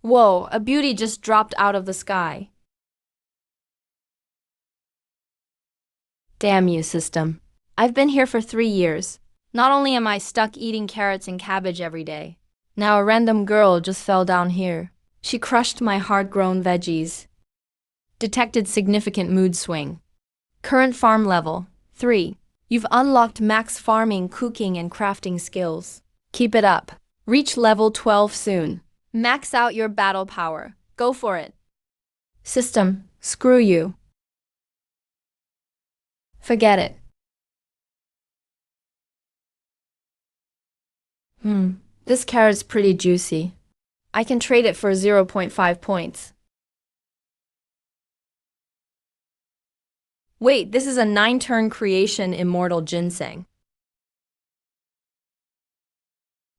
Whoa, a beauty just dropped out of the sky. Damn you, system. I've been here for 3 years. Not only am I stuck eating carrots and cabbage every day, now a random girl just fell down here. She crushed my hard-grown veggies. Detected significant mood swing. Current farm level, 3. You've unlocked max farming, cooking, and crafting skills. Keep it up. Reach level 12 soon. Max out your battle power. Go for it. System, screw you. Forget it. This carrot's pretty juicy. I can trade it for 0.5 points. Wait, this is a 9-turn creation immortal ginseng.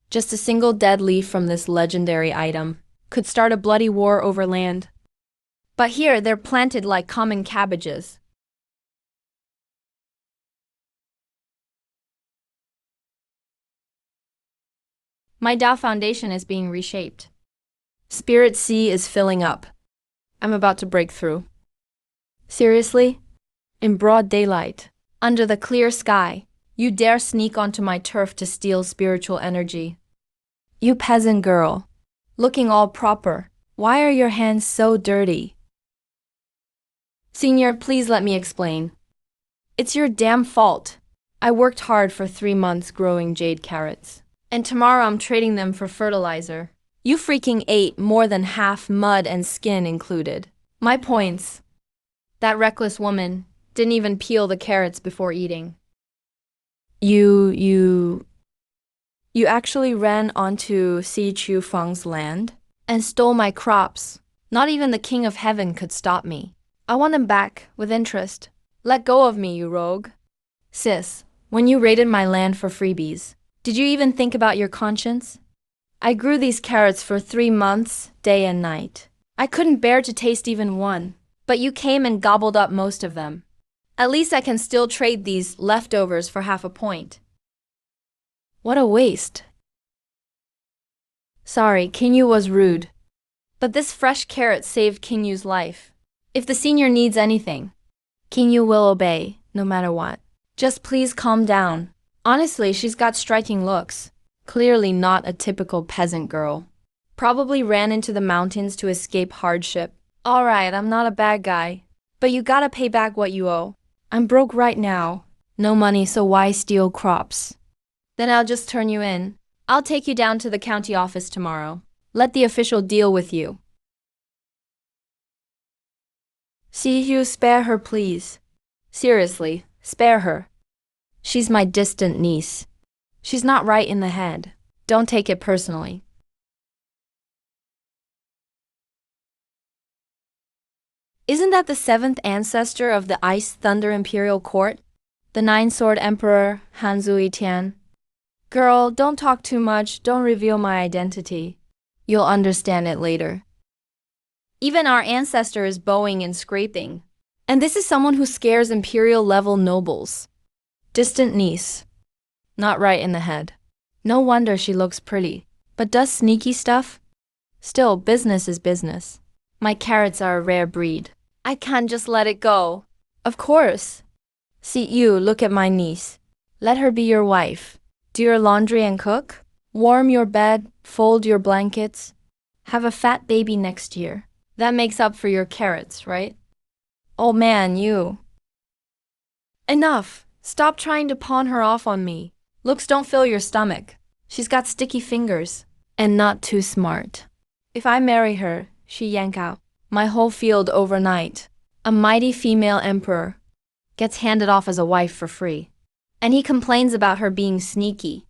Just a single dead leaf from this legendary item could start a bloody war over land. But here, they're planted like common cabbages. My Dao Foundation is being reshaped. Spirit Sea is filling up. I'm about to break through. Seriously? In broad daylight, under the clear sky, you dare sneak onto my turf to steal spiritual energy. You peasant girl, looking all proper, why are your hands so dirty? Senior, please let me explain. It's your damn fault. I worked hard for 3 months growing jade carrots, and tomorrow I'm trading them for fertilizer. You freaking ate more than half mud and skin included. My points. That reckless woman didn't even peel the carrots before eating. You actually ran onto Si Chu Feng's land and stole my crops. Not even the King of Heaven could stop me. I want them back with interest. Let go of me, you rogue. Sis, when you raided my land for freebies, did you even think about your conscience? I grew these carrots for 3 months, day and night. I couldn't bear to taste even one, but you came and gobbled up most of them. At least I can still trade these leftovers for half a point. What a waste. Sorry, Kinyu was rude. But this fresh carrot saved Kinyu's life. If the senior needs anything, Kinyu will obey, no matter what. Just please calm down. Honestly, she's got striking looks. Clearly not a typical peasant girl. Probably ran into the mountains to escape hardship. Alright, I'm not a bad guy. But you gotta pay back what you owe. I'm broke right now. No money, so why steal crops? Then I'll just turn you in. I'll take you down to the county office tomorrow. Let the official deal with you. See you, spare her, please. Seriously, spare her. She's my distant niece. She's not right in the head. Don't take it personally. Isn't that the 7th ancestor of the Ice Thunder Imperial Court? The 9-sword Emperor, Hanzu Yitian? Girl, don't talk too much, don't reveal my identity. You'll understand it later. Even our ancestor is bowing and scraping. And this is someone who scares Imperial-level nobles. Distant niece. Not right in the head. No wonder she looks pretty, but does sneaky stuff? Still, business is business. My carrots are a rare breed. I can't just let it go. Of course. See you, look at my niece. Let her be your wife. Do your laundry and cook. Warm your bed, fold your blankets. Have a fat baby next year. That makes up for your carrots, right? Oh man, you. Enough. Stop trying to pawn her off on me. Looks don't fill your stomach. She's got sticky fingers. And not too smart. If I marry her, she yank out my whole field overnight. A mighty female emperor gets handed off as a wife for free. And he complains about her being sneaky.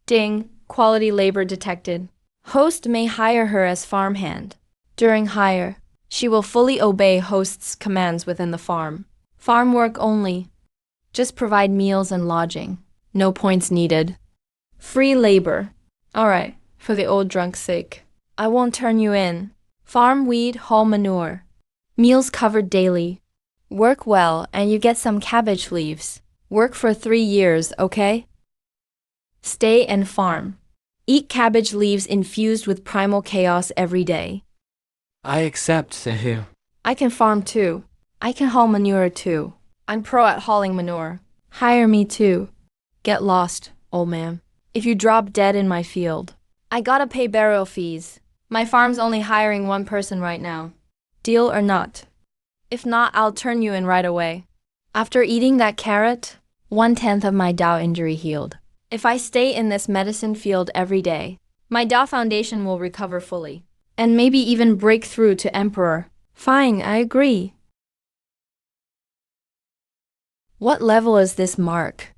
Ding, quality labor detected. Host may hire her as farmhand. During hire, she will fully obey host's commands within the farm. Farm work only. Just provide meals and lodging. No points needed. Free labor. Alright, for the old drunk's sake. I won't turn you in. Farm weed, haul manure. Meals covered daily. Work well and you get some cabbage leaves. Work for 3 years, okay? Stay and farm. Eat cabbage leaves infused with primal chaos every day. I accept, Sehu. I can farm too. I can haul manure too. I'm pro at hauling manure. Hire me too. Get lost, old man. If you drop dead in my field, I gotta pay burial fees. My farm's only hiring one person right now. Deal or not? If not, I'll turn you in right away. After eating that carrot, 1/10 of my Dao injury healed. If I stay in this medicine field every day, my Dao foundation will recover fully. And maybe even break through to Emperor. Fine, I agree. What level is this mark?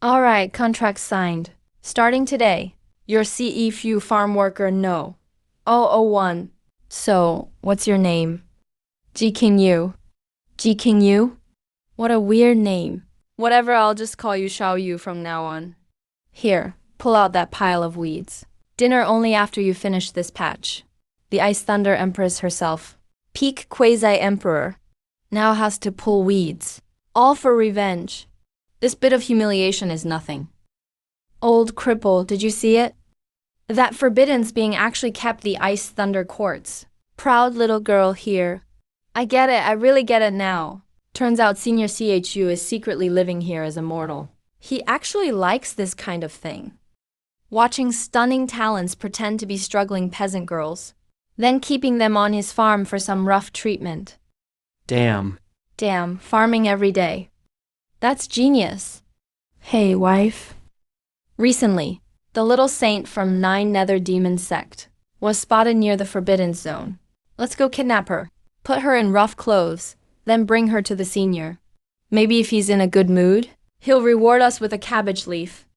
Alright, contract signed. Starting today. Your CE Few farm worker no. 001. So, what's your name? Ji King Yu. Ji King Yu? What a weird name. Whatever, I'll just call you Xiao Yu from now on. Here, pull out that pile of weeds. Dinner only after you finish this patch. The Ice Thunder Empress herself, peak quasi-emperor, now has to pull weeds. All for revenge. This bit of humiliation is nothing. Old cripple, did you see it? That Forbidden's being actually kept the Ice Thunder courts. Proud little girl here. I get it, I really get it now. Turns out Senior CHU is secretly living here as a mortal. He actually likes this kind of thing. Watching stunning talents pretend to be struggling peasant girls, then keeping them on his farm for some rough treatment. Damn. Damn, farming every day. That's genius. Hey, wife. Recently, the little saint from Nine Nether Demon Sect was spotted near the Forbidden Zone. Let's go kidnap her, put her in rough clothes, then bring her to the senior. Maybe if he's in a good mood, he'll reward us with a cabbage leaf.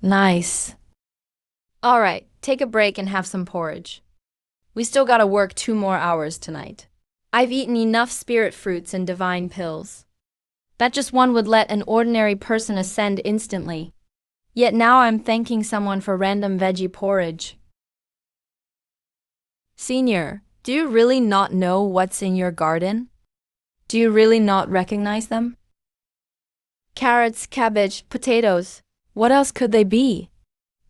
Nice. Alright, take a break and have some porridge. We still gotta work 2 more hours tonight. I've eaten enough spirit fruits and divine pills. That just one would let an ordinary person ascend instantly. Yet now I'm thanking someone for random veggie porridge. Senior, do you really not know what's in your garden? Do you really not recognize them? Carrots, cabbage, potatoes. What else could they be?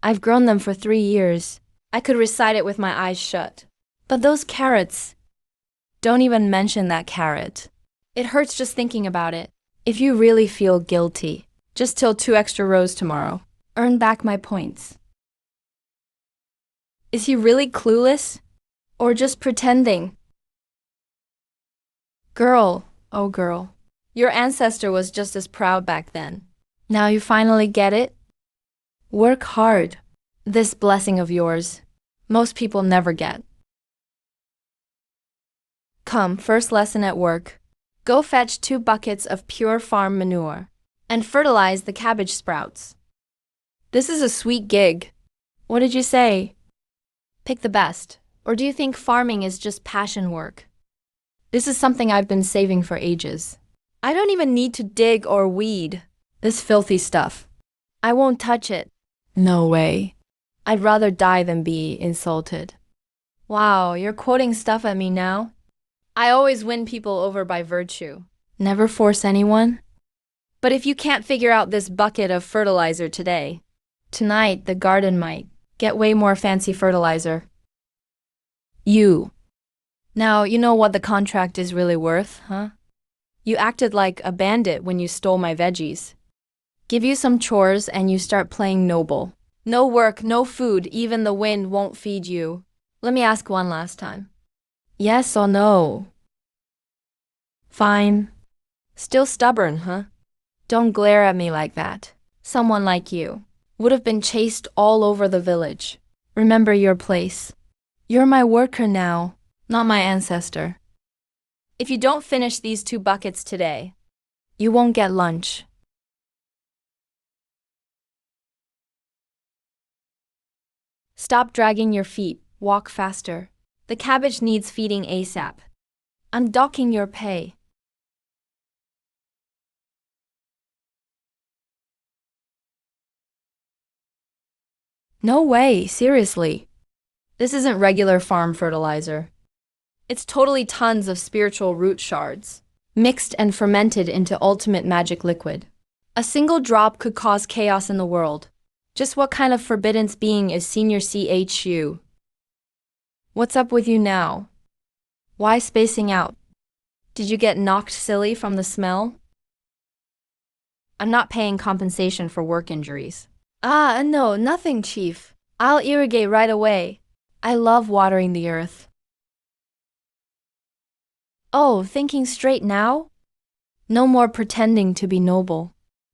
I've grown them for 3 years. I could recite it with my eyes shut. But those carrots. Don't even mention that carrot. It hurts just thinking about it. If you really feel guilty, just till 2 extra rows tomorrow. Earn back my points. Is he really clueless? Or just pretending? Girl, oh girl. Your ancestor was just as proud back then. Now you finally get it? Work hard. This blessing of yours, most people never get. Come, first lesson at work. Go fetch 2 buckets of pure farm manure and fertilize the cabbage sprouts. This is a sweet gig. What did you say? Pick the best. Or do you think farming is just passion work? This is something I've been saving for ages. I don't even need to dig or weed. This filthy stuff. I won't touch it. No way. I'd rather die than be insulted. Wow, you're quoting stuff at me now? I always win people over by virtue. Never force anyone? But if you can't figure out this bucket of fertilizer today, tonight the garden might get way more fancy fertilizer. You. Now you know what the contract is really worth, huh? You acted like a bandit when you stole my veggies. Give you some chores and you start playing noble. No work, no food, even the wind won't feed you. Let me ask one last time. Yes or no? Fine. Still stubborn, huh? Don't glare at me like that. Someone like you would have been chased all over the village. Remember your place. You're my worker now, not my ancestor. If you don't finish these 2 buckets today, you won't get lunch. Stop dragging your feet, walk faster. The cabbage needs feeding ASAP. I'm docking your pay. No way, seriously. This isn't regular farm fertilizer. It's totally tons of spiritual root shards, mixed and fermented into ultimate magic liquid. A single drop could cause chaos in the world. Just what kind of forbidden being is Senior CHU? What's up with you now? Why spacing out? Did you get knocked silly from the smell? I'm not paying compensation for work injuries. No, nothing, Chief. I'll irrigate right away. I love watering the earth. Oh, thinking straight now? No more pretending to be noble.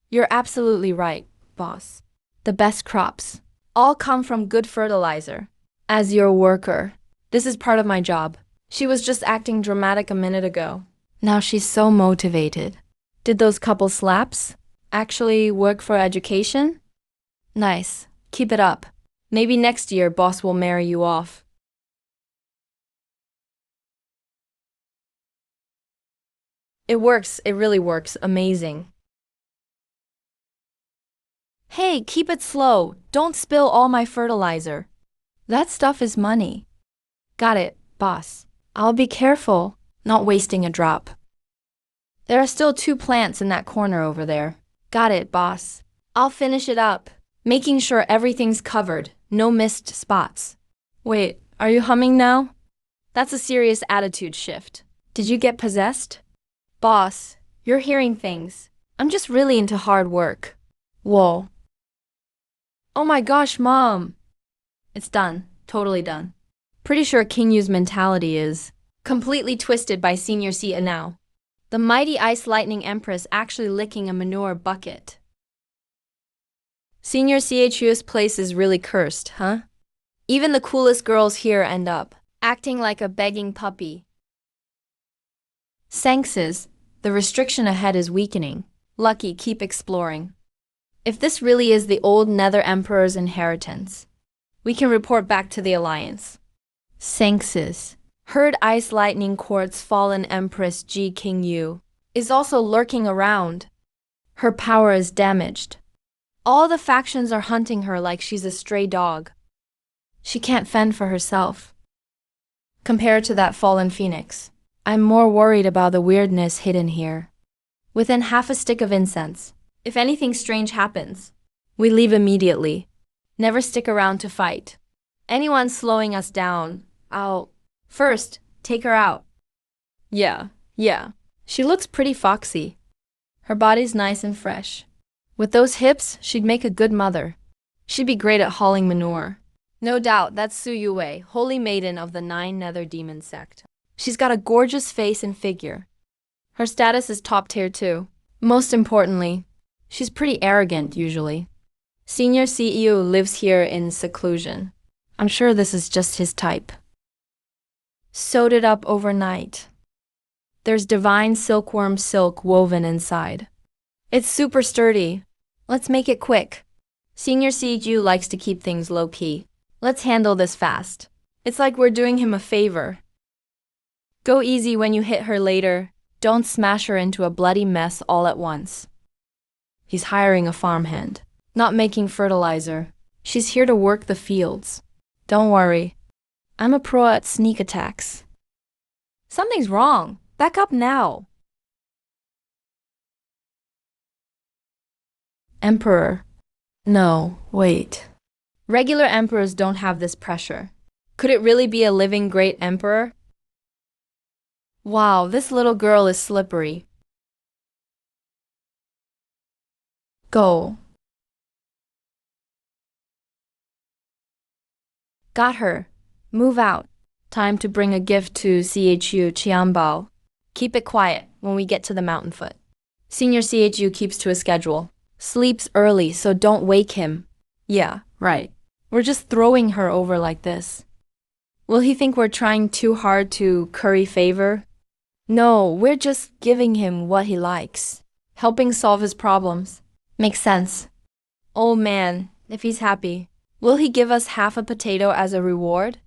You're absolutely right, boss. The best crops all come from good fertilizer. As your worker, this is part of my job. She was just acting dramatic a minute ago. Now she's so motivated. Did those couple slaps actually work for education? Nice. Keep it up. Maybe next year boss will marry you off. It works. It really works. Amazing. Hey, keep it slow. Don't spill all my fertilizer. That stuff is money. Got it, boss. I'll be careful, not wasting a drop. There are still 2 plants in that corner over there. Got it, boss. I'll finish it up, making sure everything's covered, no missed spots. Wait, are you humming now? That's a serious attitude shift. Did you get possessed? Boss, you're hearing things. I'm just really into hard work. Whoa. Oh my gosh, Mom. It's done. Totally done. Pretty sure King Yu's mentality is completely twisted by Senior C now. The mighty Ice Lightning Empress actually licking a manure bucket. Senior CHU's place is really cursed, huh? Even the coolest girls here end up acting like a begging puppy. Sankses, the restriction ahead is weakening. Lucky, keep exploring. If this really is the old Nether Emperor's inheritance, we can report back to the Alliance. Sankses, heard Ice Lightning Court's fallen Empress Ji King Yu is also lurking around. Her power is damaged. All the factions are hunting her like she's a stray dog. She can't fend for herself. Compared to that fallen phoenix, I'm more worried about the weirdness hidden here. Within half a stick of incense, if anything strange happens, we leave immediately. Never stick around to fight. Anyone slowing us down, I'll first take her out. Yeah. She looks pretty foxy. Her body's nice and fresh. With those hips, she'd make a good mother. She'd be great at hauling manure. No doubt, that's Su Yue, holy maiden of the 9 Nether Demon sect. She's got a gorgeous face and figure. Her status is top tier too. Most importantly, she's pretty arrogant usually. Senior CEO lives here in seclusion. I'm sure this is just his type. Sewed it up overnight. There's divine silkworm silk woven inside. It's super sturdy. Let's make it quick. Senior CEO likes to keep things low-key. Let's handle this fast. It's like we're doing him a favor. Go easy when you hit her later. Don't smash her into a bloody mess all at once. He's hiring a farmhand, not making fertilizer. She's here to work the fields. Don't worry. I'm a pro at sneak attacks. Something's wrong. Back up now. Emperor. No, wait. Regular emperors don't have this pressure. Could it really be a living great emperor? Wow, this little girl is slippery. Go. Got her. Move out. Time to bring a gift to CHU Qianbao. Keep it quiet when we get to the mountain foot. Senior CHU keeps to a schedule. Sleeps early, so don't wake him. Yeah, right. We're just throwing her over like this. Will he think we're trying too hard to curry favor? No, we're just giving him what he likes. Helping solve his problems. Makes sense. Oh man, if he's happy. Will he give us half a potato as a reward?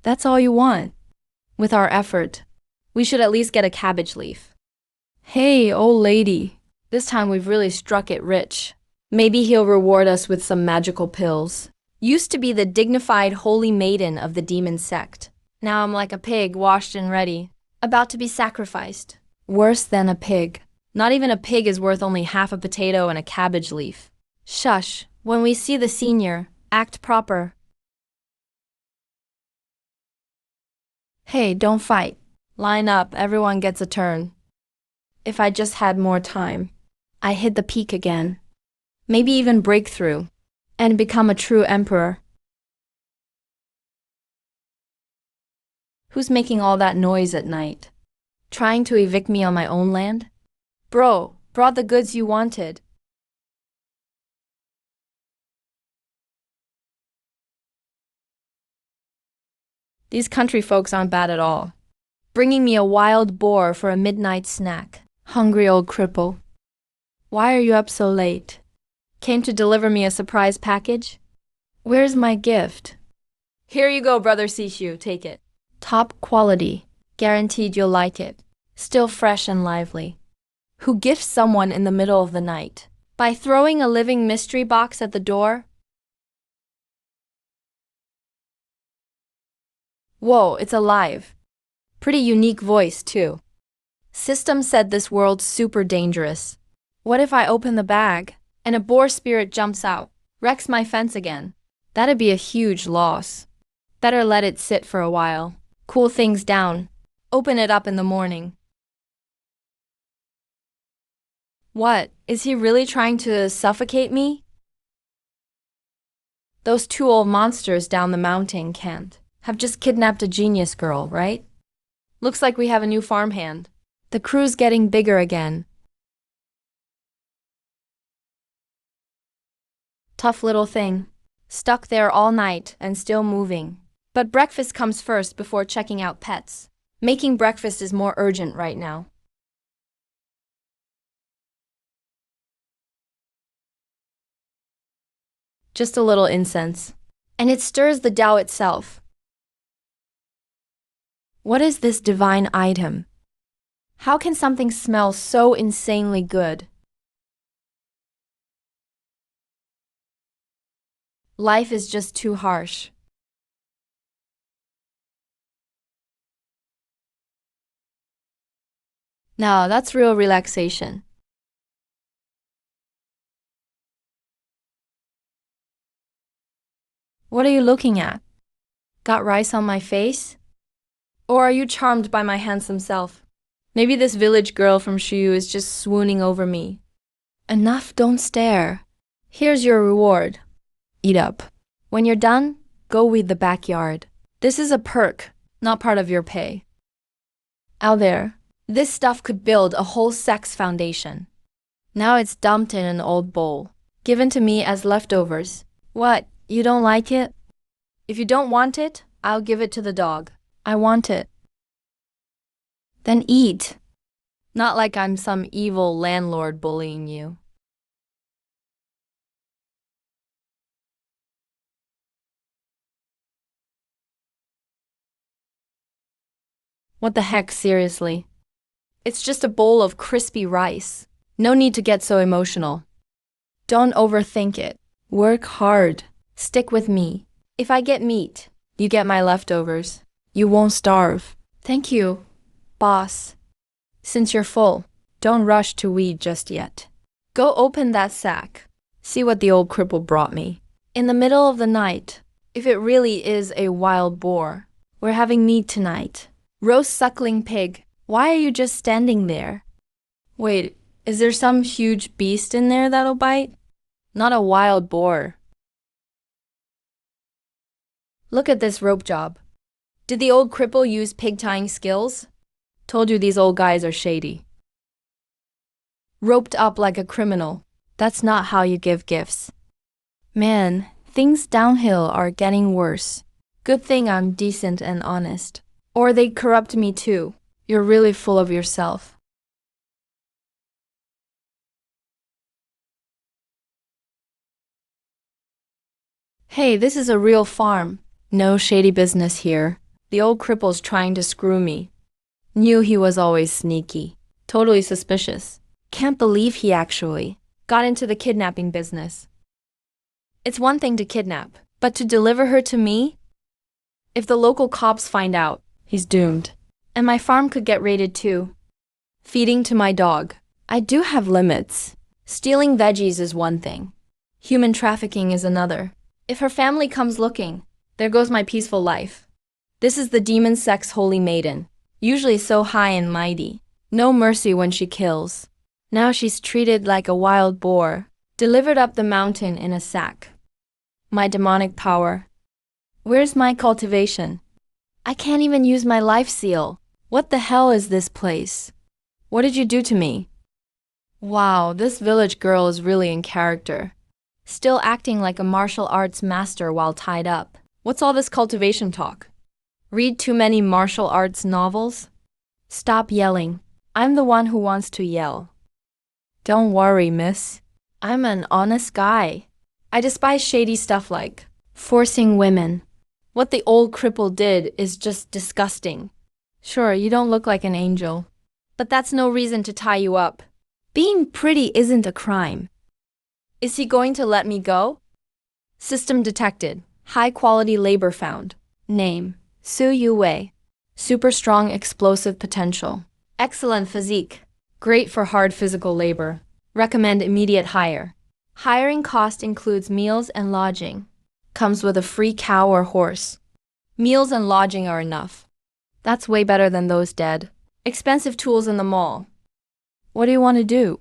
That's all you want. With our effort, we should at least get a cabbage leaf. Hey, old lady. This time we've really struck it rich. Maybe he'll reward us with some magical pills. Used to be the dignified holy maiden of the demon sect. Now I'm like a pig washed and ready, about to be sacrificed. Worse than a pig. Not even a pig is worth only half a potato and a cabbage leaf. Shush, When we see the senior, act proper. Hey, don't fight. Line up, everyone gets a turn. If I just had more time, I hit the peak again. Maybe even break through and become a true emperor. Who's making all that noise at night? Trying to evict me on my own land? Bro, brought the goods you wanted. These country folks aren't bad at all. Bringing me a wild boar for a midnight snack. Hungry old cripple. Why are you up so late? Came to deliver me a surprise package? Where's my gift? Here you go, Brother Sishu, take it. Top quality. Guaranteed you'll like it. Still fresh and lively. Who gifts someone in the middle of the night? By throwing a living mystery box at the door? Whoa, it's alive. Pretty unique voice, too. System said this world's super dangerous. What if I open the bag and a boar spirit jumps out, wrecks my fence again? That'd be a huge loss. Better let it sit for a while, cool things down, open it up in the morning. What? Is he really trying to suffocate me? Those two old monsters down the mountain can't. Have just kidnapped a genius girl, right? Looks like we have a new farmhand. The crew's getting bigger again. Tough little thing. Stuck there all night and still moving. But breakfast comes first before checking out pets. Making breakfast is more urgent right now. Just a little incense. And it stirs the Tao itself. What is this divine item? How can something smell so insanely good? Life is just too harsh. Now, that's real relaxation. What are you looking at? Got rice on my face? Or are you charmed by my handsome self? Maybe this village girl from Shiyu is just swooning over me. Enough, don't stare. Here's your reward. Eat up. When you're done, go weed the backyard. This is a perk, not part of your pay. Out there, this stuff could build a whole sex foundation. Now it's dumped in an old bowl, given to me as leftovers. What, you don't like it? If you don't want it, I'll give it to the dog. I want it. Then eat. Not like I'm some evil landlord bullying you. What the heck, seriously? It's just a bowl of crispy rice. No need to get so emotional. Don't overthink it. Work hard. Stick with me. If I get meat, you get my leftovers. You won't starve. Thank you, boss. Since you're full, don't rush to weed just yet. Go open that sack. See what the old cripple brought me. In the middle of the night, if it really is a wild boar, we're having meat tonight. Roast suckling pig. Why are you just standing there? Wait, is there some huge beast in there that'll bite? Not a wild boar. Look at this rope job. Did the old cripple use pig tying skills? Told you these old guys are shady. Roped up like a criminal. That's not how you give gifts. Man, things downhill are getting worse. Good thing I'm decent and honest. Or they'd corrupt me too. You're really full of yourself. Hey, this is a real farm. No shady business here. The old cripple's trying to screw me. Knew he was always sneaky. Totally suspicious. Can't believe he actually got into the kidnapping business. It's one thing to kidnap, but to deliver her to me? If the local cops find out, he's doomed. And my farm could get raided too. Feeding to my dog. I do have limits. Stealing veggies is one thing. Human trafficking is another. If her family comes looking, there goes my peaceful life. This is the demon sex holy maiden, usually so high and mighty. No mercy when she kills. Now she's treated like a wild boar, delivered up the mountain in a sack. My demonic power. Where's my cultivation? I can't even use my life seal. What the hell is this place? What did you do to me? Wow, this village girl is really in character. Still acting like a martial arts master while tied up. What's all this cultivation talk? Read too many martial arts novels? Stop yelling. I'm the one who wants to yell. Don't worry, miss. I'm an honest guy. I despise shady stuff like forcing women. What the old cripple did is just disgusting. Sure, you don't look like an angel, but that's no reason to tie you up. Being pretty isn't a crime. Is he going to let me go? System detected. High-quality labor found. Name: Su Yuwei. Super strong explosive potential. Excellent physique. Great for hard physical labor. Recommend immediate hire. Hiring cost includes meals and lodging. Comes with a free cow or horse. Meals and lodging are enough. That's way better than those dead. Expensive tools in the mall. What do you want to do?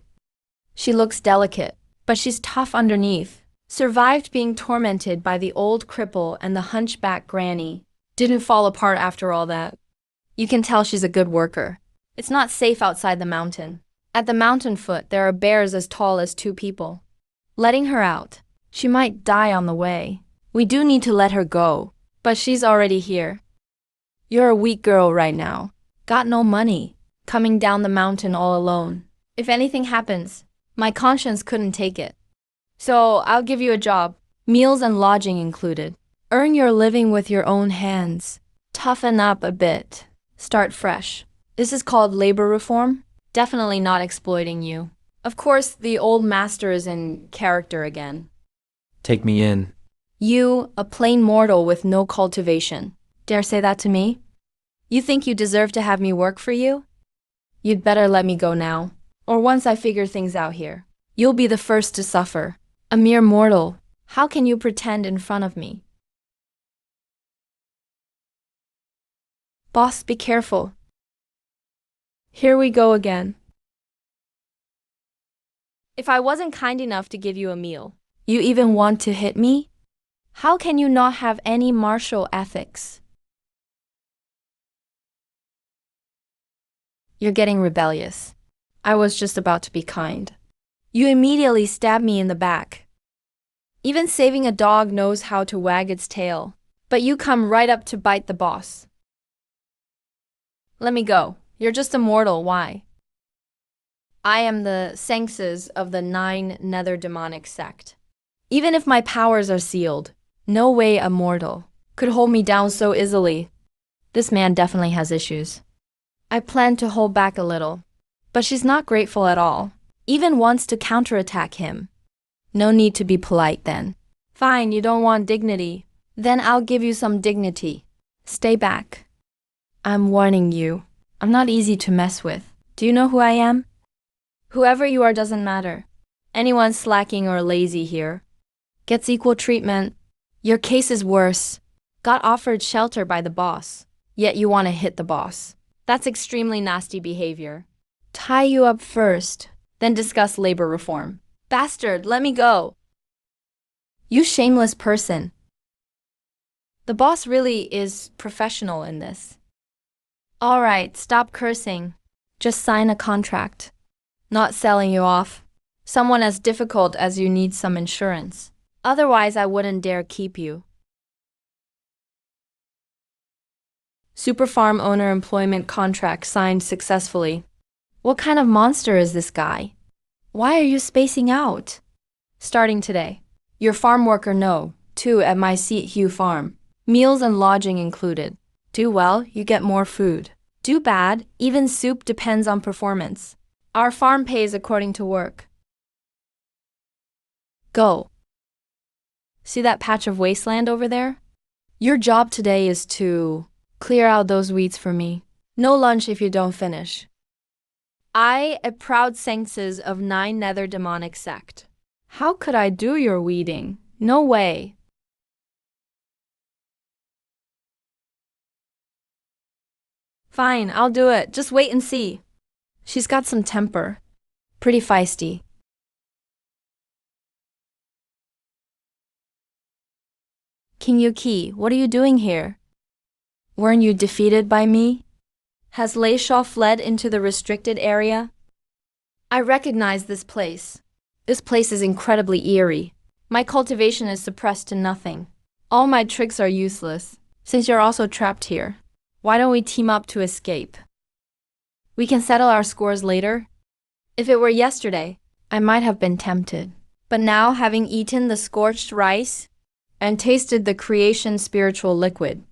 She looks delicate, but she's tough underneath. Survived being tormented by the old cripple and the hunchback granny. Didn't fall apart after all that. You can tell she's a good worker. It's not safe outside the mountain. At the mountain foot, there are bears as tall as 2 people. Letting her out. She might die on the way. We do need to let her go, but she's already here. You're a weak girl right now. Got no money. Coming down the mountain all alone. If anything happens, my conscience couldn't take it. So I'll give you a job. Meals and lodging included. Earn your living with your own hands. Toughen up a bit. Start fresh. This is called labor reform. Definitely not exploiting you. Of course, the old master is in character again. Take me in. You, a plain mortal with no cultivation. Dare say that to me? You think you deserve to have me work for you? You'd better let me go now. Or once I figure things out here. You'll be the first to suffer. A mere mortal. How can you pretend in front of me? Boss, be careful. Here we go again. If I wasn't kind enough to give you a meal, you even want to hit me? How can you not have any martial ethics? You're getting rebellious. I was just about to be kind. You immediately stab me in the back. Even saving a dog knows how to wag its tail, but you come right up to bite the boss. Let me go. You're just a mortal, why? I am the Sengses of the 9 Nether Demonic Sect. Even if my powers are sealed, no way a mortal could hold me down so easily. This man definitely has issues. I plan to hold back a little, but she's not grateful at all. Even wants to counterattack him. No need to be polite then. Fine, you don't want dignity. Then I'll give you some dignity. Stay back. I'm warning you. I'm not easy to mess with. Do you know who I am? Whoever you are doesn't matter. Anyone slacking or lazy here gets equal treatment. Your case is worse. Got offered shelter by the boss, yet you want to hit the boss. That's extremely nasty behavior. Tie you up first, then discuss labor reform. Bastard, let me go. You shameless person. The boss really is professional in this. All right, stop cursing. Just sign a contract. Not selling you off. Someone as difficult as you need some insurance. Otherwise, I wouldn't dare keep you. Super farm owner employment contract signed successfully. What kind of monster is this guy? Why are you spacing out? Starting today. Your farm worker no, 2 at my Seat Hugh farm. Meals and lodging included. Do well, you get more food. Do bad, even soup depends on performance. Our farm pays according to work. Go. See that patch of wasteland over there? Your job today is to clear out those weeds for me. No lunch if you don't finish. I, a proud Sengses of 9 Nether Demonic Sect, How could I do your weeding? No way. Fine, I'll do it. Just wait and see. She's got some temper. Pretty feisty. King Yuki, what are you doing here? Weren't you defeated by me? Has Lei Sha fled into the restricted area? I recognize this place. This place is incredibly eerie. My cultivation is suppressed to nothing. All my tricks are useless, since you're also trapped here. Why don't we team up to escape? We can settle our scores later. If it were yesterday, I might have been tempted. But now, having eaten the scorched rice and tasted the creation spiritual liquid,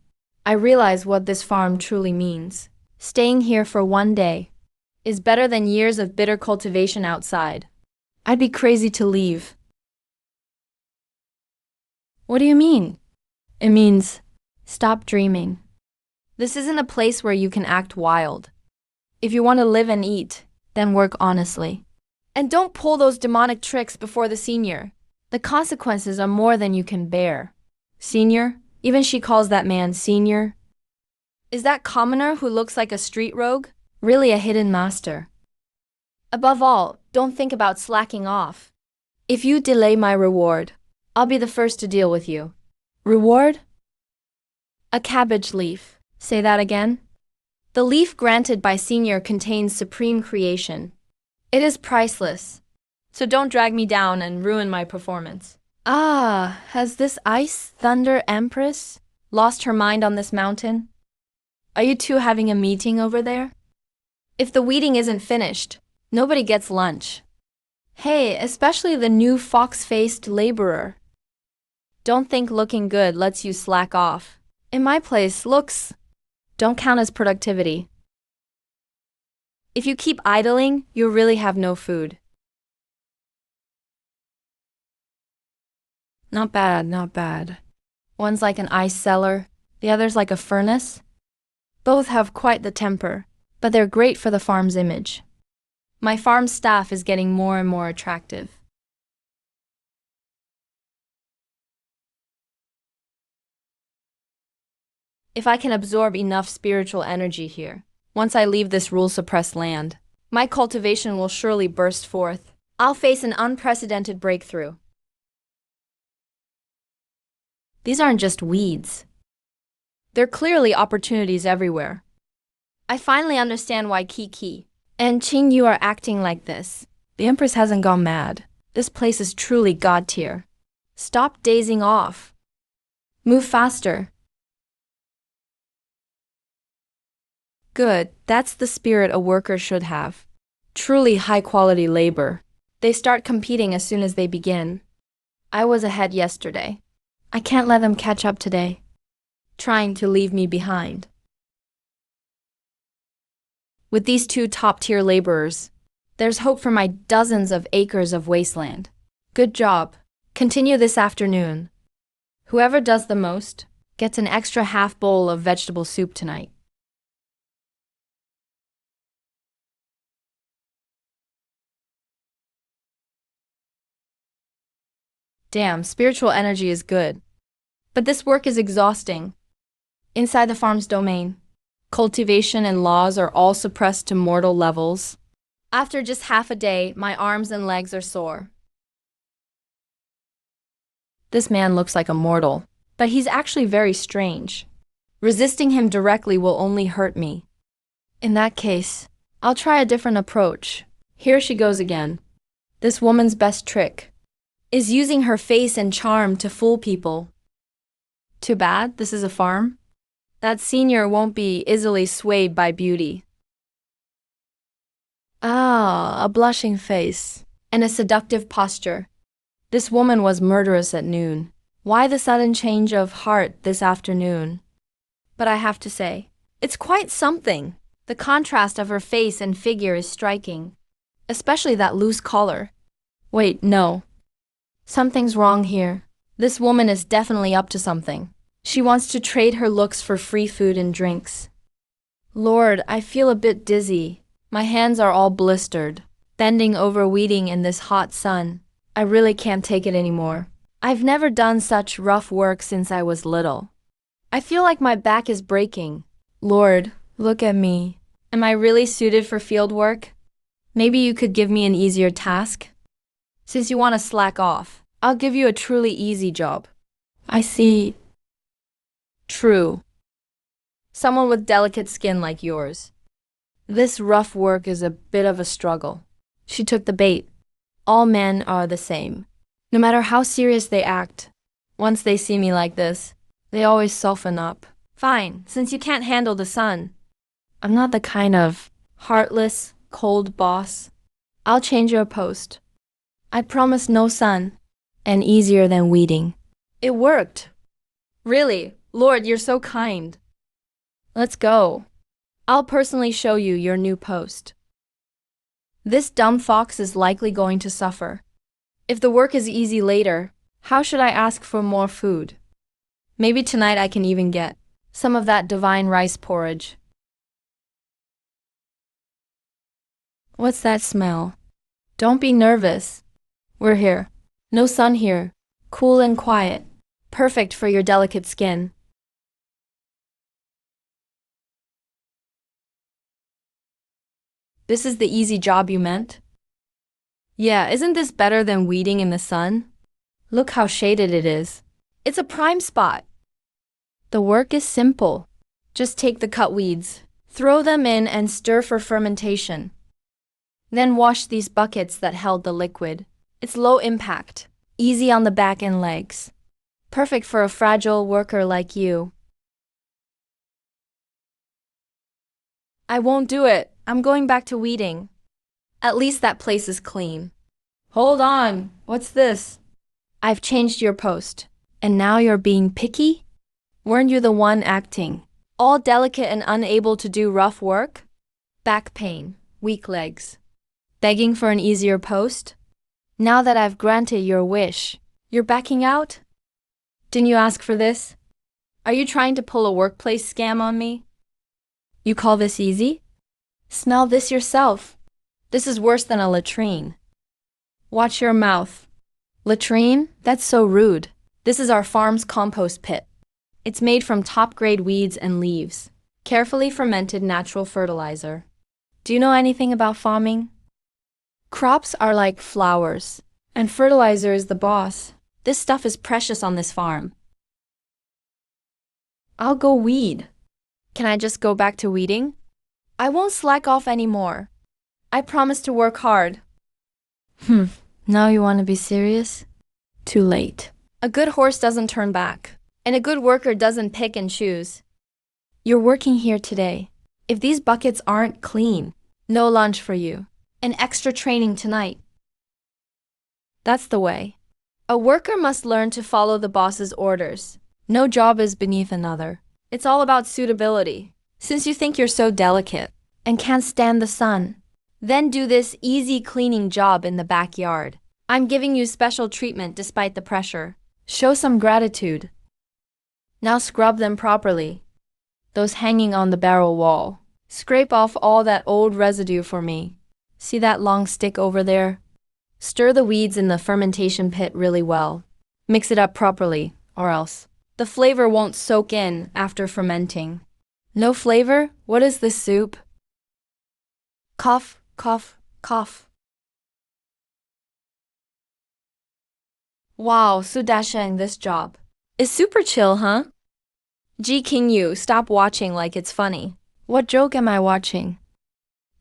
I realize what this farm truly means. Staying here for one day is better than years of bitter cultivation outside. I'd be crazy to leave. What do you mean? It means, stop dreaming. This isn't a place where you can act wild. If you want to live and eat, then work honestly. And don't pull those demonic tricks before the senior. The consequences are more than you can bear. Senior? Even she calls that man senior. Is that commoner who looks like a street rogue really a hidden master? Above all, don't think about slacking off. If you delay my reward, I'll be the first to deal with you. Reward? A cabbage leaf. Say that again. The leaf granted by Senior contains supreme creation. It is priceless. So don't drag me down and ruin my performance. Ah, has this Ice Thunder Empress lost her mind on this mountain? Are you two having a meeting over there? If the weeding isn't finished, nobody gets lunch. Hey, especially the new fox-faced laborer. Don't think looking good lets you slack off. In my place, looks don't count as productivity. If you keep idling, you'll really have no food. Not bad, not bad. One's like an ice cellar, the other's like a furnace. Both have quite the temper, but they're great for the farm's image. My farm staff is getting more and more attractive. If I can absorb enough spiritual energy here, once I leave this rule-suppressed land, my cultivation will surely burst forth. I'll face an unprecedented breakthrough. These aren't just weeds. There are clearly opportunities everywhere. I finally understand why Kiki and Qing Yu are acting like this. The Empress hasn't gone mad. This place is truly God tier. Stop dazing off. Move faster. Good, that's the spirit a worker should have. Truly high-quality labor. They start competing as soon as they begin. I was ahead yesterday. I can't let them catch up today, trying to leave me behind. With these two top-tier laborers, there's hope for my dozens of acres of wasteland. Good job. Continue this afternoon. Whoever does the most gets an extra half bowl of vegetable soup tonight. Damn, spiritual energy is good. But this work is exhausting. Inside the farm's domain, cultivation and laws are all suppressed to mortal levels. After just half a day, my arms and legs are sore. This man looks like a mortal, but he's actually very strange. Resisting him directly will only hurt me. In that case, I'll try a different approach. Here she goes again. This woman's best trick is using her face and charm to fool people. Too bad this is a farm. That senior won't be easily swayed by beauty. Ah, a blushing face and a seductive posture. This woman was murderous at noon. Why the sudden change of heart this afternoon? But I have to say, it's quite something. The contrast of her face and figure is striking, especially that loose collar. Wait, no. Something's wrong here. This woman is definitely up to something. She wants to trade her looks for free food and drinks. Lord, I feel a bit dizzy. My hands are all blistered, bending over weeding in this hot sun. I really can't take it anymore. I've never done such rough work since I was little. I feel like my back is breaking. Lord, look at me. Am I really suited for field work? Maybe you could give me an easier task? Since you want to slack off, I'll give you a truly easy job. I see. True. Someone with delicate skin like yours. This rough work is a bit of a struggle. She took the bait. All men are the same. No matter how serious they act, once they see me like this, they always soften up. Fine, since you can't handle the sun. I'm not the kind of heartless, cold boss. I'll change your post. I promise no sun, and easier than weeding. It worked. Really, Lord, you're so kind. Let's go. I'll personally show you your new post. This dumb fox is likely going to suffer. If the work is easy later, how should I ask for more food? Maybe tonight I can even get some of that divine rice porridge. What's that smell? Don't be nervous. We're here. No sun here. Cool and quiet. Perfect for your delicate skin. This is the easy job you meant? Yeah, isn't this better than weeding in the sun? Look how shaded it is. It's a prime spot. The work is simple. Just take the cut weeds, throw them in and stir for fermentation. Then wash these buckets that held the liquid. It's low impact, easy on the back and legs. Perfect for a fragile worker like you. I won't do it. I'm going back to weeding. At least that place is clean. Hold on. What's this? I've changed your post. And now you're being picky? Weren't you the one acting? All delicate and unable to do rough work? Back pain, weak legs. Begging for an easier post? Now that I've granted your wish, you're backing out? Didn't you ask for this? Are you trying to pull a workplace scam on me? You call this easy? Smell this yourself. This is worse than a latrine. Watch your mouth. Latrine? That's so rude. This is our farm's compost pit. It's made from top-grade weeds and leaves. Carefully fermented natural fertilizer. Do you know anything about farming? Crops are like flowers, and fertilizer is the boss. This stuff is precious on this farm. I'll go weed. Can I just go back to weeding? I won't slack off anymore. I promise to work hard. Now you want to be serious? Too late. A good horse doesn't turn back, and a good worker doesn't pick and choose. You're working here today. If these buckets aren't clean, no lunch for you. And extra training tonight. That's the way. A worker must learn to follow the boss's orders. No job is beneath another. It's all about suitability. Since you think you're so delicate and can't stand the sun, then do this easy cleaning job in the backyard. I'm giving you special treatment despite the pressure. Show some gratitude. Now scrub them properly. Those hanging on the barrel wall. Scrape off all that old residue for me. See that long stick over there? Stir the weeds in the fermentation pit really well. Mix it up properly, or else the flavor won't soak in after fermenting. No flavor? What is this soup? Cough, cough, cough. Wow, so dashing this job. Is super chill, huh? Ji King Yu, stop watching like it's funny. What joke am I watching?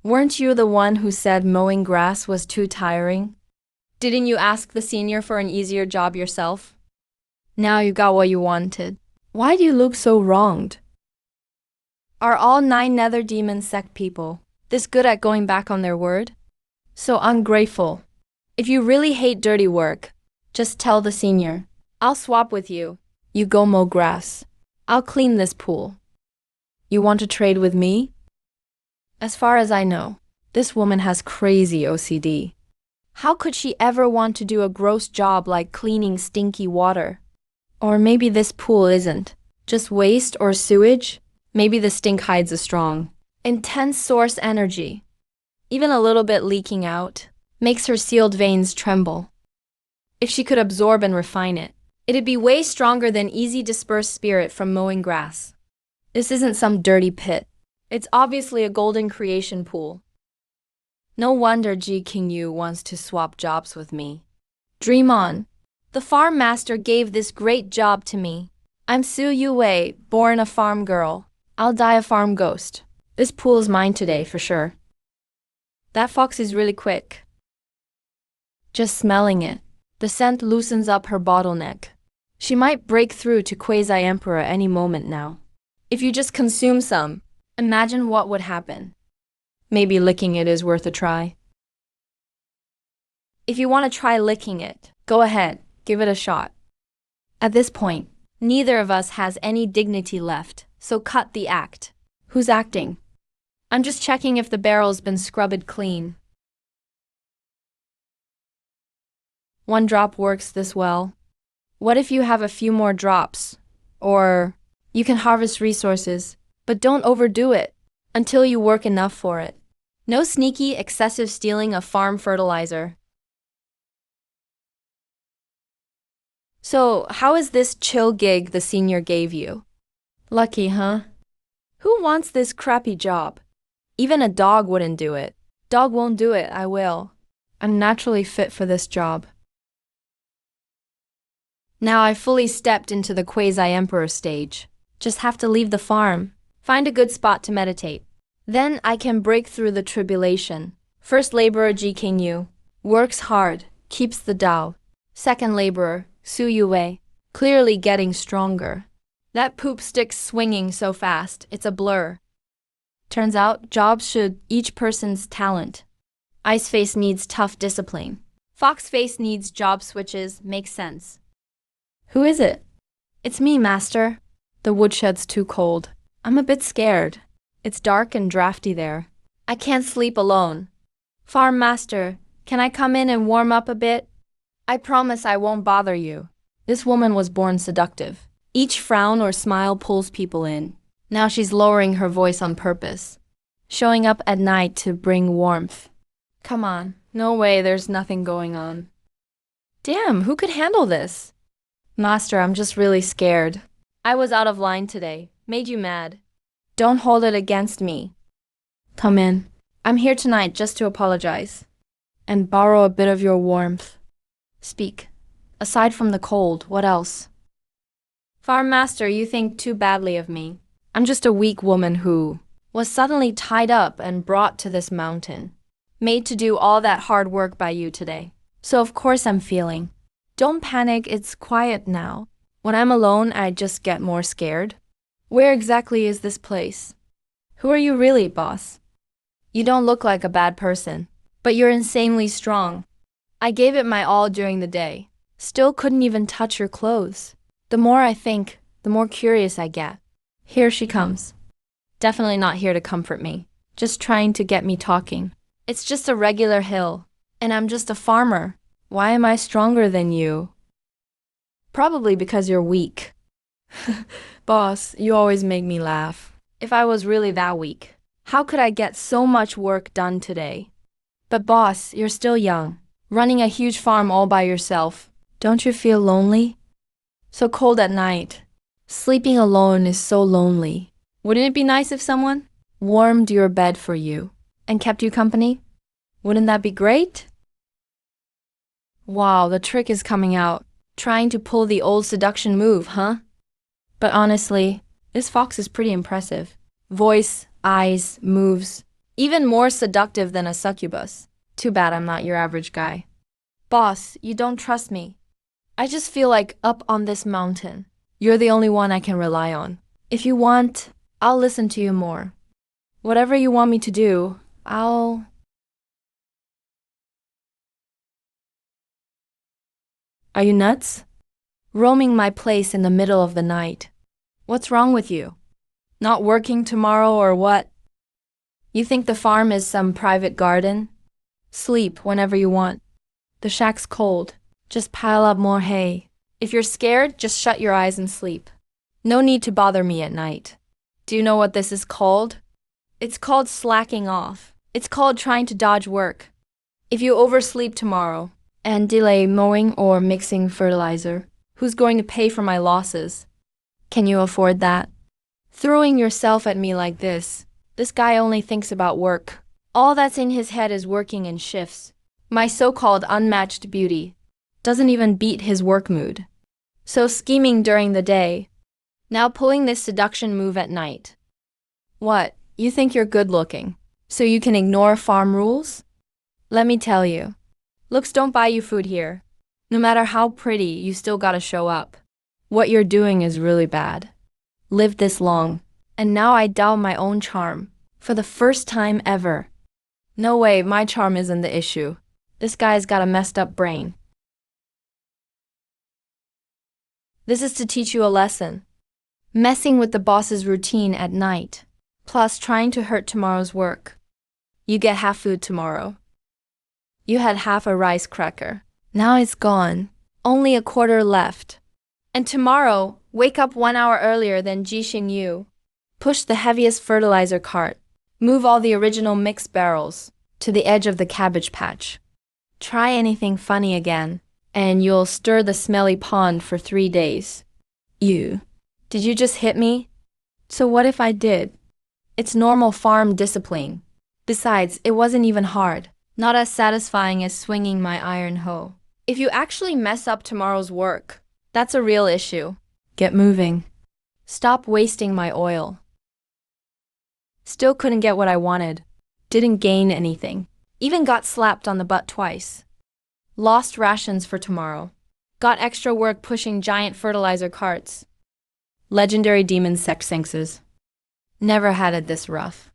Weren't you the one who said mowing grass was too tiring? Didn't you ask the senior for an easier job yourself? Now you got what you wanted. Why do you look so wronged? Are all 9 nether demon sect people this good at going back on their word? So ungrateful. If you really hate dirty work, just tell the senior. I'll swap with you. You go mow grass. I'll clean this pool. You want to trade with me? As far as I know, this woman has crazy OCD. How could she ever want to do a gross job like cleaning stinky water? Or maybe this pool isn't just waste or sewage. Maybe the stink hides a strong, intense source energy. Even a little bit leaking out makes her sealed veins tremble. If she could absorb and refine it, it'd be way stronger than easy dispersed spirit from mowing grass. This isn't some dirty pit. It's obviously a golden creation pool. No wonder Ji King Yu wants to swap jobs with me. Dream on. The farm master gave this great job to me. I'm Su Yue, born a farm girl. I'll die a farm ghost. This pool is mine today for sure. That fox is really quick. Just smelling it, the scent loosens up her bottleneck. She might break through to Quasi-Emperor any moment now. If you just consume some, imagine what would happen. Maybe licking it is worth a try. If you want to try licking it, go ahead, give it a shot. At this point, neither of us has any dignity left, so cut the act. Who's acting? I'm just checking if the barrel's been scrubbed clean. One drop works this well. What if you have a few more drops? Or you can harvest resources, but don't overdo it until you work enough for it. No sneaky, excessive stealing of farm fertilizer. So, how is this chill gig the senior gave you? Lucky, huh? Who wants this crappy job? Even a dog wouldn't do it. Dog won't do it, I will. I'm naturally fit for this job. Now I've fully stepped into the Quasi-Emperor stage. Just have to leave the farm, find a good spot to meditate. Then I can break through the tribulation. First laborer Ji King Yu works hard, keeps the Tao. Second laborer, Su Yue, clearly getting stronger. That poop stick's swinging so fast, it's a blur. Turns out, jobs should each person's talent. Ice Face needs tough discipline. Fox Face needs job switches, makes sense. Who is it? It's me, master. The woodshed's too cold. I'm a bit scared. It's dark and drafty there. I can't sleep alone. Farm master, can I come in and warm up a bit? I promise I won't bother you. This woman was born seductive. Each frown or smile pulls people in. Now she's lowering her voice on purpose, showing up at night to bring warmth. Come on, no way there's nothing going on. Damn, who could handle this? Master, I'm just really scared. I was out of line today, made you mad. Don't hold it against me. Come in. I'm here tonight just to apologize and borrow a bit of your warmth. Speak. Aside from the cold, what else? Farm master, you think too badly of me. I'm just a weak woman who was suddenly tied up and brought to this mountain, made to do all that hard work by you today. So of course I'm feeling. Don't panic, it's quiet now. When I'm alone, I just get more scared. Where exactly is this place? Who are you really, boss? You don't look like a bad person, but you're insanely strong. I gave it my all during the day. Still couldn't even touch your clothes. The more I think, the more curious I get. Here she comes. Definitely not here to comfort me, just trying to get me talking. It's just a regular hill, and I'm just a farmer. Why am I stronger than you? Probably because you're weak. Boss, you always make me laugh. If I was really that weak, how could I get so much work done today? But boss, you're still young, running a huge farm all by yourself. Don't you feel lonely? So cold at night. Sleeping alone is so lonely. Wouldn't it be nice if someone warmed your bed for you and kept you company? Wouldn't that be great? Wow, the trick is coming out. Trying to pull the old seduction move, huh? But honestly, this fox is pretty impressive. Voice, eyes, moves. Even more seductive than a succubus. Too bad I'm not your average guy. Boss, you don't trust me. I just feel like up on this mountain, you're the only one I can rely on. If you want, I'll listen to you more. Whatever you want me to do, Are you nuts? Roaming my place in the middle of the night. What's wrong with you? Not working tomorrow or what? You think the farm is some private garden? Sleep whenever you want. The shack's cold. Just pile up more hay. If you're scared, just shut your eyes and sleep. No need to bother me at night. Do you know what this is called? It's called slacking off. It's called trying to dodge work. If you oversleep tomorrow, And delay mowing or mixing fertilizer. Who's going to pay for my losses? Can you afford that? Throwing yourself at me like this guy only thinks about work. All that's in his head is working in shifts. My so-called unmatched beauty doesn't even beat his work mood. So scheming during the day, now pulling this seduction move at night. What, you think you're good looking, so you can ignore farm rules? Let me tell you, looks don't buy you food here. No matter how pretty, you still gotta show up. What you're doing is really bad. Lived this long, and now I doubt my own charm, for the first time ever. No way, my charm isn't the issue. This guy's got a messed up brain. This is to teach you a lesson. Messing with the boss's routine at night, plus trying to hurt tomorrow's work. You get half food tomorrow. You had half a rice cracker. Now it's gone. Only a quarter left. And tomorrow, wake up 1 hour earlier than Ji Xingyu. Push the heaviest fertilizer cart. Move all the original mix barrels to the edge of the cabbage patch. Try anything funny again, and you'll stir the smelly pond for 3 days. Did you just hit me? So what if I did? It's normal farm discipline. Besides, it wasn't even hard. Not as satisfying as swinging my iron hoe. If you actually mess up tomorrow's work, that's a real issue. Get moving. Stop wasting my oil. Still couldn't get what I wanted. Didn't gain anything. Even got slapped on the butt twice. Lost rations for tomorrow. Got extra work pushing giant fertilizer carts. Legendary demon senses. Never had it this rough.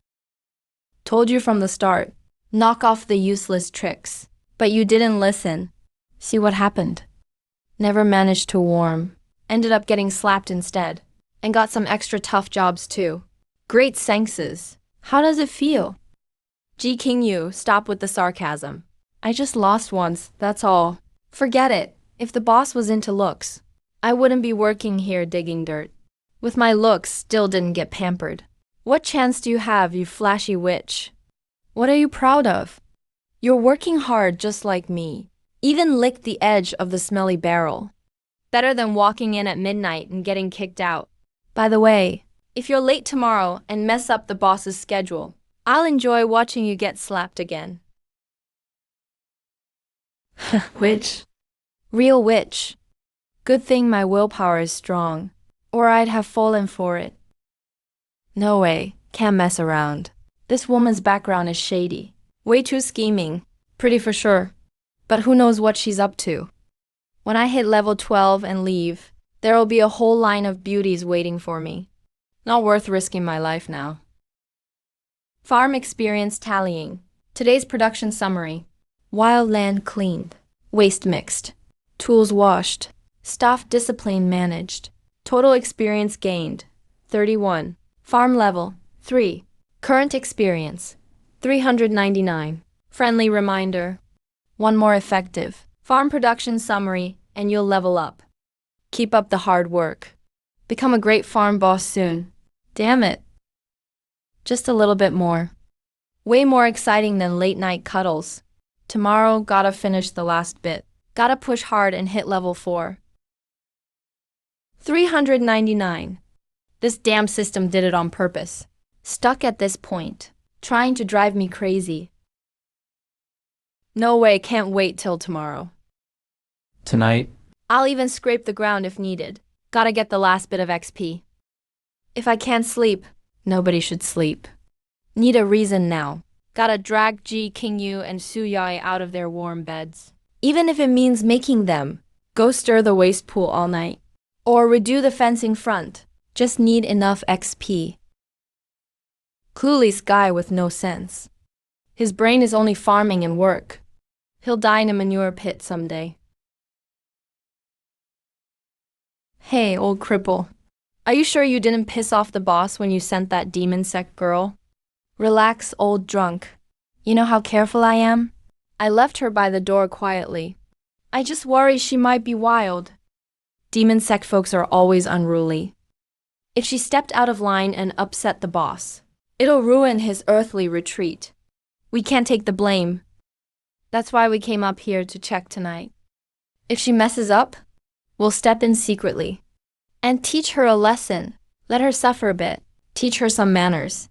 Told you from the start. Knock off the useless tricks. But you didn't listen. See what happened? Never managed to warm. Ended up getting slapped instead. And got some extra tough jobs too. Great senses. How does it feel? Ji Qingyu, stop with the sarcasm. I just lost once, that's all. Forget it. If the boss was into looks, I wouldn't be working here digging dirt. With my looks, still didn't get pampered. What chance do you have, you flashy witch? What are you proud of? You're working hard just like me. Even licked the edge of the smelly barrel. Better than walking in at midnight and getting kicked out. By the way, if you're late tomorrow and mess up the boss's schedule, I'll enjoy watching you get slapped again. Witch. Real witch. Good thing my willpower is strong, or I'd have fallen for it. No way, can't mess around. This woman's background is shady. Way too scheming. Pretty for sure. But who knows what she's up to. When I hit level 12 and leave, there'll be a whole line of beauties waiting for me. Not worth risking my life now. Farm experience tallying. Today's production summary. Wild land cleaned. Waste mixed. Tools washed. Staff discipline managed. Total experience gained. 31. Farm level. 3. Current experience. 399. Friendly reminder. One more effective. Farm production summary, and you'll level up. Keep up the hard work. Become a great farm boss soon. Damn it. Just a little bit more. Way more exciting than late night cuddles. Tomorrow, gotta finish the last bit. Gotta push hard and hit level 4. 399. This damn system did it on purpose. Stuck at this point. Trying to drive me crazy. No way, can't wait till tomorrow. Tonight, I'll even scrape the ground if needed. Gotta get the last bit of XP. If I can't sleep, nobody should sleep. Need a reason now. Gotta drag Ji Qingyu and Su Yai out of their warm beds. Even if it means making them go stir the waste pool all night. Or redo the fencing front. Just need enough XP. Clueless guy with no sense. His brain is only farming and work. He'll die in a manure pit someday. Hey, old cripple. Are you sure you didn't piss off the boss when you sent that demon sect girl? Relax, old drunk. You know how careful I am? I left her by the door quietly. I just worry she might be wild. Demon sect folks are always unruly. If she stepped out of line and upset the boss, it'll ruin his earthly retreat. We can't take the blame. That's why we came up here to check tonight. If she messes up, we'll step in secretly and teach her a lesson. Let her suffer a bit. Teach her some manners.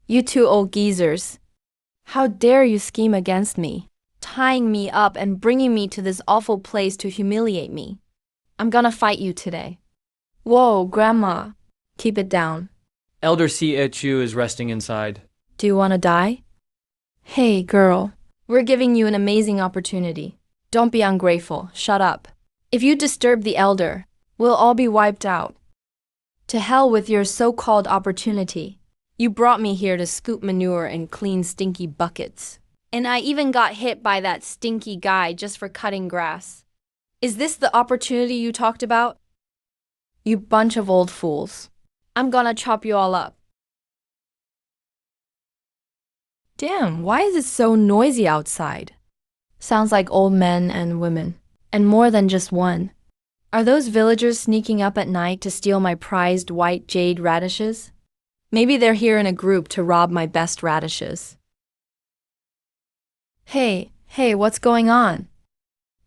You two old geezers. How dare you scheme against me, tying me up and bringing me to this awful place to humiliate me. I'm gonna fight you today. Whoa, Grandma. Keep it down. Elder Si Chu is resting inside. Do you wanna die? Hey, girl. We're giving you an amazing opportunity. Don't be ungrateful. Shut up. If you disturb the elder, we'll all be wiped out. To hell with your so-called opportunity. You brought me here to scoop manure and clean stinky buckets. And I even got hit by that stinky guy just for cutting grass. Is this the opportunity you talked about? You bunch of old fools. I'm gonna chop you all up. Damn, why is it so noisy outside? Sounds like old men and women, and more than just one. Are those villagers sneaking up at night to steal my prized white jade radishes? Maybe they're here in a group to rob my best radishes. Hey, what's going on?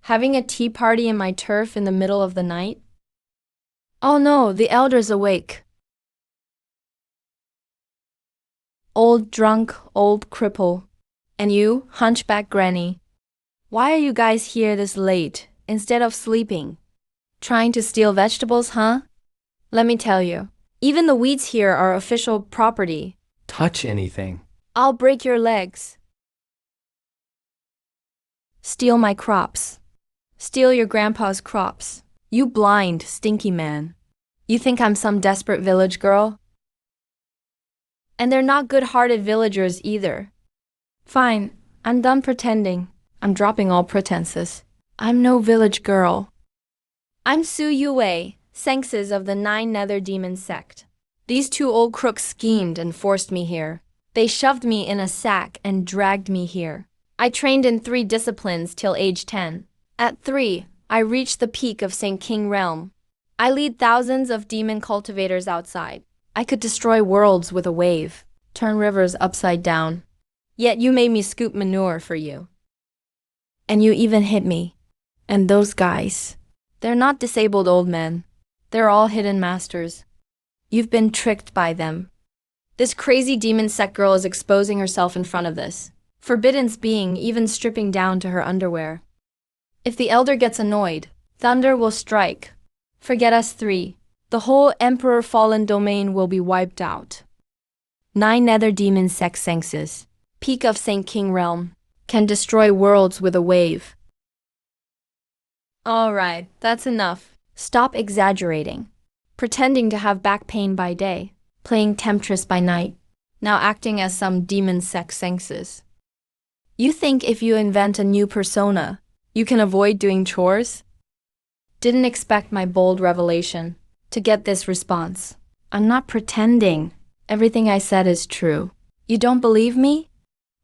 Having a tea party in my turf in the middle of the night? Oh no, the elder's awake. Old drunk, old cripple. And you, hunchback granny. Why are you guys here this late, instead of sleeping? Trying to steal vegetables, huh? Let me tell you, even the weeds here are official property. Touch anything. I'll break your legs. Steal my crops. Steal your grandpa's crops. You blind, stinky man. You think I'm some desperate village girl? And they're not good-hearted villagers either. Fine, I'm done pretending. I'm dropping all pretenses. I'm no village girl. I'm Su Yue, Sengses of the Nine Nether Demon Sect. These two old crooks schemed and forced me here. They shoved me in a sack and dragged me here. I trained in 3 disciplines till age 10. At 3, I reached the peak of St. King Realm. I lead thousands of demon cultivators outside. I could destroy worlds with a wave, turn rivers upside down. Yet you made me scoop manure for you. And you even hit me. And those guys, they're not disabled old men. They're all hidden masters. You've been tricked by them. This crazy demon sect girl is exposing herself in front of this. Forbidden's being, even stripping down to her underwear. If the elder gets annoyed, thunder will strike. Forget us 3. The whole Emperor Fallen domain will be wiped out. 9 Nether Demon Sect Sengses, peak of St. King Realm, can destroy worlds with a wave. Alright, that's enough. Stop exaggerating. Pretending to have back pain by day, playing temptress by night, now acting as some demon sect Sengses. You think if you invent a new persona, you can avoid doing chores? Didn't expect my bold revelation to get this response. I'm not pretending. Everything I said is true. You don't believe me?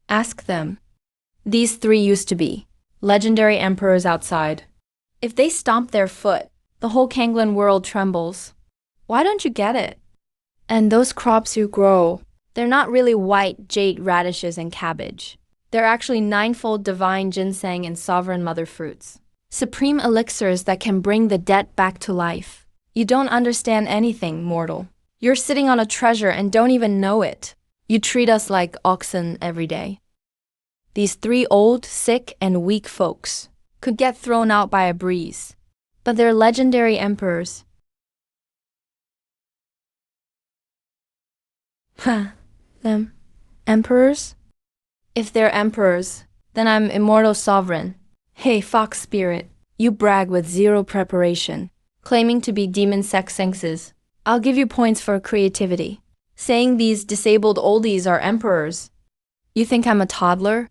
Ask them. These 3 used to be legendary emperors outside. If they stomp their foot, the whole Kanglen world trembles. Why don't you get it? And those crops you grow, they're not really white jade radishes and cabbage. They're actually 9-fold divine ginseng and sovereign mother fruits. Supreme elixirs that can bring the dead back to life. You don't understand anything, mortal. You're sitting on a treasure and don't even know it. You treat us like oxen every day. These 3 old, sick, and weak folks could get thrown out by a breeze. But they're legendary emperors. Them? Emperors? If they're emperors, then I'm immortal sovereign. Hey, fox spirit, you brag with 0 preparation, claiming to be demon sect Sengses. I'll give you points for creativity. Saying these disabled oldies are emperors. You think I'm a toddler?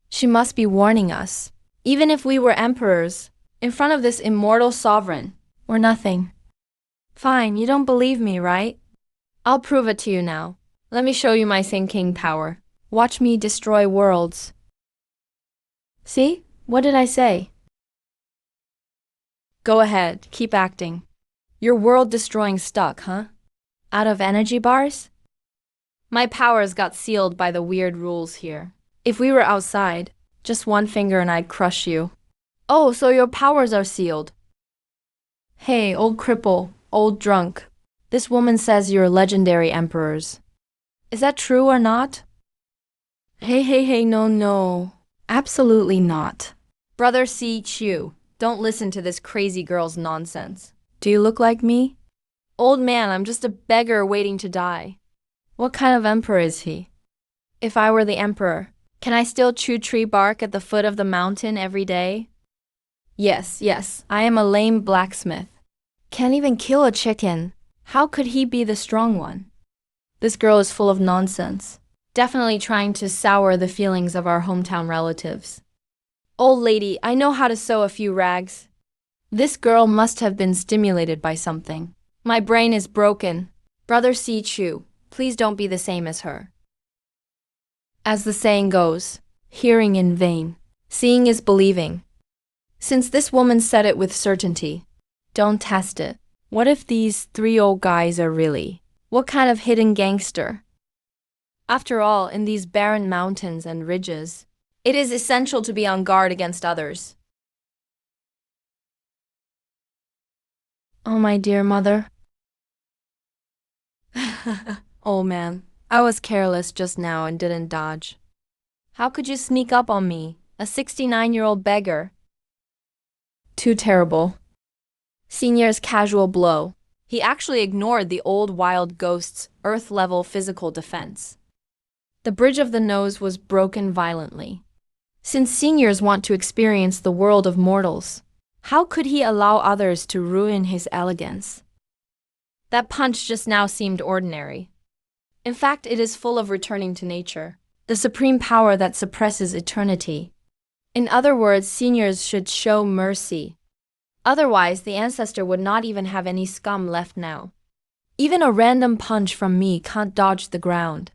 She must be warning us. Even if we were emperors, in front of this immortal sovereign, we're nothing. Fine, you don't believe me, right? I'll prove it to you now. Let me show you my St. King power. Watch me destroy worlds. See? What did I say? Go ahead, keep acting. You're world-destroying stuck, huh? Out of energy bars? My powers got sealed by the weird rules here. If we were outside, just one finger and I'd crush you. Oh, so your powers are sealed. Hey, old cripple, old drunk. This woman says you're legendary emperors. Is that true or not? Hey, no. Absolutely not. Brother C. Chu, don't listen to this crazy girl's nonsense. Do you look like me? Old man, I'm just a beggar waiting to die. What kind of emperor is he? If I were the emperor, can I still chew tree bark at the foot of the mountain every day? Yes, I am a lame blacksmith. Can't even kill a chicken. How could he be the strong one? This girl is full of nonsense. Definitely trying to sour the feelings of our hometown relatives. Old lady, I know how to sew a few rags. This girl must have been stimulated by something. My brain is broken. Brother C. Chu, please don't be the same as her. As the saying goes, hearing in vain, seeing is believing. Since this woman said it with certainty, don't test it. What if these three old guys are really? What kind of hidden gangster? After all, in these barren mountains and ridges, it is essential to be on guard against others. Oh, my dear mother. Oh man, I was careless just now and didn't dodge. How could you sneak up on me, a 69-year-old beggar? Too terrible. Senior's casual blow. He actually ignored the old wild ghost's earth-level physical defense. The bridge of the nose was broken violently. Since seniors want to experience the world of mortals, how could he allow others to ruin his elegance? That punch just now seemed ordinary. In fact, it is full of returning to nature, the supreme power that suppresses eternity. In other words, seniors should show mercy. Otherwise, the ancestor would not even have any scum left now. Even a random punch from me can't dodge the ground.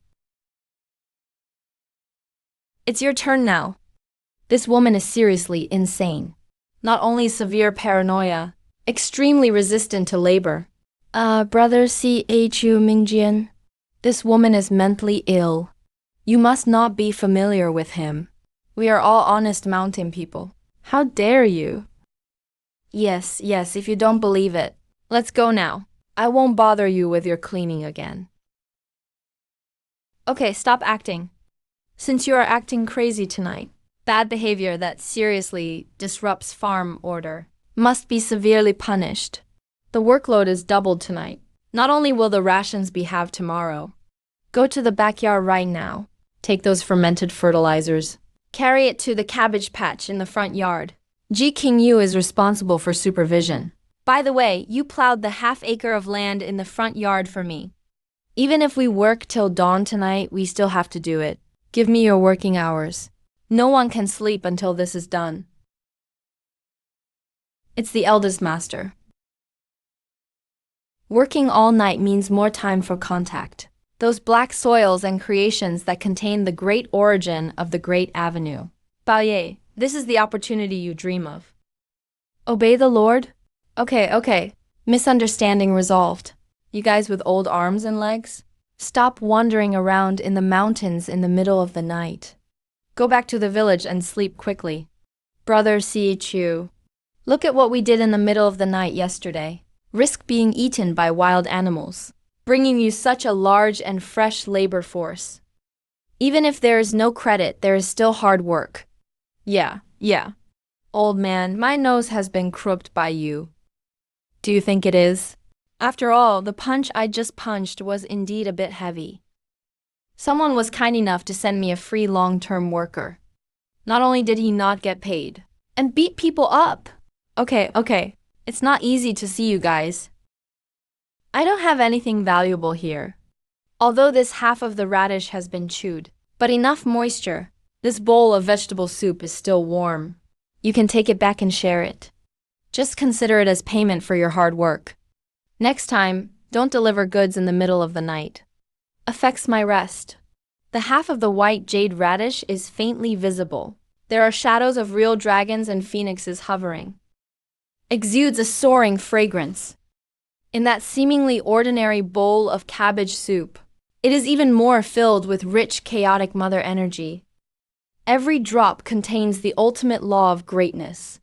It's your turn now. This woman is seriously insane. Not only severe paranoia, extremely resistant to labor. Brother C.H.U. Mingjian, this woman is mentally ill. You must not be familiar with him. We are all honest mountain people. How dare you? Yes, if you don't believe it. Let's go now. I won't bother you with your cleaning again. Okay, stop acting. Since you are acting crazy tonight, bad behavior that seriously disrupts farm order must be severely punished. The workload is doubled tonight. Not only will the rations be halved tomorrow. Go to the backyard right now. Take those fermented fertilizers. Carry it to the cabbage patch in the front yard. Ji King Yu is responsible for supervision. By the way, you plowed the half-acre of land in the front yard for me. Even if we work till dawn tonight, we still have to do it. Give me your working hours. No one can sleep until this is done. It's the eldest master. Working all night means more time for contact. Those black soils and creations that contain the great origin of the great avenue. Baoye, this is the opportunity you dream of. Obey the Lord? Okay. Misunderstanding resolved. You guys with old arms and legs? Stop wandering around in the mountains in the middle of the night. Go back to the village and sleep quickly. Brother C. Chu, look at what we did in the middle of the night yesterday. Risk being eaten by wild animals, bringing you such a large and fresh labor force. Even if there is no credit, there is still hard work. Yeah. Old man, my nose has been crooked by you. Do you think it is? After all, the punch I just punched was indeed a bit heavy. Someone was kind enough to send me a free long-term worker. Not only did he not get paid, and beat people up. Okay. It's not easy to see you guys. I don't have anything valuable here. Although this half of the radish has been chewed, but enough moisture. This bowl of vegetable soup is still warm. You can take it back and share it. Just consider it as payment for your hard work. Next time, don't deliver goods in the middle of the night. Affects my rest. The half of the white jade radish is faintly visible. There are shadows of real dragons and phoenixes hovering. Exudes a soaring fragrance. In that seemingly ordinary bowl of cabbage soup, It is even more filled with rich, chaotic mother energy. Every drop contains the ultimate law of greatness.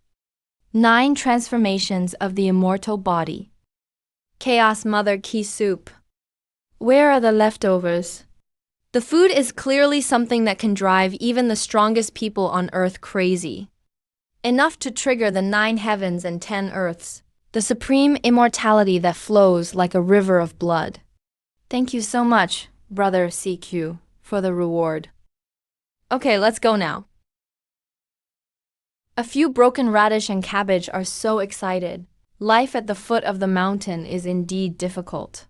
9 transformations of the immortal body. Chaos Mother Key Soup. Where are the leftovers? The food is clearly something that can drive even the strongest people on Earth crazy. Enough to trigger the 9 heavens and 10 earths, the supreme immortality that flows like a river of blood. Thank you so much, Brother CQ, for the reward. Okay, let's go now. A few broken radish and cabbage are so excited. Life at the foot of the mountain is indeed difficult.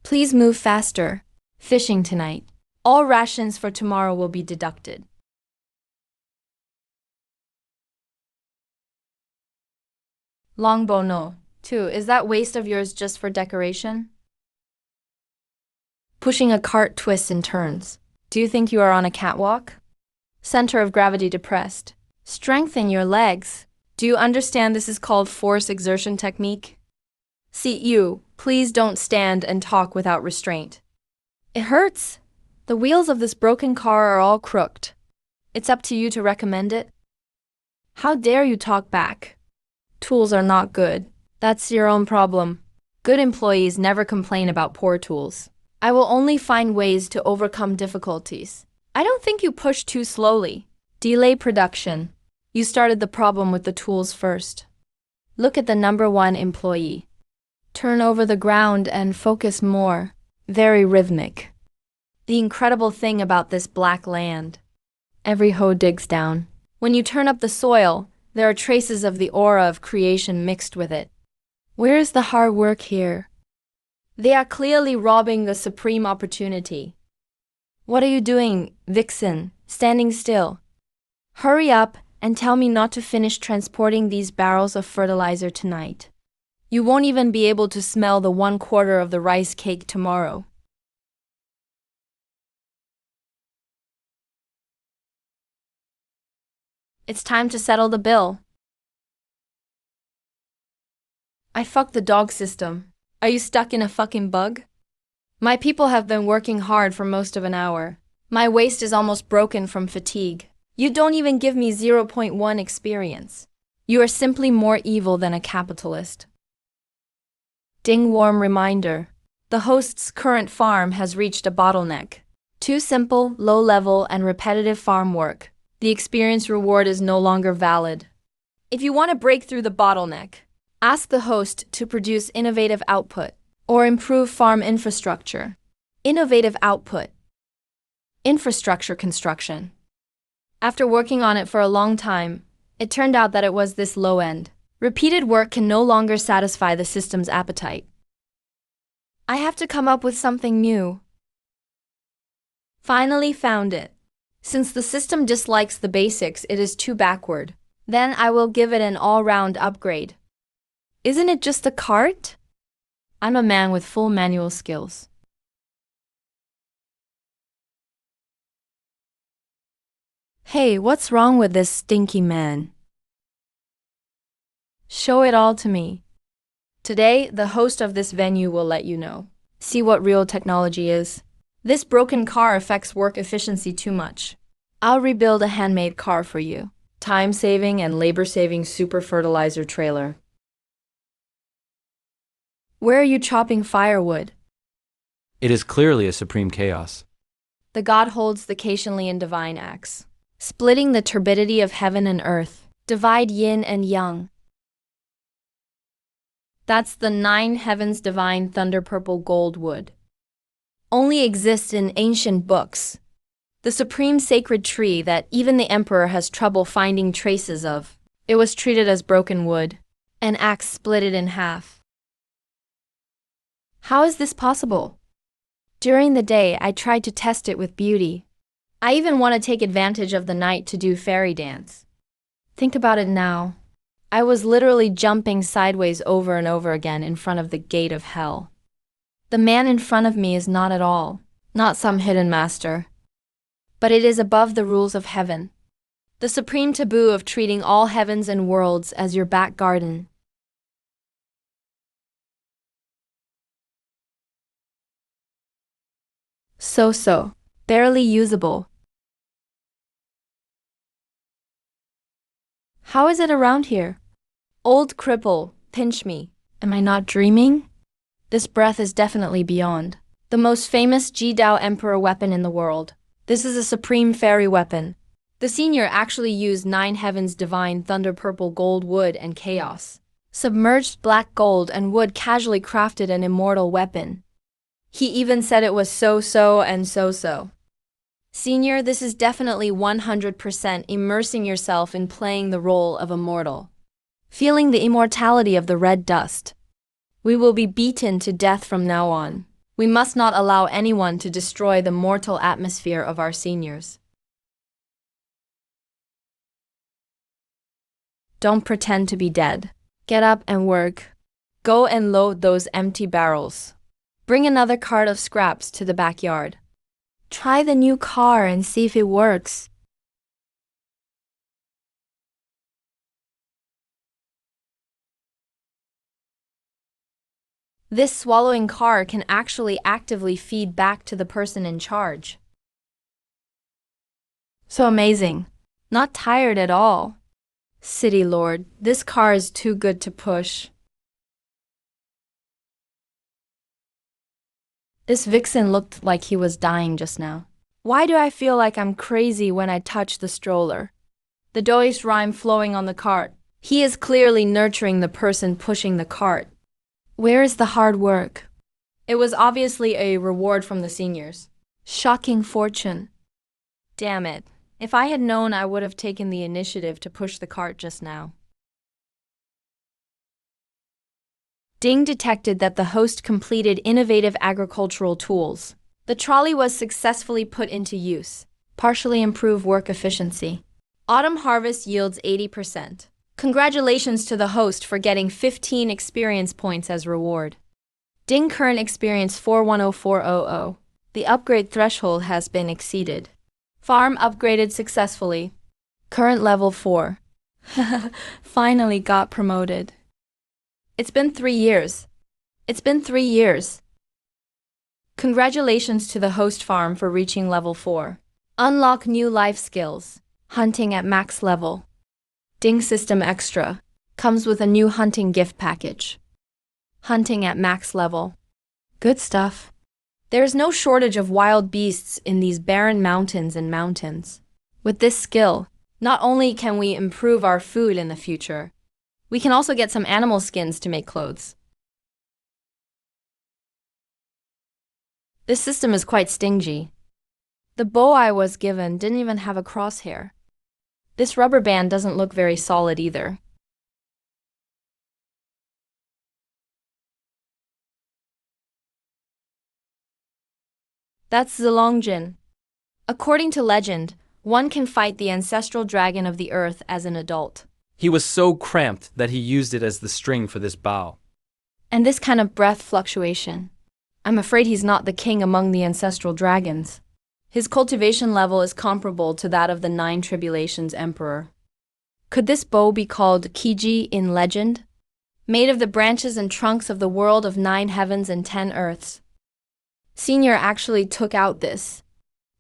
Please move faster. Fishing tonight. All rations for tomorrow will be deducted. Longbow no. 2. Is that waist of yours just for decoration? Pushing a cart twists and turns. Do you think you are on a catwalk? Center of gravity depressed. Strengthen your legs. Do you understand this is called force exertion technique? See you, please don't stand and talk without restraint. It hurts. The wheels of this broken car are all crooked. It's up to you to recommend it. How dare you talk back? Tools are not good. That's your own problem. Good employees never complain about poor tools. I will only find ways to overcome difficulties. I don't think you push too slowly. Delay production. You started the problem with the tools first. Look at the number 1 employee. Turn over the ground and focus more. Very rhythmic. The incredible thing about this black land. Every hoe digs down. When you turn up the soil, there are traces of the aura of creation mixed with it. Where is the hard work here? They are clearly robbing the supreme opportunity. What are you doing, Vixen, standing still? Hurry up and tell me not to finish transporting these barrels of fertilizer tonight. You won't even be able to smell the 1/4 of the rice cake tomorrow. It's time to settle the bill. I fucked the dog system. Are you stuck in a fucking bug? My people have been working hard for most of an hour. My waist is almost broken from fatigue. You don't even give me 0.1 experience. You are simply more evil than a capitalist. Ding warm reminder. The host's current farm has reached a bottleneck. Too simple, low-level, and repetitive farm work. The experience reward is no longer valid. If you want to break through the bottleneck, ask the host to produce innovative output or improve farm infrastructure. Innovative output. Infrastructure construction. After working on it for a long time, it turned out that it was this low end. Repeated work can no longer satisfy the system's appetite. I have to come up with something new. Finally found it. Since the system dislikes the basics, it is too backward. Then I will give it an all-round upgrade. Isn't it just a cart? I'm a man with full manual skills. Hey, what's wrong with this stinky man? Show it all to me. Today, the host of this venue will let you know. See what real technology is. This broken car affects work efficiency too much. I'll rebuild a handmade car for you. Time-saving and labor-saving super fertilizer trailer. Where are you chopping firewood? It is clearly a supreme chaos. The god holds the Caitianlian divine axe, splitting the turbidity of heaven and earth, divide yin and yang. That's the 9 heavens divine thunder purple gold wood. Only exists in ancient books. The supreme sacred tree that even the emperor has trouble finding traces of. It was treated as broken wood. An axe split it in half. How is this possible? During the day, I tried to test it with beauty. I even want to take advantage of the night to do fairy dance. Think about it now. I was literally jumping sideways over and over again in front of the gate of hell. The man in front of me is not at all, not some hidden master. But it is above the rules of heaven. The supreme taboo of treating all heavens and worlds as your back garden. So-so. Barely usable. How is it around here? Old cripple, pinch me. Am I not dreaming? This breath is definitely beyond. The most famous Ji-Dao Emperor weapon in the world. This is a supreme fairy weapon. The senior actually used Nine Heavens Divine Thunder Purple Gold Wood and Chaos. Submerged black gold and wood casually crafted an immortal weapon. He even said it was so-so and so-so. Senior, this is definitely 100% immersing yourself in playing the role of a mortal. Feeling the immortality of the red dust. We will be beaten to death from now on. We must not allow anyone to destroy the mortal atmosphere of our seniors. Don't pretend to be dead. Get up and work. Go and load those empty barrels. Bring another cart of scraps to the backyard. Try the new car and see if it works. This swallowing car can actually actively feed back to the person in charge. So amazing. Not tired at all. City Lord, this car is too good to push. This vixen looked like he was dying just now. Why do I feel like I'm crazy when I touch the stroller? The Doish rhyme flowing on the cart. He is clearly nurturing the person pushing the cart. Where is the hard work? It was obviously a reward from the seniors. Shocking fortune. Damn it. If I had known, I would have taken the initiative to push the cart just now. Ding detected that the host completed innovative agricultural tools. The trolley was successfully put into use. Partially improve work efficiency. Autumn harvest yields 80%. Congratulations to the host for getting 15 experience points as reward. Ding current experience 410400. The upgrade threshold has been exceeded. Farm upgraded successfully. Current level 4. Finally got promoted. It's been 3 years. It's been 3 years. Congratulations to the host farm for reaching level 4. Unlock new life skills. Hunting at max level. Ding System Extra. Comes with a new hunting gift package. Hunting at max level. Good stuff. There is no shortage of wild beasts in these barren mountains and mountains. With this skill, not only can we improve our food in the future, we can also get some animal skins to make clothes. This system is quite stingy. The bow I was given didn't even have a crosshair. This rubber band doesn't look very solid either. That's Zilongjin. According to legend, one can fight the ancestral dragon of the earth as an adult. He was so cramped that he used it as the string for this bow. And this kind of breath fluctuation. I'm afraid he's not the king among the ancestral dragons. His cultivation level is comparable to that of the Nine Tribulations Emperor. Could this bow be called Kiji in legend? Made of the branches and trunks of the world of 9 heavens and 10 earths. Senior actually took out this.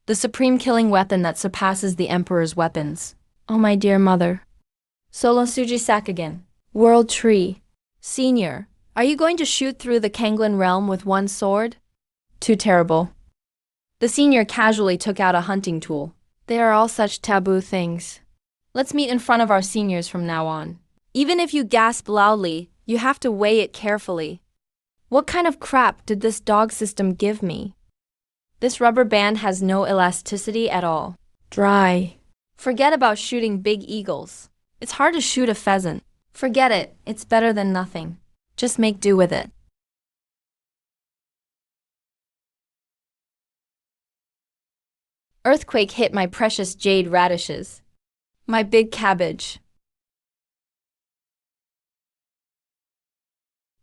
The supreme killing weapon that surpasses the Emperor's weapons. Oh my dear mother. Solo Suji Sakagen. World Tree. Senior, are you going to shoot through the Kanglin realm with one sword? Too terrible. The senior casually took out a hunting tool. They are all such taboo things. Let's meet in front of our seniors from now on. Even if you gasp loudly, you have to weigh it carefully. What kind of crap did this dog system give me? This rubber band has no elasticity at all. Dry. Forget about shooting big eagles. It's hard to shoot a pheasant. Forget it, it's better than nothing. Just make do with it. Earthquake hit my precious jade radishes. My big cabbage.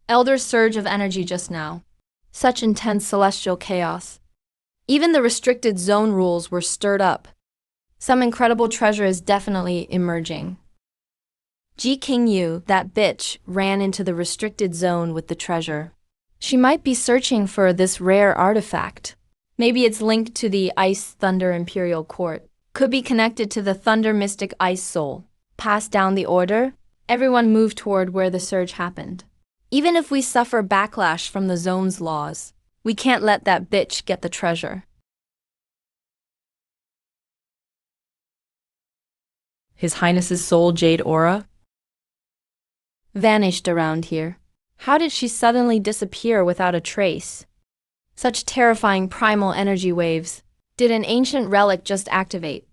Elder surge of energy just now. Such intense celestial chaos. Even the restricted zone rules were stirred up. Some incredible treasure is definitely emerging. Ji Qingyu, that bitch, ran into the restricted zone with the treasure. She might be searching for this rare artifact. Maybe it's linked to the Ice Thunder Imperial Court. Could be connected to the Thunder Mystic Ice Soul. Pass down the order. Everyone move toward where the surge happened. Even if we suffer backlash from the zone's laws, we can't let that bitch get the treasure. His Highness's soul jade aura vanished around here. How did she suddenly disappear without a trace? Such terrifying primal energy waves. Did an ancient relic just activate?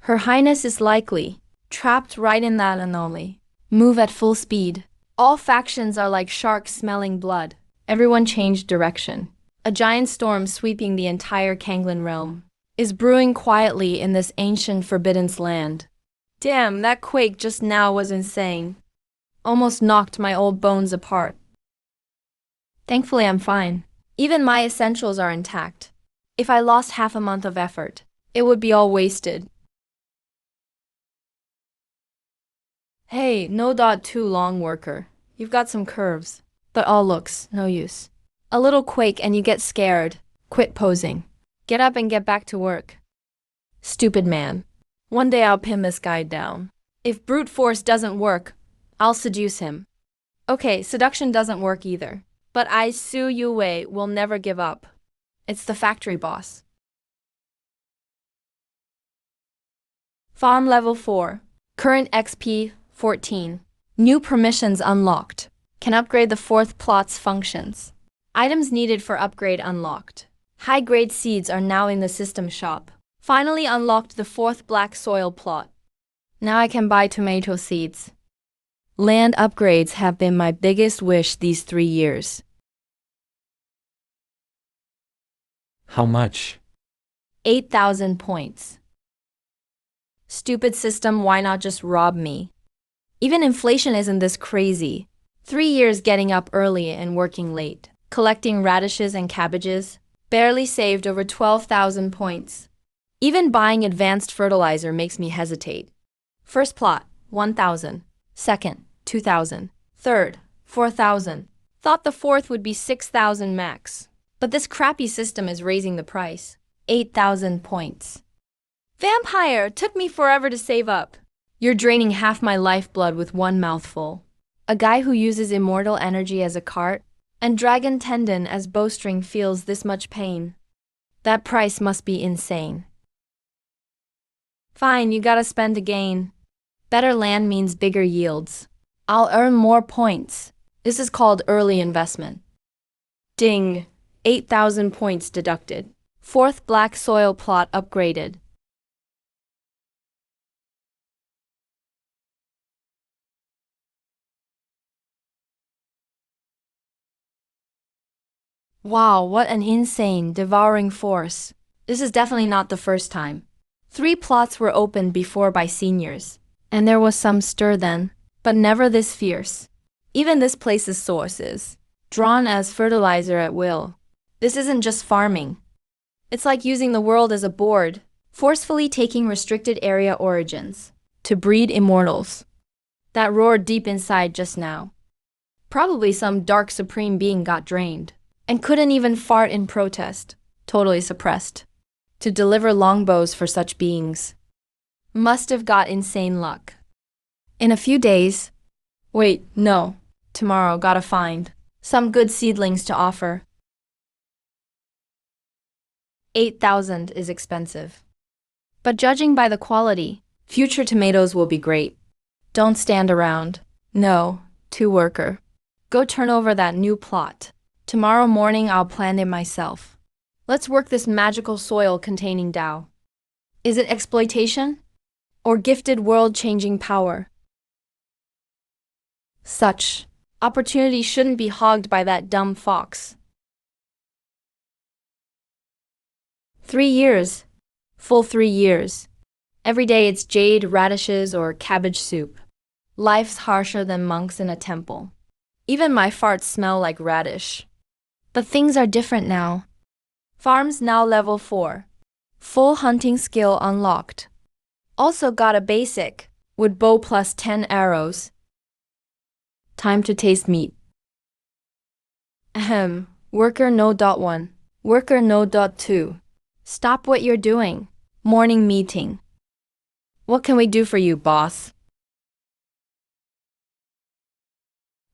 Her Highness is likely trapped right in that anomaly. Move at full speed. All factions are like sharks smelling blood. Everyone changed direction. A giant storm sweeping the entire Kanglin realm is brewing quietly in this ancient forbidden land. Damn, that quake just now was insane. Almost knocked my old bones apart. Thankfully, I'm fine. Even my essentials are intact. If I lost half a month of effort, it would be all wasted. Hey, no dot too long, worker. You've got some curves, but all looks no use. A little quake and you get scared. Quit posing. Get up and get back to work. Stupid man. One day I'll pin this guy down. If brute force doesn't work, I'll seduce him. Okay, seduction doesn't work either. But I Su Yue will never give up. It's the factory boss. Farm level 4. Current XP 14. New permissions unlocked. Can upgrade the 4th plot's functions. Items needed for upgrade unlocked. High-grade seeds are now in the system shop. Finally unlocked the 4th black soil plot. Now I can buy tomato seeds. Land upgrades have been my biggest wish these 3 years. How much? 8,000 points. Stupid system, why not just rob me? Even inflation isn't this crazy. 3 years getting up early and working late. Collecting radishes and cabbages. Barely saved over 12,000 points. Even buying advanced fertilizer makes me hesitate. First plot, 1,000. Second, 2,000. Third, 4,000. Thought the 4th would be 6,000 max. But this crappy system is raising the price. 8,000 points. Vampire, took me forever to save up. You're draining half my lifeblood with one mouthful. A guy who uses immortal energy as a cart and dragon tendon as bowstring feels this much pain. That price must be insane. Fine, you gotta spend to gain. Better land means bigger yields. I'll earn more points. This is called early investment. Ding. 8,000 points deducted. 4th black soil plot upgraded. Wow, what an insane, devouring force. This is definitely not the first time. 3 plots were opened before by seniors, and there was some stir then, but never this fierce. Even this place's sources, drawn as fertilizer at will. This isn't just farming. It's like using the world as a board, forcefully taking restricted area origins to breed immortals. That roared deep inside just now. Probably some dark supreme being got drained and couldn't even fart in protest, totally suppressed. To deliver longbows for such beings. Must have got insane luck. In a few days, wait, no, tomorrow gotta find some good seedlings to offer. 8,000 is expensive. But judging by the quality, future tomatoes will be great. Don't stand around. No, to worker. Go turn over that new plot. Tomorrow morning I'll plant it myself. Let's work this magical soil containing Tao. Is it exploitation? Or gifted world-changing power? Such opportunity shouldn't be hogged by that dumb fox. 3 years. Full 3 years. Every day it's jade, radishes, or cabbage soup. Life's harsher than monks in a temple. Even my farts smell like radish. But things are different now. Farms now level 4. Full hunting skill unlocked. Also got a basic, with bow plus 10 arrows. Time to taste meat. Ahem. Worker no.1. Worker no.2. Stop what you're doing. Morning meeting. What can we do for you, boss?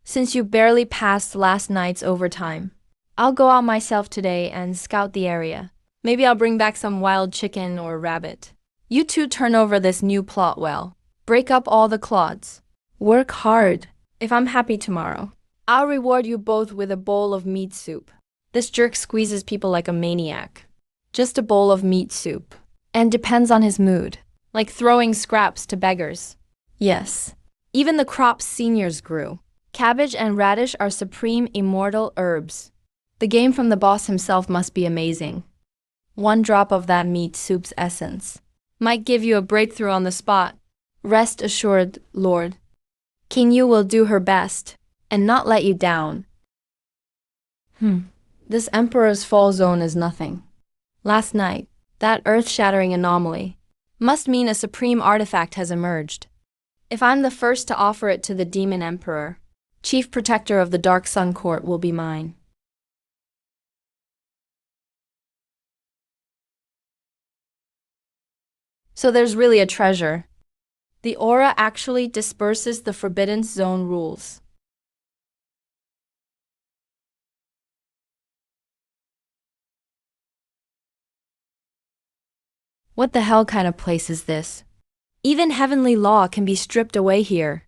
Since you barely passed last night's overtime, I'll go out myself today and scout the area. Maybe I'll bring back some wild chicken or rabbit. You two turn over this new plot well. Break up all the clods. Work hard. If I'm happy tomorrow, I'll reward you both with a bowl of meat soup. This jerk squeezes people like a maniac. Just a bowl of meat soup. And depends on his mood. Like throwing scraps to beggars. Yes. Even the crops seniors grew. Cabbage and radish are supreme immortal herbs. The game from the boss himself must be amazing. One drop of that meat soup's essence might give you a breakthrough on the spot. Rest assured, Lord. King Yu will do her best and not let you down. This Emperor's Fall Zone is nothing. Last night, that earth-shattering anomaly must mean a supreme artifact has emerged. If I'm the first to offer it to the Demon Emperor, Chief Protector of the Dark Sun Court will be mine. So there's really a treasure. The aura actually disperses the Forbidden Zone rules. What the hell kind of place is this? Even heavenly law can be stripped away here.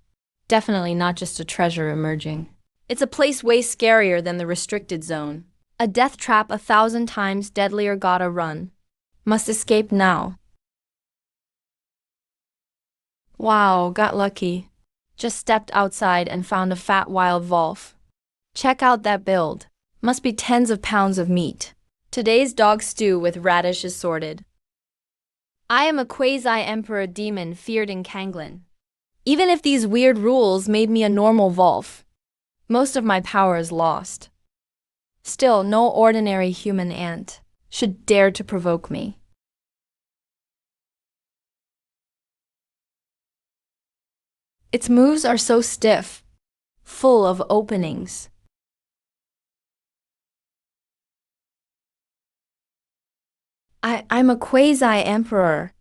Definitely not just a treasure emerging. It's a place way scarier than the restricted zone. A death trap 1,000 times deadlier. Gotta run. Must escape now. Wow, got lucky. Just stepped outside and found a fat wild wolf. Check out that build. Must be tens of pounds of meat. Today's dog stew with radish is sorted. I am a quasi-emperor demon feared in Kanglin. Even if these weird rules made me a normal wolf, most of my power is lost. Still, no ordinary human ant should dare to provoke me. Its moves are so stiff, full of openings. I'm a quasi-emperor.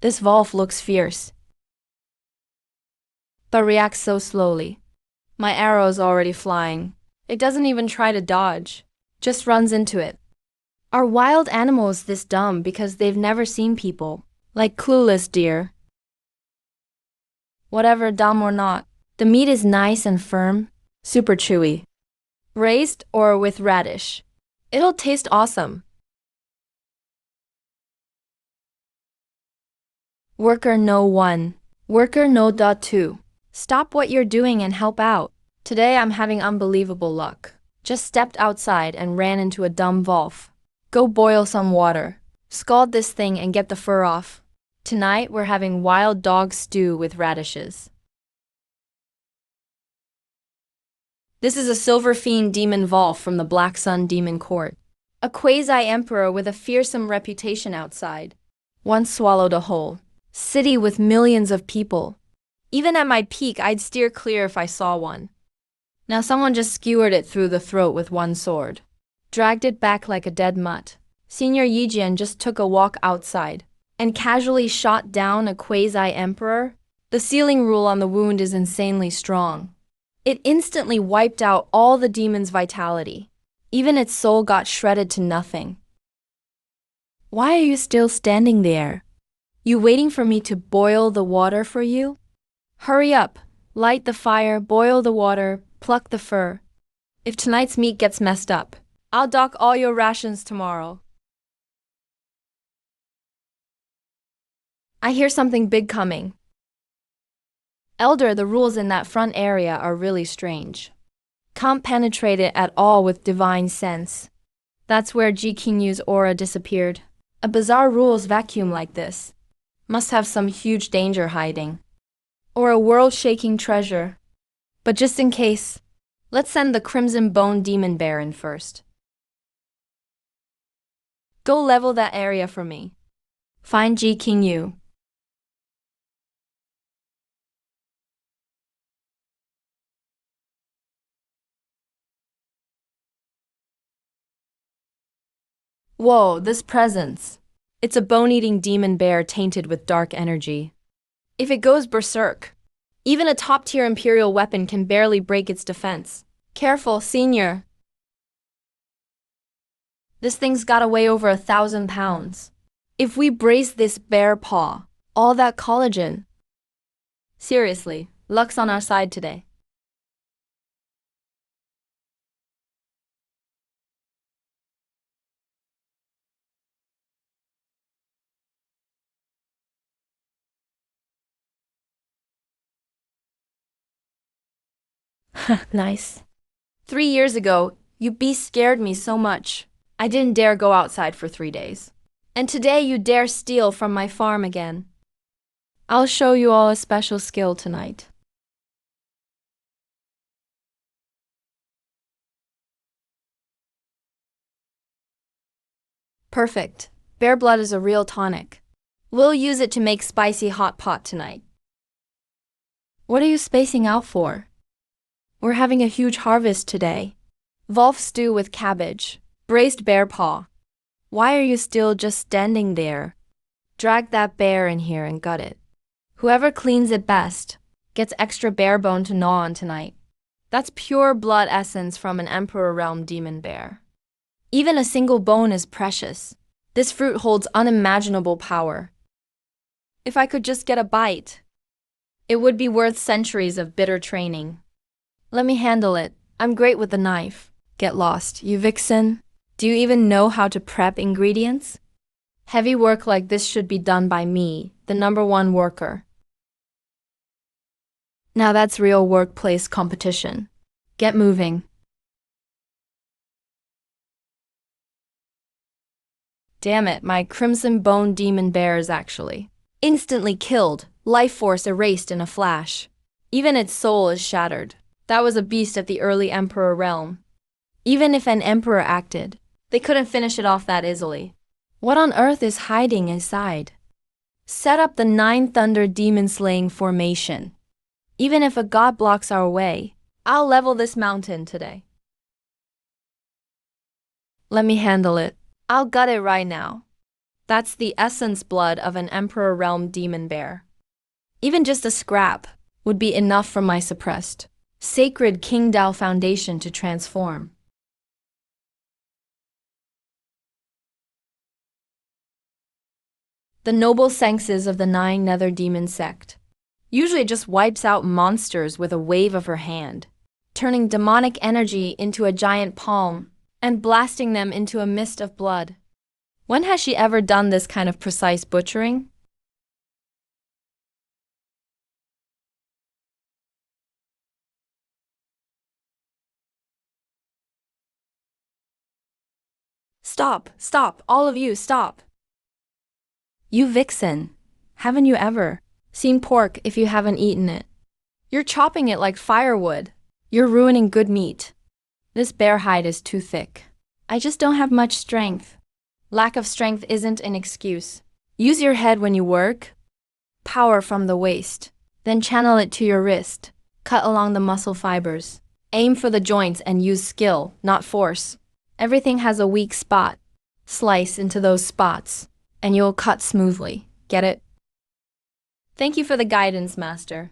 This wolf looks fierce, but reacts so slowly. My arrow's already flying. It doesn't even try to dodge, just runs into it. Are wild animals this dumb because they've never seen people? Like clueless deer. Whatever, dumb or not, the meat is nice and firm, super chewy. Raised or with radish. It'll taste awesome. Worker No. 1. Worker No. 2. Stop what you're doing and help out. Today I'm having unbelievable luck. Just stepped outside and ran into a dumb wolf. Go boil some water. Scald this thing and get the fur off. Tonight we're having wild dog stew with radishes. This is a silver fiend demon wolf from the Black Sun Demon Court. A quasi-emperor with a fearsome reputation outside. Once swallowed a whole city with millions of people. Even at my peak, I'd steer clear if I saw one. Now someone just skewered it through the throat with one sword. Dragged it back like a dead mutt. Senior Yijian just took a walk outside and casually shot down a quasi-emperor. The sealing rule on the wound is insanely strong. It instantly wiped out all the demon's vitality. Even its soul got shredded to nothing. Why are you still standing there? You waiting for me to boil the water for you? Hurry up, light the fire, boil the water, pluck the fur. If tonight's meat gets messed up, I'll dock all your rations tomorrow. I hear something big coming. Elder, the rules in that front area are really strange. Can't penetrate it at all with divine sense. That's where Ji Qingyu's aura disappeared. A bizarre rules vacuum like this must have some huge danger hiding. Or a world-shaking treasure. But just in case, let's send the Crimson Bone Demon Bear in first. Go level that area for me. Find Ji Qingyu. Whoa, this presence. It's a bone-eating demon bear tainted with dark energy. If it goes berserk, even a top-tier imperial weapon can barely break its defense. Careful, senior. This thing's gotta weigh over 1,000 pounds. If we brace this bear paw, all that collagen. Seriously, luck's on our side today. Nice. 3 years ago, you beast scared me so much. I didn't dare go outside for 3 days. And today you dare steal from my farm again. I'll show you all a special skill tonight. Perfect. Bear blood is a real tonic. We'll use it to make spicy hot pot tonight. What are you spacing out for? We're having a huge harvest today. Wolf stew with cabbage, braised bear paw. Why are you still just standing there? Drag that bear in here and gut it. Whoever cleans it best gets extra bear bone to gnaw on tonight. That's pure blood essence from an Emperor Realm demon bear. Even a single bone is precious. This fruit holds unimaginable power. If I could just get a bite, it would be worth centuries of bitter training. Let me handle it. I'm great with the knife. Get lost, you vixen. Do you even know how to prep ingredients? Heavy work like this should be done by me, the #1 worker. Now that's real workplace competition. Get moving. Damn it, my crimson bone demon bear is actually instantly killed, life force erased in a flash. Even its soul is shattered. That was a beast of the early Emperor Realm. Even if an emperor acted, they couldn't finish it off that easily. What on earth is hiding inside? Set up the 9 Thunder Demon Slaying formation. Even if a god blocks our way, I'll level this mountain today. Let me handle it. I'll gut it right now. That's the essence blood of an Emperor Realm demon bear. Even just a scrap would be enough for my suppressed sacred King Dao foundation to transform. The noble senses of the 9 Nether Demon sect. Usually just wipes out monsters with a wave of her hand, turning demonic energy into a giant palm and blasting them into a mist of blood. When has she ever done this kind of precise butchering? Stop, all of you, stop. You vixen, haven't you ever seen pork if you haven't eaten it? You're chopping it like firewood. You're ruining good meat. This bear hide is too thick. I just don't have much strength. Lack of strength isn't an excuse. Use your head when you work. Power from the waist. Then channel it to your wrist. Cut along the muscle fibers. Aim for the joints and use skill, not force. Everything has a weak spot. Slice into those spots, and you'll cut smoothly. Get it? Thank you for the guidance, Master.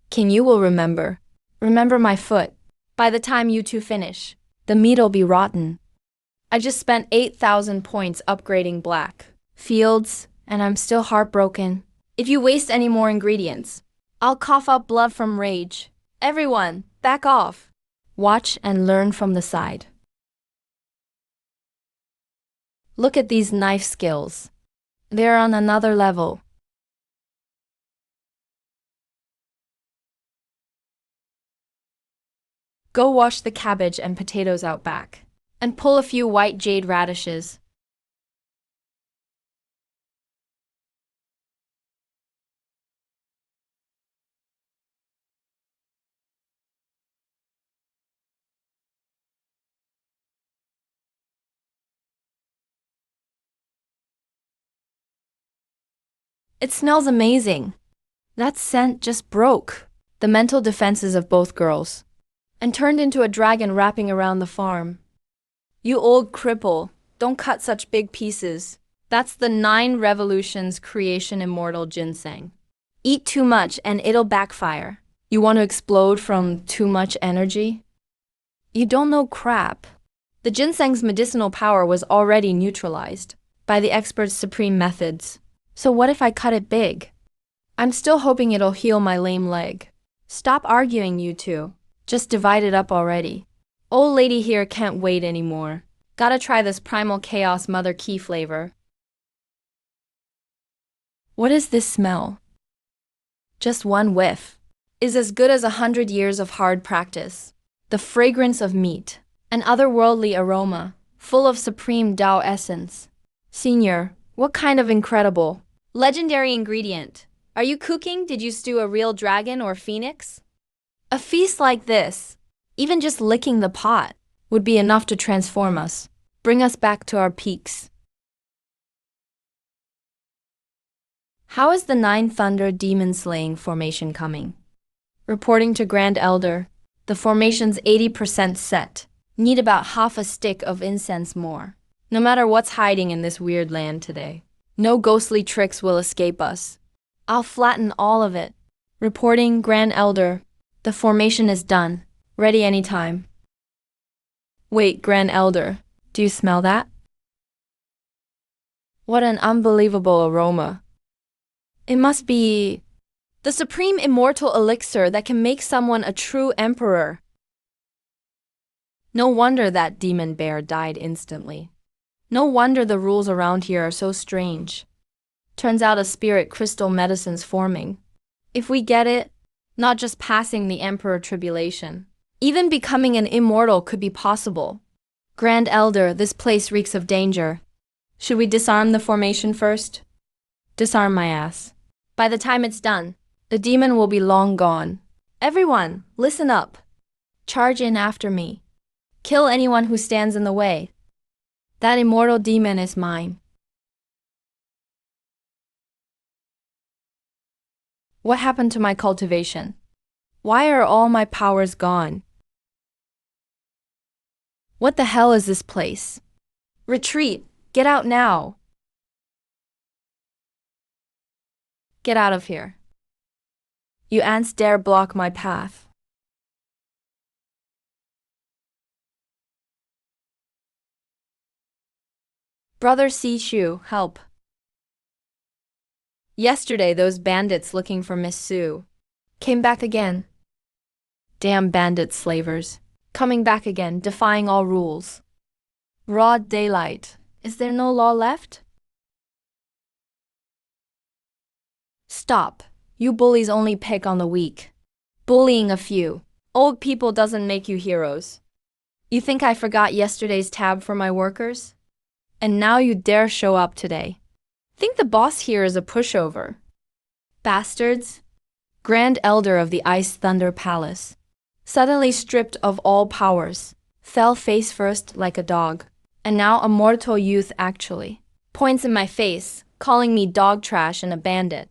King, you will remember. Remember my foot. By the time you two finish, the meat'll be rotten. I just spent 8,000 points upgrading black fields, and I'm still heartbroken. If you waste any more ingredients, I'll cough up blood from rage. Everyone, back off. Watch and learn from the side. Look at these knife skills. They're on another level. Go wash the cabbage and potatoes out back, and pull a few white jade radishes. It smells amazing. That scent just broke the mental defenses of both girls and turned into a dragon wrapping around the farm. You old cripple, Don't cut such big pieces. That's the 9 revolutions creation immortal ginseng. Eat too much and it'll backfire. You want to explode from too much energy? You don't know crap. The ginseng's medicinal power was already neutralized by the expert's supreme methods. So what if I cut it big? I'm still hoping it'll heal my lame leg. Stop arguing, you two. Just divide it up already. Old lady here can't wait anymore. Gotta try this Primal Chaos Mother Key flavor. What is this smell? Just one whiff is as good as 100 years of hard practice. The fragrance of meat, an otherworldly aroma, full of supreme Tao essence. Senior, what kind of incredible, legendary ingredient? Are you cooking? Did you stew a real dragon or phoenix? A feast like this, even just licking the pot, would be enough to transform us, bring us back to our peaks. How is the 9 Thunder Demon Slaying formation coming? Reporting to Grand Elder, the formation's 80% set. Need about half a stick of incense more. No matter what's hiding in this weird land today, no ghostly tricks will escape us. I'll flatten all of it. Reporting Grand Elder, the formation is done. Ready anytime. Wait, Grand Elder, do you smell that? What an unbelievable aroma. It must be the supreme immortal elixir that can make someone a true emperor. No wonder that demon bear died instantly. No wonder the rules around here are so strange. Turns out a spirit crystal medicine's forming. If we get it, not just passing the emperor tribulation, even becoming an immortal could be possible. Grand Elder, this place reeks of danger. Should we disarm the formation first? Disarm my ass. By the time it's done, the demon will be long gone. Everyone, listen up. Charge in after me. Kill anyone who stands in the way. That immortal demon is mine. What happened to my cultivation? Why are all my powers gone? What the hell is this place? Retreat! Get out now! Get out of here. You ants dare block my path. Brother Sishu, help. Yesterday those bandits looking for Miss Sue came back again. Damn bandit slavers. Coming back again, defying all rules. Broad daylight. Is there no law left? Stop. You bullies only pick on the weak. Bullying a few old people doesn't make you heroes. You think I forgot yesterday's tab for my workers? And now you dare show up today. Think the boss here is a pushover. Bastards. Grand Elder of the Ice Thunder Palace, suddenly stripped of all powers, fell face first like a dog. And now a mortal youth actually points in my face, calling me dog trash and a bandit.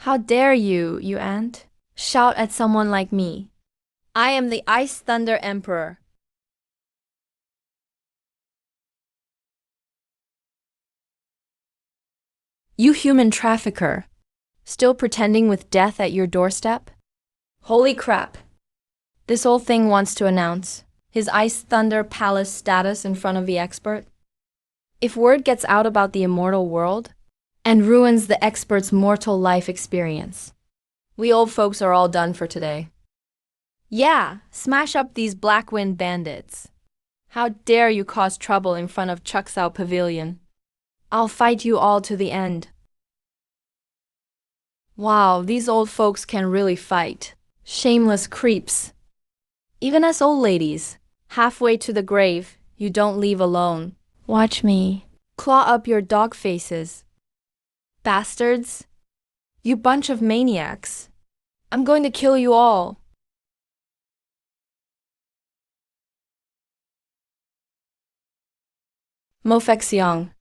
How dare you, you ant, shout at someone like me? I am the Ice Thunder Emperor. You human trafficker, still pretending with death at your doorstep? Holy crap. This old thing wants to announce his Ice Thunder Palace status in front of the expert. If word gets out about the immortal world and ruins the expert's mortal life experience, we old folks are all done for today. Yeah, smash up these Blackwind bandits. How dare you cause trouble in front of Chucksao Pavilion? I'll fight you all to the end. Wow, these old folks can really fight. Shameless creeps. Even as old ladies, halfway to the grave, you don't leave alone. Watch me claw up your dog faces. Bastards. You bunch of maniacs. I'm going to kill you all. Mo Fexiang.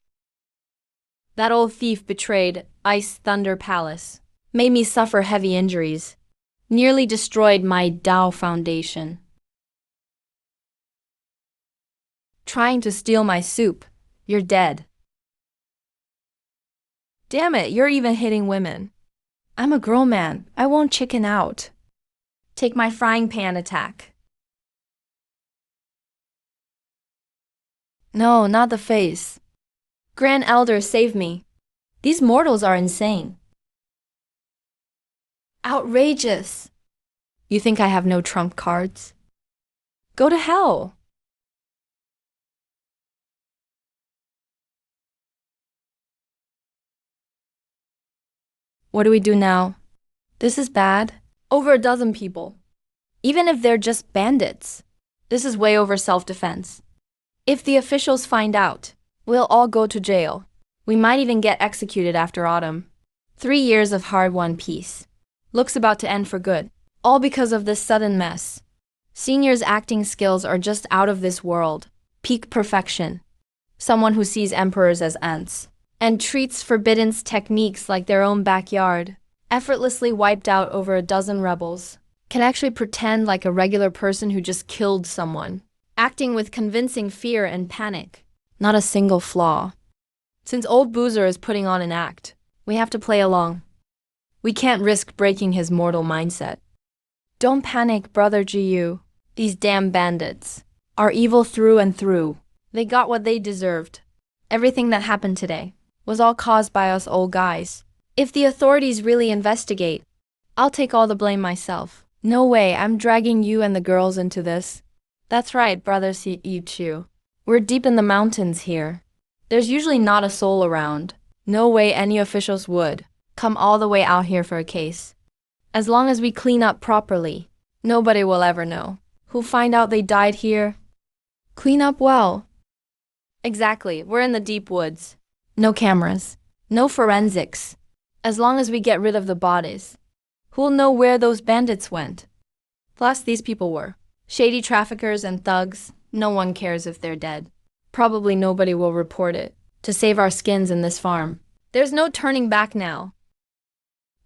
That old thief betrayed Ice Thunder Palace, made me suffer heavy injuries, nearly destroyed my Tao foundation. Trying to steal my soup, You're dead. Damn it, you're even hitting women. I'm a girl man. I won't chicken out. Take my frying pan attack. No, not the face. Grand Elder, save me. These mortals are insane. Outrageous. You think I have no trump cards? Go to hell. What do we do now? This is bad. Over a dozen people. Even if they're just bandits. This is way over self-defense. If the officials find out, we'll all go to jail. We might even get executed after autumn. 3 years of hard-won peace. Looks about to end for good. All because of this sudden mess. Senior's acting skills are just out of this world. Peak perfection. Someone who sees emperors as ants. And treats forbidden's techniques like their own backyard. Effortlessly wiped out over a dozen rebels. Can actually pretend like a regular person who just killed someone. Acting with convincing fear and panic. Not a single flaw. Since old Boozer is putting on an act, we have to play along. We can't risk breaking his mortal mindset. Don't panic, Brother GU. These damn bandits are evil through and through. They got what they deserved. Everything that happened today was all caused by us old guys. If the authorities really investigate, I'll take all the blame myself. No way, I'm dragging you and the girls into this. That's right, Brother Yichu. We're deep in the mountains here. There's usually not a soul around. No way any officials would come all the way out here for a case. As long as we clean up properly, nobody will ever know. Who'll find out they died here? Clean up well. Exactly, we're in the deep woods. No cameras. No forensics. As long as we get rid of the bodies. Who'll know where those bandits went? Plus, these people were shady traffickers and thugs. No one cares if they're dead. Probably nobody will report it. To save our skins in this farm. There's no turning back now.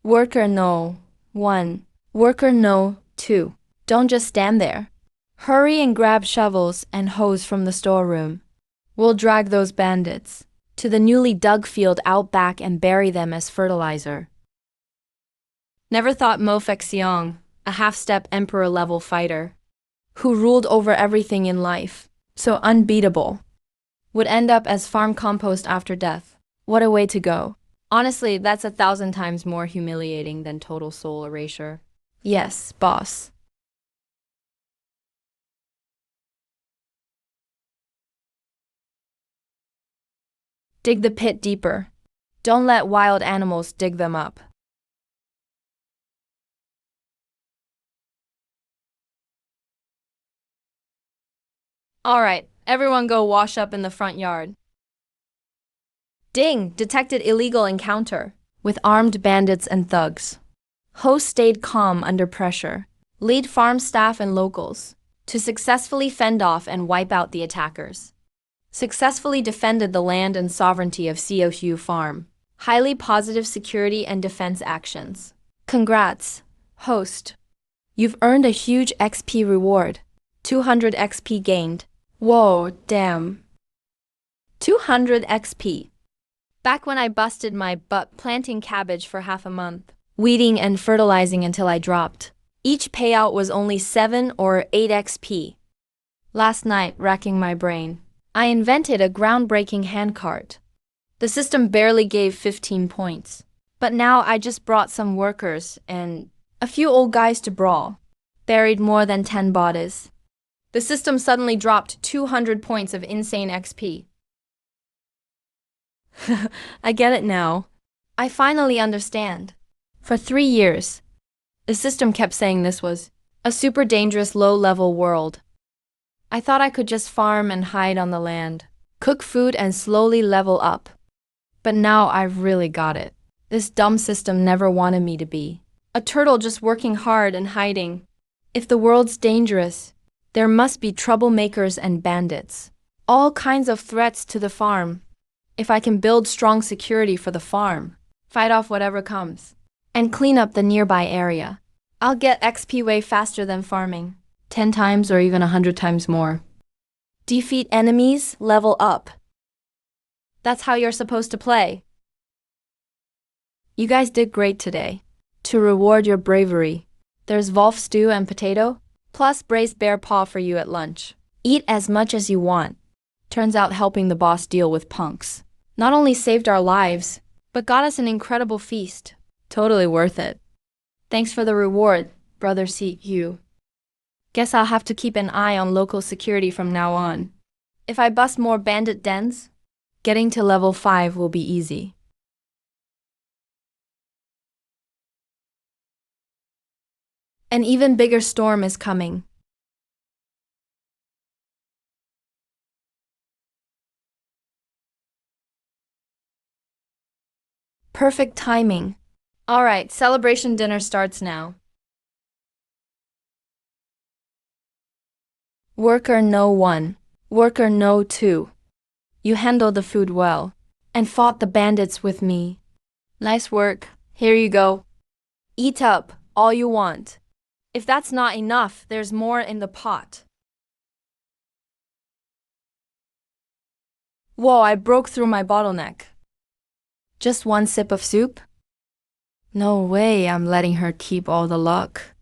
Worker no. 1. Worker no. 2. Don't just stand there. Hurry and grab shovels and hose from the storeroom. We'll drag those bandits to the newly dug field out back and bury them as fertilizer. Never thought Mo Fexiong, a half-step emperor-level fighter, who ruled over everything in life, so unbeatable, would end up as farm compost after death. What a way to go. Honestly, that's 1,000 times more humiliating than total soul erasure. Yes, boss. Dig the pit deeper. Don't let wild animals dig them up. Alright, everyone go wash up in the front yard. Ding! Detected illegal encounter with armed bandits and thugs. Host stayed calm under pressure. Lead farm staff and locals to successfully fend off and wipe out the attackers. Successfully defended the land and sovereignty of COU Farm. Highly positive security and defense actions. Congrats, host. You've earned a huge XP reward. 200 XP gained. Whoa, damn. 200 XP. Back when I busted my butt planting cabbage for half a month, weeding and fertilizing until I dropped. Each payout was only 7 or 8 XP. Last night, racking my brain, I invented a groundbreaking handcart. The system barely gave 15 points. But now I just brought some workers and a few old guys to brawl. Buried more than 10 bodies. The system suddenly dropped 200 points of insane XP. I get it now. I finally understand. For 3 years, the system kept saying this was a super dangerous low-level world. I thought I could just farm and hide on the land, cook food and slowly level up. But now I've really got it. This dumb system never wanted me to be a turtle just working hard and hiding. If the world's dangerous, there must be troublemakers and bandits. All kinds of threats to the farm. If I can build strong security for the farm, fight off whatever comes, and clean up the nearby area, I'll get XP way faster than farming. 10 times or even 100 times more. Defeat enemies, level up. That's how you're supposed to play. You guys did great today. To reward your bravery, there's Wolf stew and potato, plus braised bear paw for you at lunch. Eat as much as you want. Turns out helping the boss deal with punks not only saved our lives, but got us an incredible feast. Totally worth it. Thanks for the reward, Brother CU. Guess I'll have to keep an eye on local security from now on. If I bust more bandit dens, getting to level 5 will be easy. An even bigger storm is coming. Perfect timing. All right, celebration dinner starts now. Worker No. 1, Worker No. 2. You handled the food well, and fought the bandits with me. Nice work. Here you go. Eat up, all you want. If that's not enough, there's more in the pot. Whoa, I broke through my bottleneck. Just one sip of soup? No way I'm letting her keep all the luck.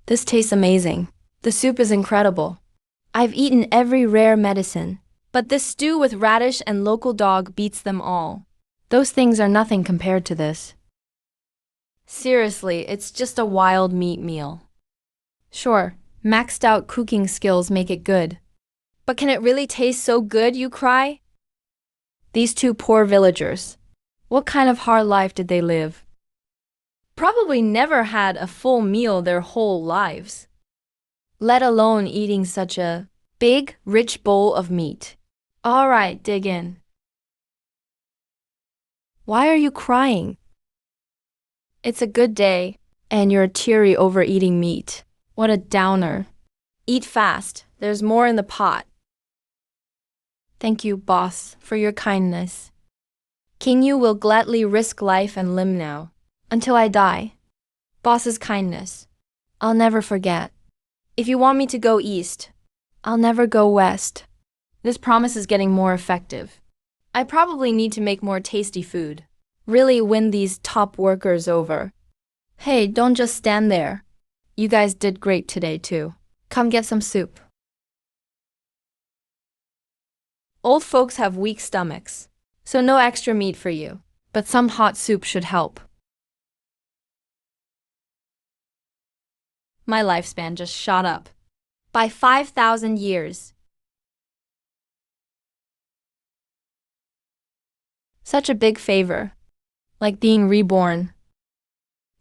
This tastes amazing. The soup is incredible. I've eaten every rare medicine, but this stew with radish and local dog beats them all. Those things are nothing compared to this. Seriously, it's just a wild meat meal. Sure, maxed out cooking skills make it good. But can it really taste so good, you cry? These two poor villagers. What kind of hard life did they live? Probably never had a full meal their whole lives, let alone eating such a big, rich bowl of meat. All right, dig in. Why are you crying? It's a good day, and you're teary over eating meat. What a downer. Eat fast, there's more in the pot. Thank you, boss, for your kindness. King Yu will gladly risk life and limb now, until I die. Boss's kindness, I'll never forget. If you want me to go east, I'll never go west. This promise is getting more effective. I probably need to make more tasty food. Really win these top workers over. Hey, don't just stand there. You guys did great today too. Come get some soup. Old folks have weak stomachs, so no extra meat for you, but some hot soup should help. My lifespan just shot up by 5,000 years. Such a big favor, like being reborn.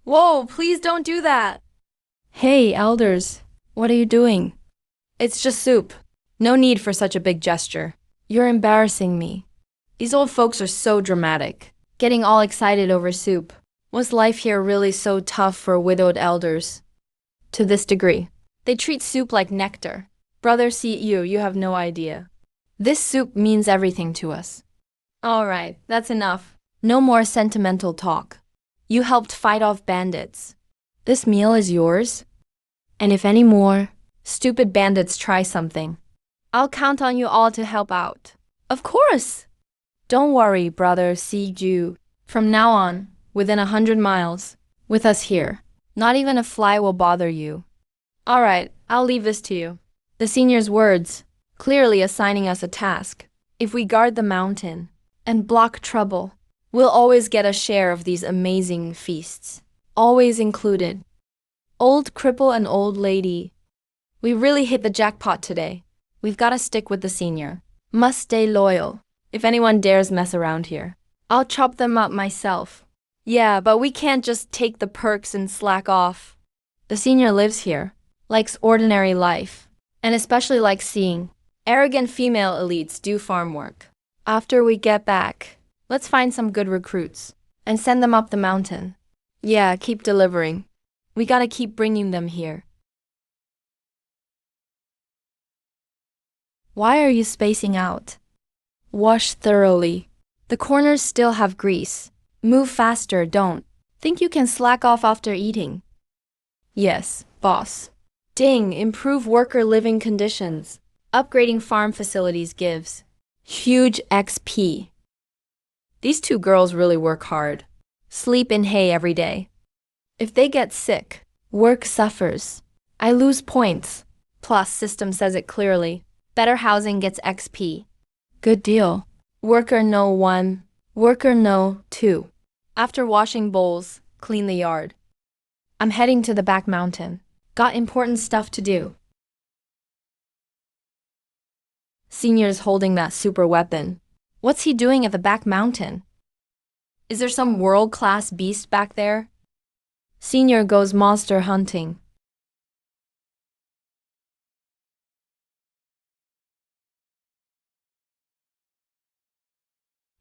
Whoa, please don't do that. Hey, elders, what are you doing? It's just soup. No need for such a big gesture. You're embarrassing me. These old folks are so dramatic, getting all excited over soup. Was life here really so tough for widowed elders? To this degree, they treat soup like nectar. Brother CU, you have no idea. This soup means everything to us. All right, that's enough. No more sentimental talk. You helped fight off bandits. This meal is yours. And if any more stupid bandits try something, I'll count on you all to help out. Of course! Don't worry, brother CU. From now on, within 100 miles, with us here, not even a fly will bother you. All right, I'll leave this to you. The senior's words, clearly assigning us a task. If we guard the mountain and block trouble, we'll always get a share of these amazing feasts. Always included. Old cripple and old lady. We really hit the jackpot today. We've got to stick with the senior. Must stay loyal. If anyone dares mess around here, I'll chop them up myself. Yeah, but we can't just take the perks and slack off. The senior lives here, likes ordinary life, and especially likes seeing arrogant female elites do farm work. After we get back, let's find some good recruits and send them up the mountain. Yeah, keep delivering. We gotta keep bringing them here. Why are you spacing out? Wash thoroughly. The corners still have grease. Move faster, don't. Think you can slack off after eating? Yes, boss. Ding, improve worker living conditions. Upgrading farm facilities gives huge XP. These two girls really work hard. Sleep in hay every day. If they get sick, work suffers. I lose points. Plus, system says it clearly. Better housing gets XP. Good deal. Worker no 1, worker no 2. After washing bowls, clean the yard. I'm heading to the back mountain. Got important stuff to do. Senior's holding that super weapon. What's he doing at the back mountain? Is there some world-class beast back there? Senior goes monster hunting.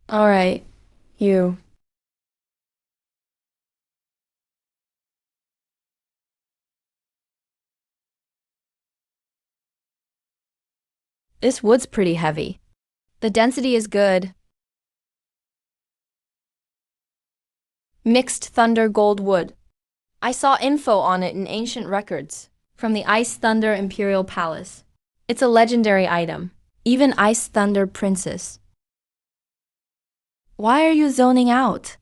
All right, you. This wood's pretty heavy. The density is good. Mixed Thunder Gold Wood. I saw info on it in ancient records from the Ice Thunder Imperial Palace. It's a legendary item. Even Ice Thunder Princess. Why are you zoning out?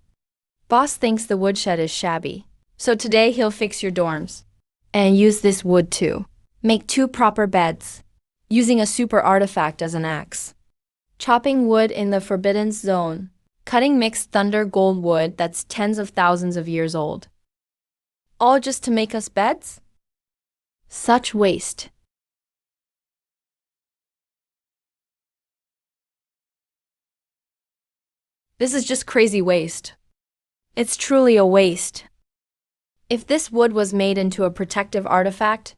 Boss thinks the woodshed is shabby, so today he'll fix your dorms. And use this wood too. Make 2 proper beds, using a super artifact as an axe. Chopping wood in the Forbidden Zone. Cutting mixed thunder gold wood that's tens of thousands of years old. All just to make us beds? Such waste. This is just crazy waste. It's truly a waste. If this wood was made into a protective artifact,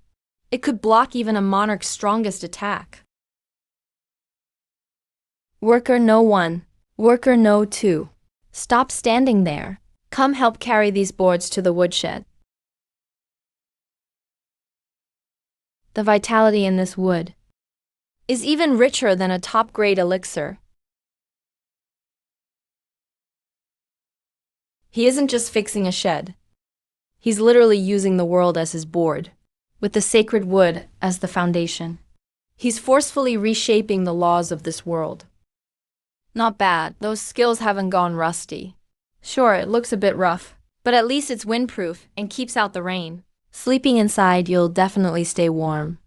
it could block even a monarch's strongest attack. Worker no 1, worker no 2. Stop standing there. Come help carry these boards to the woodshed. The vitality in this wood is even richer than a top-grade elixir. He isn't just fixing a shed. He's literally using the world as his board, with the sacred wood as the foundation. He's forcefully reshaping the laws of this world. Not bad, those skills haven't gone rusty. Sure, it looks a bit rough, but at least it's windproof and keeps out the rain. Sleeping inside, you'll definitely stay warm.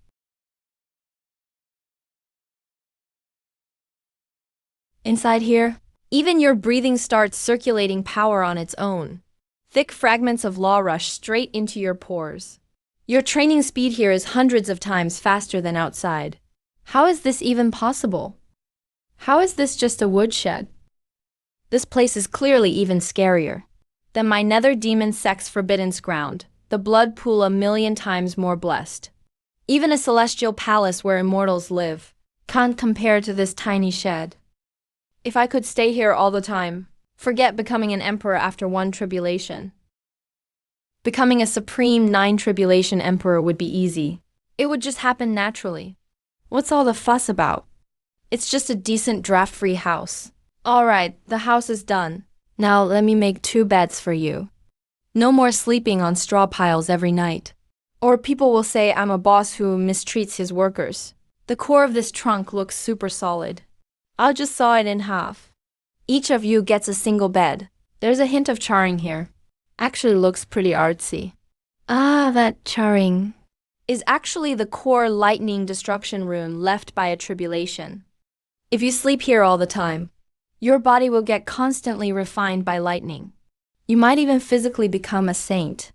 Inside here, even your breathing starts circulating power on its own. Thick fragments of law rush straight into your pores. Your training speed here is hundreds of times faster than outside. How is this even possible? How is this just a woodshed? This place is clearly even scarier than my nether demon sex forbidden's ground, the blood pool a million times more blessed. Even a celestial palace where immortals live can't compare to this tiny shed. If I could stay here all the time, forget becoming an emperor after 1 tribulation. Becoming a supreme 9 tribulation emperor would be easy. It would just happen naturally. What's all the fuss about? It's just a decent draft-free house. Alright, the house is done. Now let me make 2 beds for you. No more sleeping on straw piles every night. Or people will say I'm a boss who mistreats his workers. The core of this trunk looks super solid. I'll just saw it in half. Each of you gets a single bed. There's a hint of charring here. Actually looks pretty artsy. Ah, that charring is actually the core lightning destruction rune left by a tribulation. If you sleep here all the time, your body will get constantly refined by lightning. You might even physically become a saint.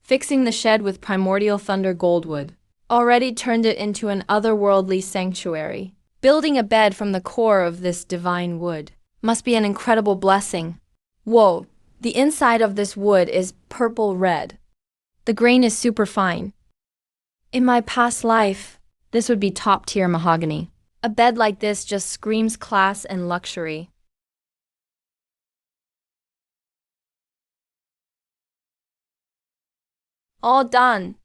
Fixing the shed with primordial thunder goldwood already turned it into an otherworldly sanctuary. Building a bed from the core of this divine wood must be an incredible blessing. Whoa, the inside of this wood is purple-red. The grain is super fine. In my past life, this would be top-tier mahogany. A bed like this just screams class and luxury. All done.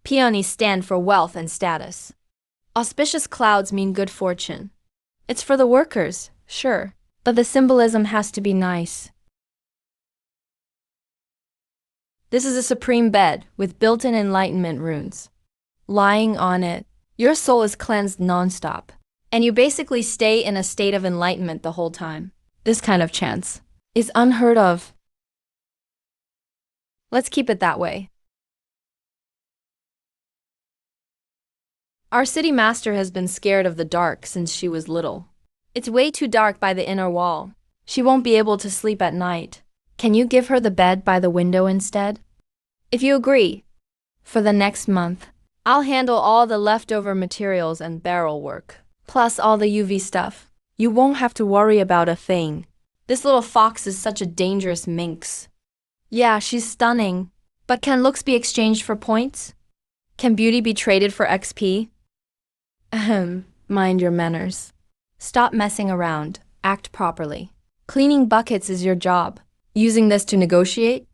Peonies stand for wealth and status. Auspicious clouds mean good fortune. It's for the workers, sure, but the symbolism has to be nice. This is a supreme bed with built-in enlightenment runes. lying on it, your soul is cleansed nonstop. And you basically stay in a state of enlightenment the whole time. This kind of chance is unheard of. Let's keep it that way. Our city master has been scared of the dark since she was little. It's way too dark by the inner wall. She won't be able to sleep at night. Can you give her the bed by the window instead? If you agree, for the next month, I'll handle all the leftover materials and barrel work, plus all the UV stuff. You won't have to worry about a thing. This little fox is such a dangerous minx. Yeah, she's stunning. But can looks be exchanged for points? Can beauty be traded for XP? Ahem, mind your manners. Stop messing around. Act properly. Cleaning buckets is your job. Using this to negotiate?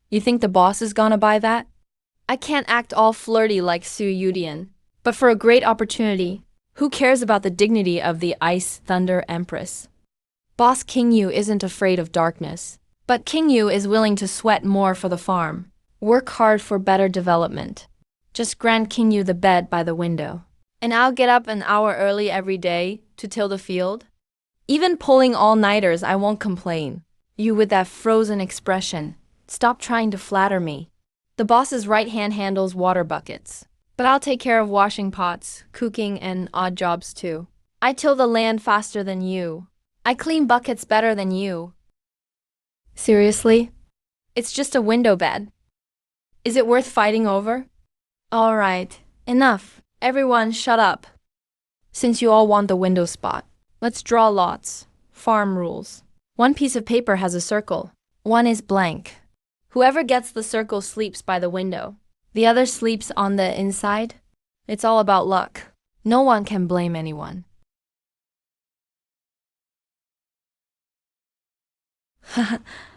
You think the boss is gonna buy that? I can't act all flirty like Su Yudian, but for a great opportunity, who cares about the dignity of the Ice Thunder Empress? Boss King Yu isn't afraid of darkness, but King Yu is willing to sweat more for the farm. Work hard for better development. Just grant King Yu the bed by the window. And I'll get up an hour early every day to till the field. Even pulling all-nighters, I won't complain. You with that frozen expression. Stop trying to flatter me. The boss's right hand handles water buckets. But I'll take care of washing pots, cooking, and odd jobs too. I till the land faster than you. I clean buckets better than you. Seriously? It's just a window bed. Is it worth fighting over? All right, enough. Everyone shut up. Since you all want the window spot, let's draw lots. Farm rules. One piece of paper has a circle. One is blank. Whoever gets the circle sleeps by the window. The other sleeps on the inside. It's all about luck. No one can blame anyone.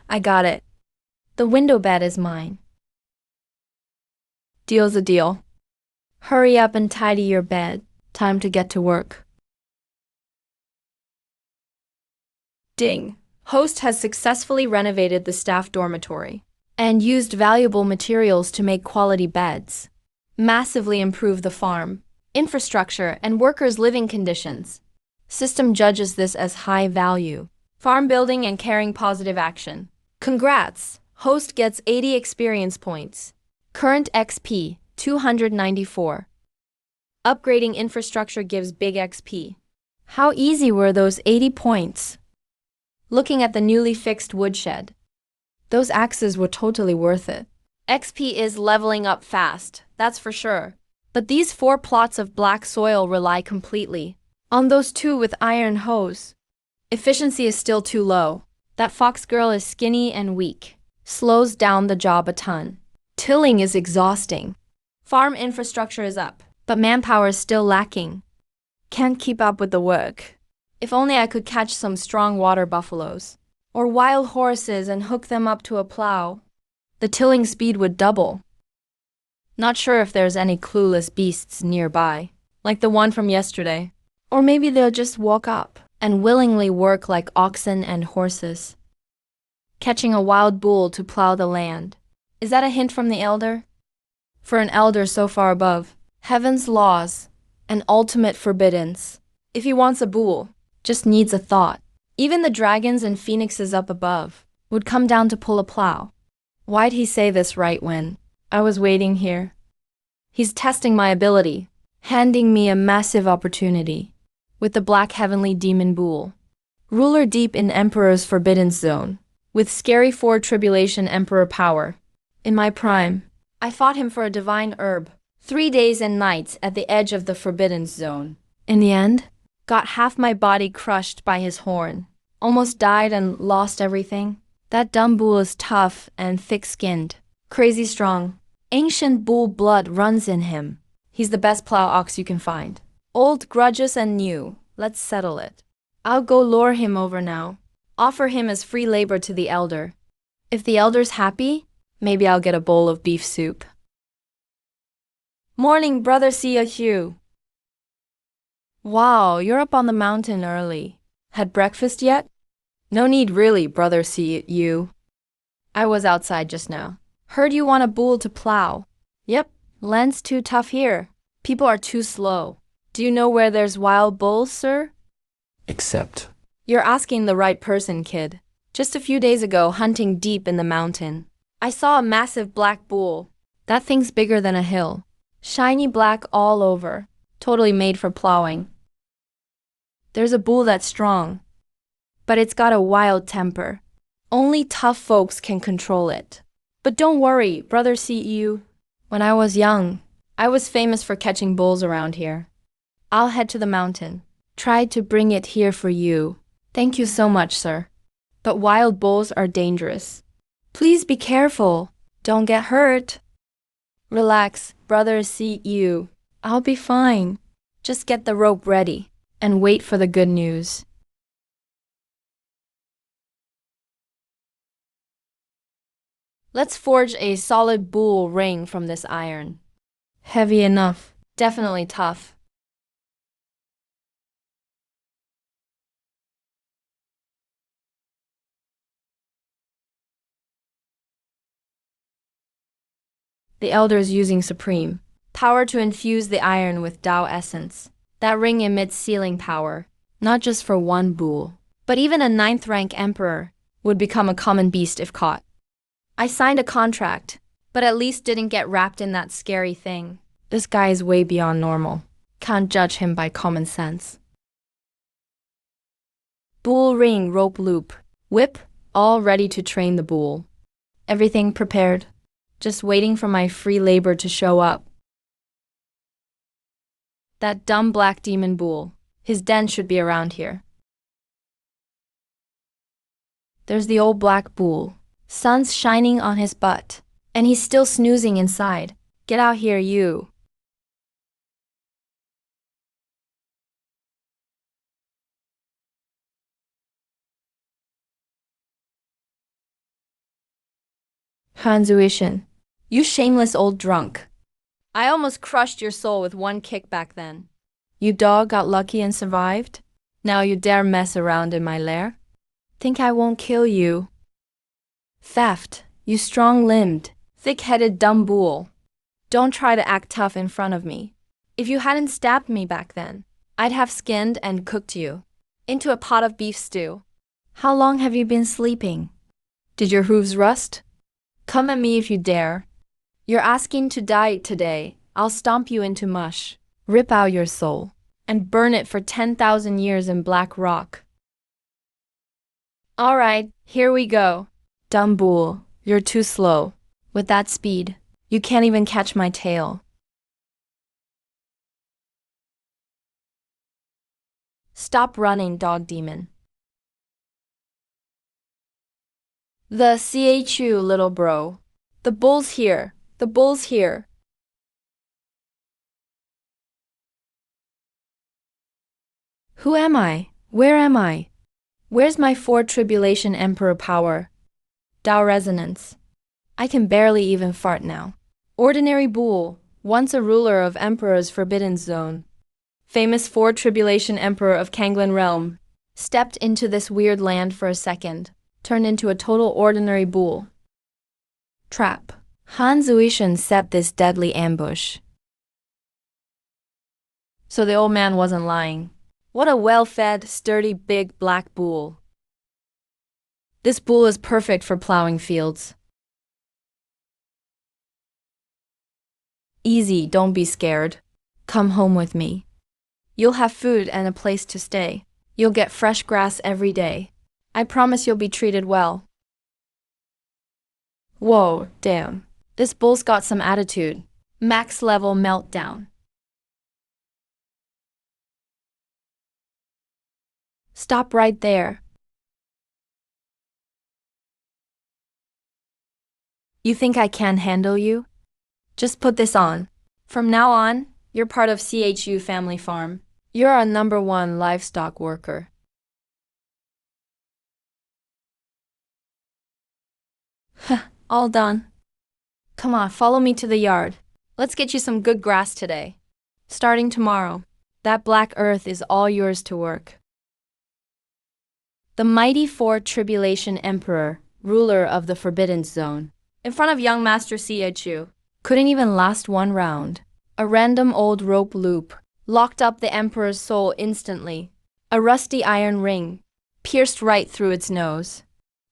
I got it. The window bed is mine. Deal's a deal. Hurry up and tidy your bed. Time to get to work. Ding. Host has successfully renovated the staff dormitory and used valuable materials to make quality beds. Massively improve the farm, infrastructure, and workers' living conditions. System judges this as high value. Farm building and carrying positive action. Congrats! Host gets 80 experience points. Current XP, 294. Upgrading infrastructure gives big XP. How easy were those 80 points? Looking at the newly fixed woodshed. Those axes were totally worth it. XP is leveling up fast, that's for sure. But these 4 plots of black soil rely completely on those 2 with iron hose. Efficiency is still too low. That fox girl is skinny and weak. Slows down the job a ton. Tilling is exhausting. Farm infrastructure is up, but manpower is still lacking. Can't keep up with the work. If only I could catch some strong water buffaloes or wild horses and hook them up to a plow. The tilling speed would double. Not sure if there's any clueless beasts nearby, like the one from yesterday. Or maybe they'll just walk up and willingly work like oxen and horses. Catching a wild bull to plow the land. Is that a hint from the elder? For an elder so far above, heaven's laws, and ultimate forbiddance. If he wants a bull, just needs a thought. Even the dragons and phoenixes up above would come down to pull a plow. Why'd he say this right when I was waiting here? He's testing my ability, handing me a massive opportunity. With the black heavenly demon bull. Ruler deep in Emperor's forbidden zone. With scary 4 tribulation emperor power. In my prime, I fought him for a divine herb. 3 days and nights at the edge of the forbidden zone. In the end, got half my body crushed by his horn. Almost died and lost everything. That dumb bull is tough and thick-skinned. Crazy strong. Ancient bull blood runs in him. He's the best plow ox you can find. Old grudges and new, let's settle it. I'll go lure him over now. Offer him as free labor to the elder. If the elder's happy, maybe I'll get a bowl of beef soup. Morning, brother Sia Hugh. Wow, you're up on the mountain early. Had breakfast yet? No need really, brother Sia. I was outside just now. Heard you want a bull to plow. Yep, land's too tough here. People are too slow. Do you know where there's wild bulls, sir? Except. You're asking the right person, kid. Just a few days ago, hunting deep in the mountain, I saw a massive black bull. That thing's bigger than a hill. Shiny black all over. Totally made for plowing. There's a bull that's strong, but it's got a wild temper. Only tough folks can control it. But don't worry, brother CEU. When I was young, I was famous for catching bulls around here. I'll head to the mountain. Try to bring it here for you. Thank you so much, sir. But wild bulls are dangerous. Please be careful. Don't get hurt. Relax, brother CEU. I'll be fine. Just get the rope ready and wait for the good news. Let's forge a solid bull ring from this iron. Heavy enough. Definitely tough. The elder's using supreme power to infuse the iron with Tao essence. That ring emits sealing power, not just for one bull, but even a 9th rank emperor would become a common beast if caught. I signed a contract, but at least didn't get wrapped in that scary thing. This guy is way beyond normal. Can't judge him by common sense. Bull ring, rope loop, whip, all ready to train the bull. Everything prepared. Just waiting for my free labor to show up. That dumb black demon bull. His den should be around here. There's the old black bull. Sun's shining on his butt, and he's still snoozing inside. Get out here, you. Han Zuishan, you shameless old drunk. I almost crushed your soul with one kick back then. You dog got lucky and survived? Now you dare mess around in my lair? Think I won't kill you? Theft, you strong-limbed, thick-headed dumb bull. Don't try to act tough in front of me. If you hadn't stabbed me back then, I'd have skinned and cooked you into a pot of beef stew. How long have you been sleeping? Did your hooves rust? Come at me if you dare. You're asking to die today. I'll stomp you into mush, rip out your soul, and burn it for 10,000 years in black rock. All right, here we go. Dumb bull, you're too slow. With that speed, you can't even catch my tail. Stop running, dog demon. The CHU, little bro. The bull's here. The bull's here. Who am I? Where am I? Where's my 4 tribulation emperor power? Tao resonance. I can barely even fart now. Ordinary bull, once a ruler of Emperor's Forbidden Zone. Famous 4 tribulation emperor of Kanglan realm. Stepped into this weird land for a second. Turned into a total ordinary bull. Trap. Han Zuishan set this deadly ambush. So the old man wasn't lying. What a well-fed, sturdy, big black bull. This bull is perfect for plowing fields. Easy, don't be scared. Come home with me. You'll have food and a place to stay. You'll get fresh grass every day. I promise you'll be treated well. Whoa, damn. This bull's got some attitude. Max level meltdown. Stop right there. You think I can't handle you? Just put this on. From now on, you're part of CHU Family Farm. You're our #1 livestock worker. All done. Come on, follow me to the yard. Let's get you some good grass today. Starting tomorrow, that black earth is all yours to work. The mighty 4 tribulation emperor, ruler of the Forbidden Zone, in front of young Master CHU, couldn't even last one round. A random old rope loop locked up the emperor's soul instantly. A rusty iron ring pierced right through its nose,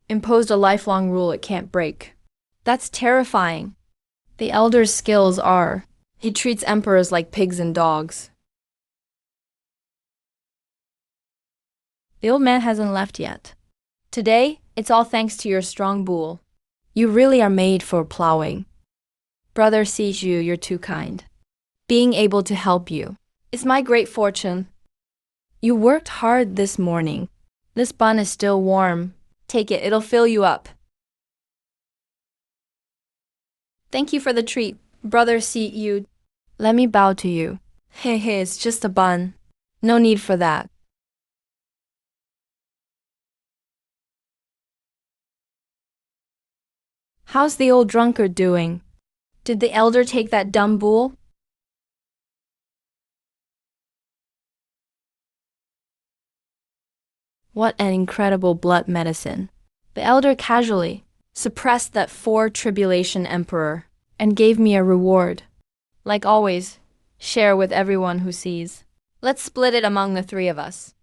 imposed a lifelong rule it can't break. That's terrifying. The elder's skills are, he treats emperors like pigs and dogs. The old man hasn't left yet. Today, it's all thanks to your strong bull. You really are made for plowing. Brother Siju, you're too kind. Being able to help you is my great fortune. You worked hard this morning. This bun is still warm. Take it, it'll fill you up. Thank you for the treat, Brother Siju. Let me bow to you. Hey, it's just a bun. No need for that. How's the old drunkard doing? Did the elder take that dumb bull? What an incredible blood medicine. The elder casually suppressed that 4 tribulation emperor and gave me a reward. Like always, share with everyone who sees. Let's split it among the 3 of us.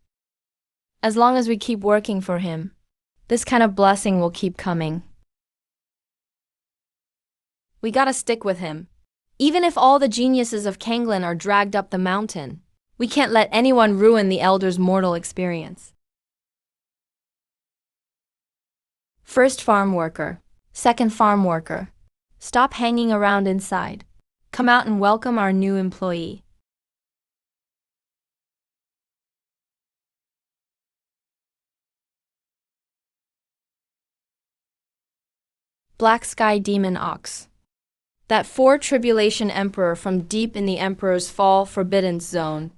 As long as we keep working for him, this kind of blessing will keep coming. We gotta stick with him. Even if all the geniuses of Kanglin are dragged up the mountain, we can't let anyone ruin the elder's mortal experience. First farm worker, second farm worker, stop hanging around inside. Come out and welcome our new employee. Black Sky Demon Ox. That 4 tribulation emperor from deep in the emperor's fall forbidden zone.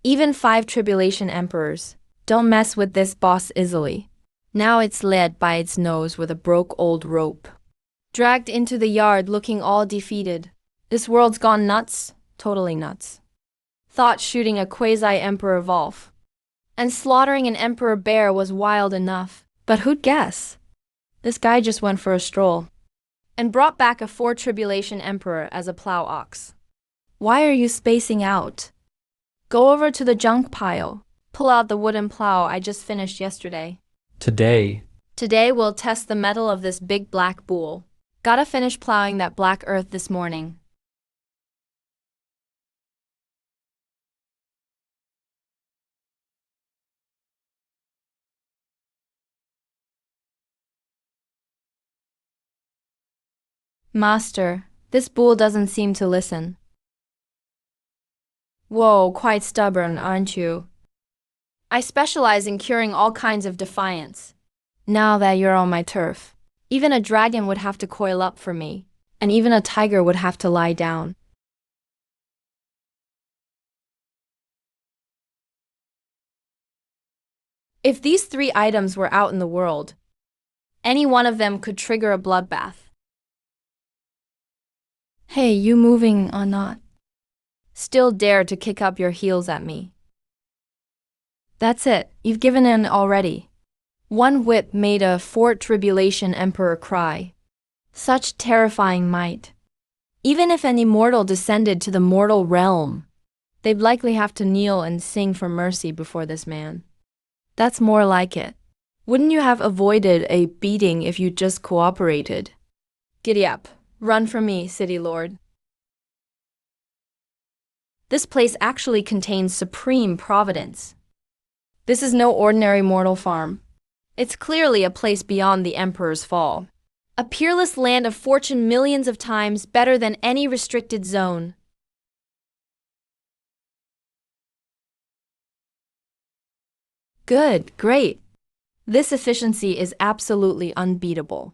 Even 5 tribulation emperors don't mess with this boss easily. Now it's led by its nose with a broke old rope. Dragged into the yard looking all defeated. This world's gone nuts, totally nuts. Thought shooting a quasi-emperor Volf and slaughtering an emperor bear was wild enough, but who'd guess? This guy just went for a stroll and brought back a 4 tribulation emperor as a plow ox. Why are you spacing out? Go over to the junk pile. Pull out the wooden plow I just finished yesterday. Today we'll test the mettle of this big black bull. Gotta finish plowing that black earth this morning. Master, this bull doesn't seem to listen. Whoa, quite stubborn, aren't you? I specialize in curing all kinds of defiance. Now that you're on my turf, even a dragon would have to coil up for me, and even a tiger would have to lie down. If these 3 items were out in the world, any one of them could trigger a bloodbath. Hey, you moving or not? Still dare to kick up your heels at me. That's it, you've given in already. 1 whip made a 4 tribulation emperor cry. Such terrifying might. Even if an immortal descended to the mortal realm, they'd likely have to kneel and sing for mercy before this man. That's more like it. Wouldn't you have avoided a beating if you just cooperated? Giddy up. Run from me, City Lord. This place actually contains supreme providence. This is no ordinary mortal farm. It's clearly a place beyond the Emperor's fall. A peerless land of fortune millions of times better than any restricted zone. Good, great. This efficiency is absolutely unbeatable.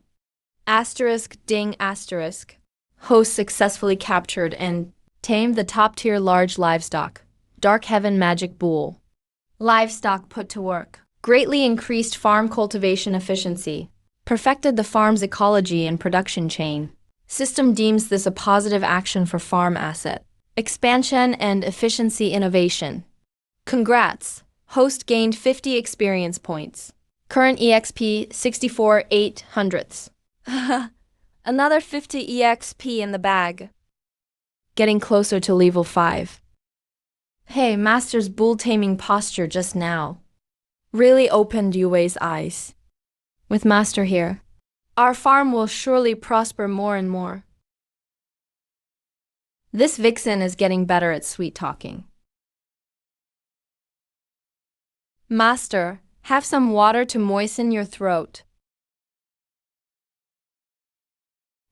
Asterisk ding asterisk. Host successfully captured and tamed the top-tier large livestock. Dark Heaven Magic Bull. Livestock put to work. Greatly increased farm cultivation efficiency. Perfected the farm's ecology and production chain. System deems this a positive action for farm asset. Expansion and efficiency innovation. Congrats! Host gained 50 experience points. Current EXP 64,800. Another 50 EXP in the bag. getting closer to level 5. Hey, Master's bull-taming posture just now really opened Yui's eyes. With Master here, our farm will surely prosper more and more. This vixen is getting better at sweet-talking. Master, have some water to moisten your throat.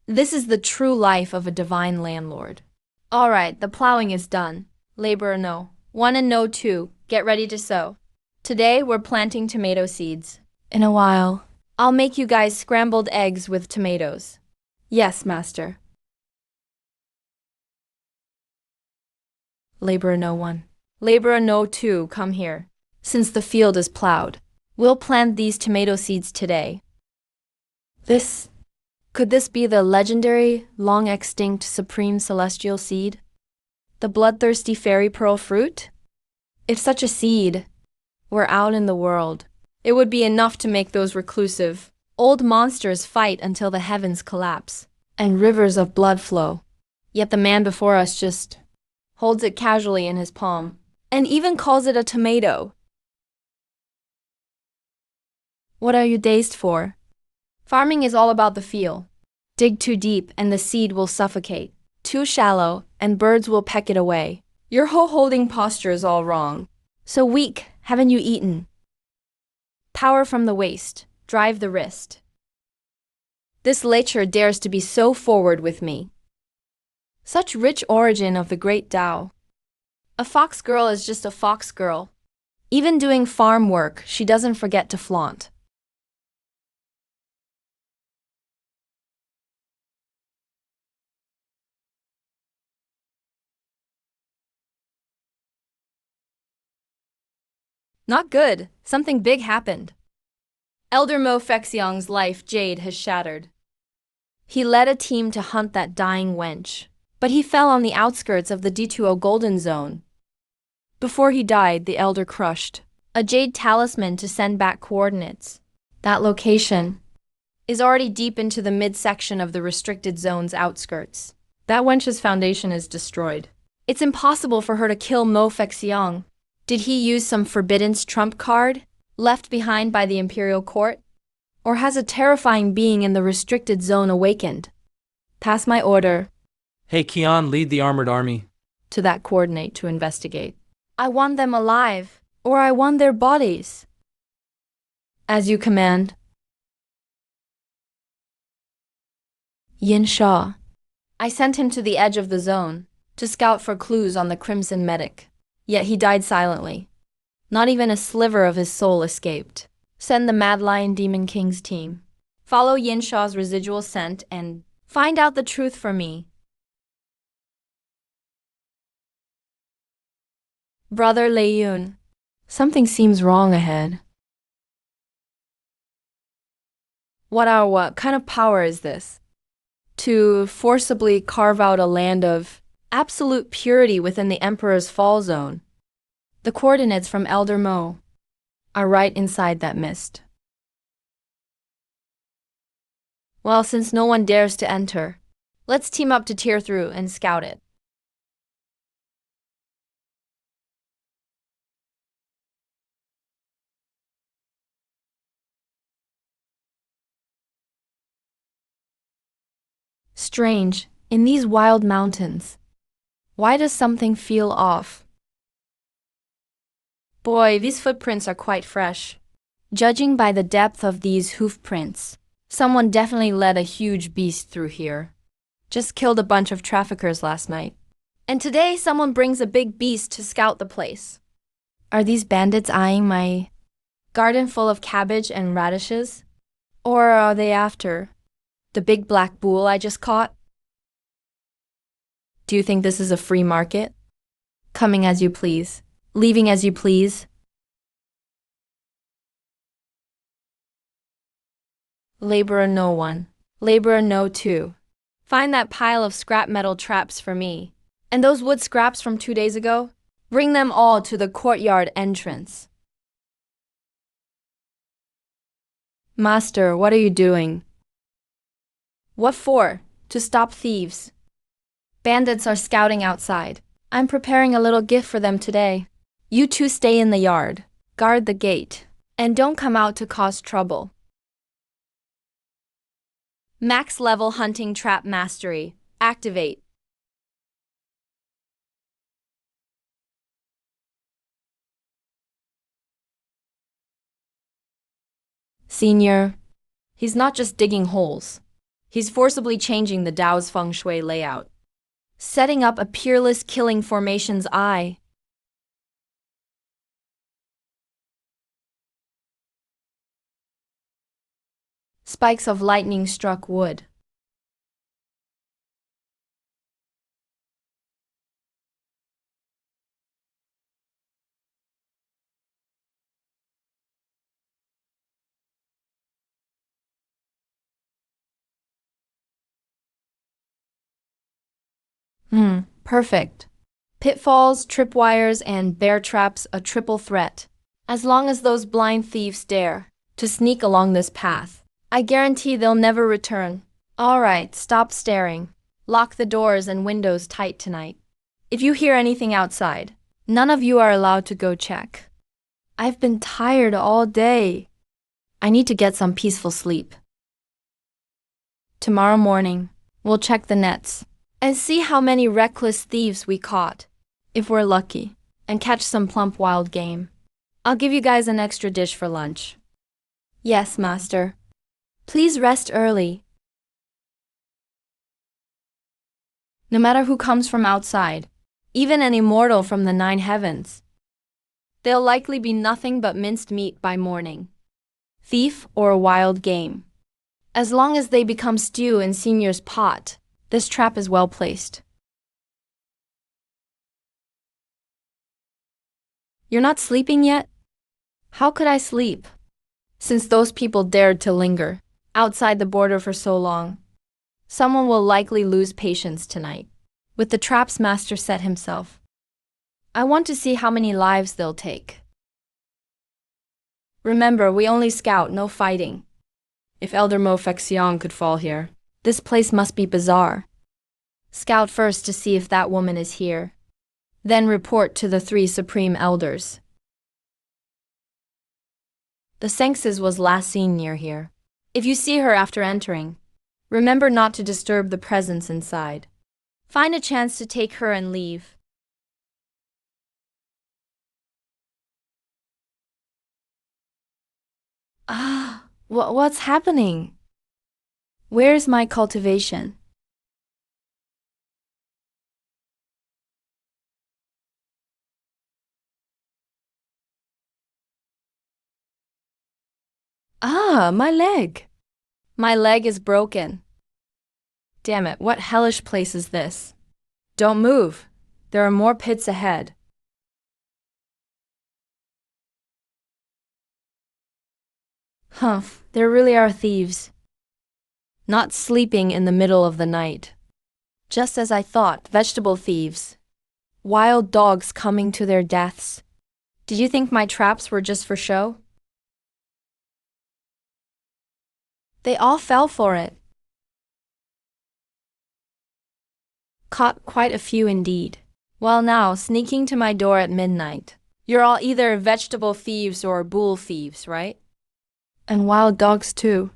This is the true life of a divine landlord. All right, the plowing is done. Laborer No. 1 and No. 2, get ready to sow. Today we're planting tomato seeds. In a while, I'll make you guys scrambled eggs with tomatoes. Yes, Master. Laborer No. 1. Laborer No. 2, come here. Since the field is plowed, we'll plant these tomato seeds today. Could this be the legendary, long-extinct supreme celestial seed? The bloodthirsty fairy pearl fruit? If such a seed were out in the world, it would be enough to make those reclusive, old monsters fight until the heavens collapse and rivers of blood flow. Yet the man before us just holds it casually in his palm and even calls it a tomato. What are you dazed for? Farming is all about the feel. Dig too deep and the seed will suffocate. Too shallow and birds will peck it away. Your whole holding posture is all wrong. So weak, haven't you eaten? Power from the waist, drive the wrist. This lecher dares to be so forward with me. Such rich origin of the great Tao. A fox girl is just a fox girl. Even doing farm work, she doesn't forget to flaunt. Not good. Something big happened. Elder Mo Fexiong's life Jade has shattered. He led a team to hunt that dying wench, but he fell on the outskirts of the D2O Golden Zone. Before he died, the Elder crushed a jade talisman to send back coordinates. That location is already deep into the midsection of the restricted zone's outskirts. That wench's foundation is destroyed. It's impossible for her to kill Mo Fexiong. Did he use some forbidden's trump card, left behind by the Imperial Court? Or has a terrifying being in the restricted zone awakened? Pass my order. Hey, Kian, lead the armored army. To that coordinate to investigate. I want them alive, or I want their bodies. As you command. Yin Sha. I sent him to the edge of the zone, to scout for clues on the Crimson Medic. Yet he died silently. Not even a sliver of his soul escaped. Send the Mad Lion Demon King's team. Follow Yin Shaw's residual scent and find out the truth for me. Brother Lei Yun, something seems wrong ahead. What kind of power is this? To forcibly carve out a land of absolute purity within the Emperor's Fall Zone. The coordinates from Elder Mo are right inside that mist. Well, since no one dares to enter, let's team up to tear through and scout it. Strange, in these wild mountains, why does something feel off? Boy, these footprints are quite fresh. Judging by the depth of these hoof prints, someone definitely led a huge beast through here. Just killed a bunch of traffickers last night. And today someone brings a big beast to scout the place. Are these bandits eyeing my garden full of cabbage and radishes? Or are they after the big black bull I just caught? Do you think this is a free market? Coming as you please, leaving as you please? Laborer No. 1. Laborer No. 2. Find that pile of scrap metal traps for me. And those wood scraps from 2 days ago? Bring them all to the courtyard entrance. Master, what are you doing? What for? To stop thieves. Bandits are scouting outside. I'm preparing a little gift for them today. You two stay in the yard, guard the gate, and don't come out to cause trouble. Max level hunting trap mastery. Activate. Senior, he's not just digging holes. He's forcibly changing the Dao's feng shui layout, setting up a peerless killing formation's eye. Spikes of lightning struck wood. Perfect. Pitfalls, tripwires, and bear traps a triple threat. As long as those blind thieves dare to sneak along this path, I guarantee they'll never return. All right, stop staring. Lock the doors and windows tight tonight. If you hear anything outside, none of you are allowed to go check. I've been tired all day. I need to get some peaceful sleep. Tomorrow morning, we'll check the nets and see how many reckless thieves we caught, if we're lucky, and catch some plump wild game. I'll give you guys an extra dish for lunch. Yes, master. Please rest early. No matter who comes from outside, even an immortal from the 9 heavens, they'll likely be nothing but minced meat by morning, thief or a wild game. As long as they become stew in Senior's pot, this trap is well placed. You're not sleeping yet? How could I sleep, since those people dared to linger outside the border for so long? Someone will likely lose patience tonight with the trap's master set himself. I want to see how many lives they'll take. Remember, we only scout, no fighting. If Elder Mo Fexiong could fall here, this place must be bizarre. Scout first to see if that woman is here. Then report to the 3 supreme elders. The Sengses was last seen near here. If you see her after entering, remember not to disturb the presence inside. Find a chance to take her and leave. What's happening? Where's my cultivation? My leg. My leg is broken. Damn it, what hellish place is this? Don't move. There are more pits ahead. Humph, there really are thieves. Not sleeping in the middle of the night. Just as I thought, vegetable thieves. Wild dogs coming to their deaths. Did you think my traps were just for show? They all fell for it. Caught quite a few indeed. Well now, sneaking to my door at midnight. You're all either vegetable thieves or bull thieves, right? And wild dogs too.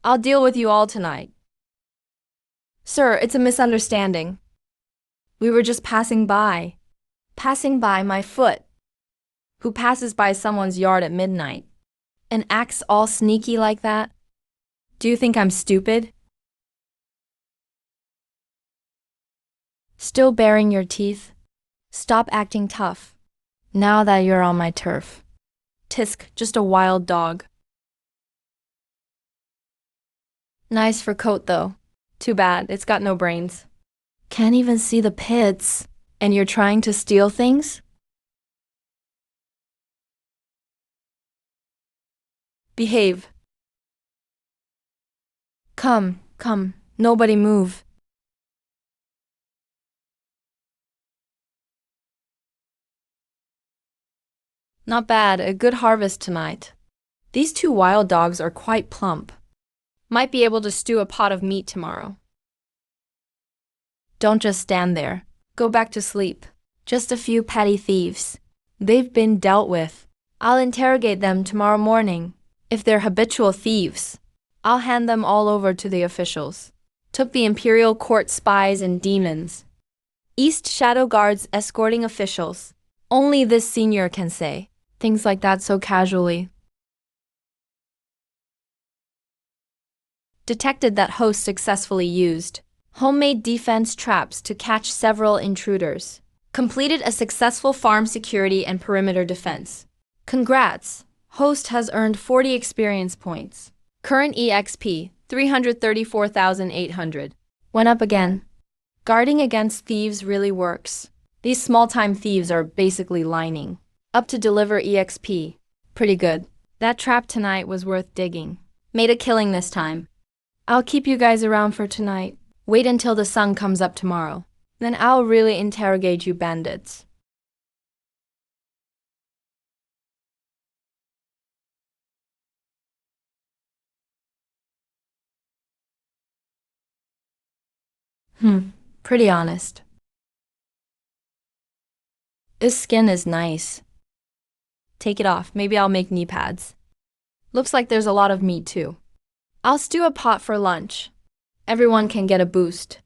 I'll deal with you all tonight. Sir, it's a misunderstanding. We were just passing by. Passing by my foot. Who passes by someone's yard at midnight and acts all sneaky like that? Do you think I'm stupid? Still baring your teeth? Stop acting tough, now that you're on my turf. Tisk, just a wild dog. Nice for coat though. Too bad, it's got no brains. Can't even see the pits, and you're trying to steal things? Behave. Come, nobody move. Not bad, a good harvest tonight. These 2 wild dogs are quite plump. Might be able to stew a pot of meat tomorrow. Don't just stand there. Go back to sleep. Just a few petty thieves. They've been dealt with. I'll interrogate them tomorrow morning. If they're habitual thieves, I'll hand them all over to the officials. Took the imperial court spies and demons. East shadow guards escorting officials. Only this senior can say things like that so casually. Detected that host successfully used homemade defense traps to catch several intruders. Completed a successful farm security and perimeter defense. Congrats! Host has earned 40 experience points. Current EXP, 334,800. Went up again. Guarding against thieves really works. These small-time thieves are basically lining up to deliver EXP. Pretty good. That trap tonight was worth digging. Made a killing this time. I'll keep you guys around for tonight. Wait until the sun comes up tomorrow. Then I'll really interrogate you bandits. Pretty honest. This skin is nice. Take it off, maybe I'll make knee pads. Looks like there's a lot of meat too. I'll stew a pot for lunch. Everyone can get a boost.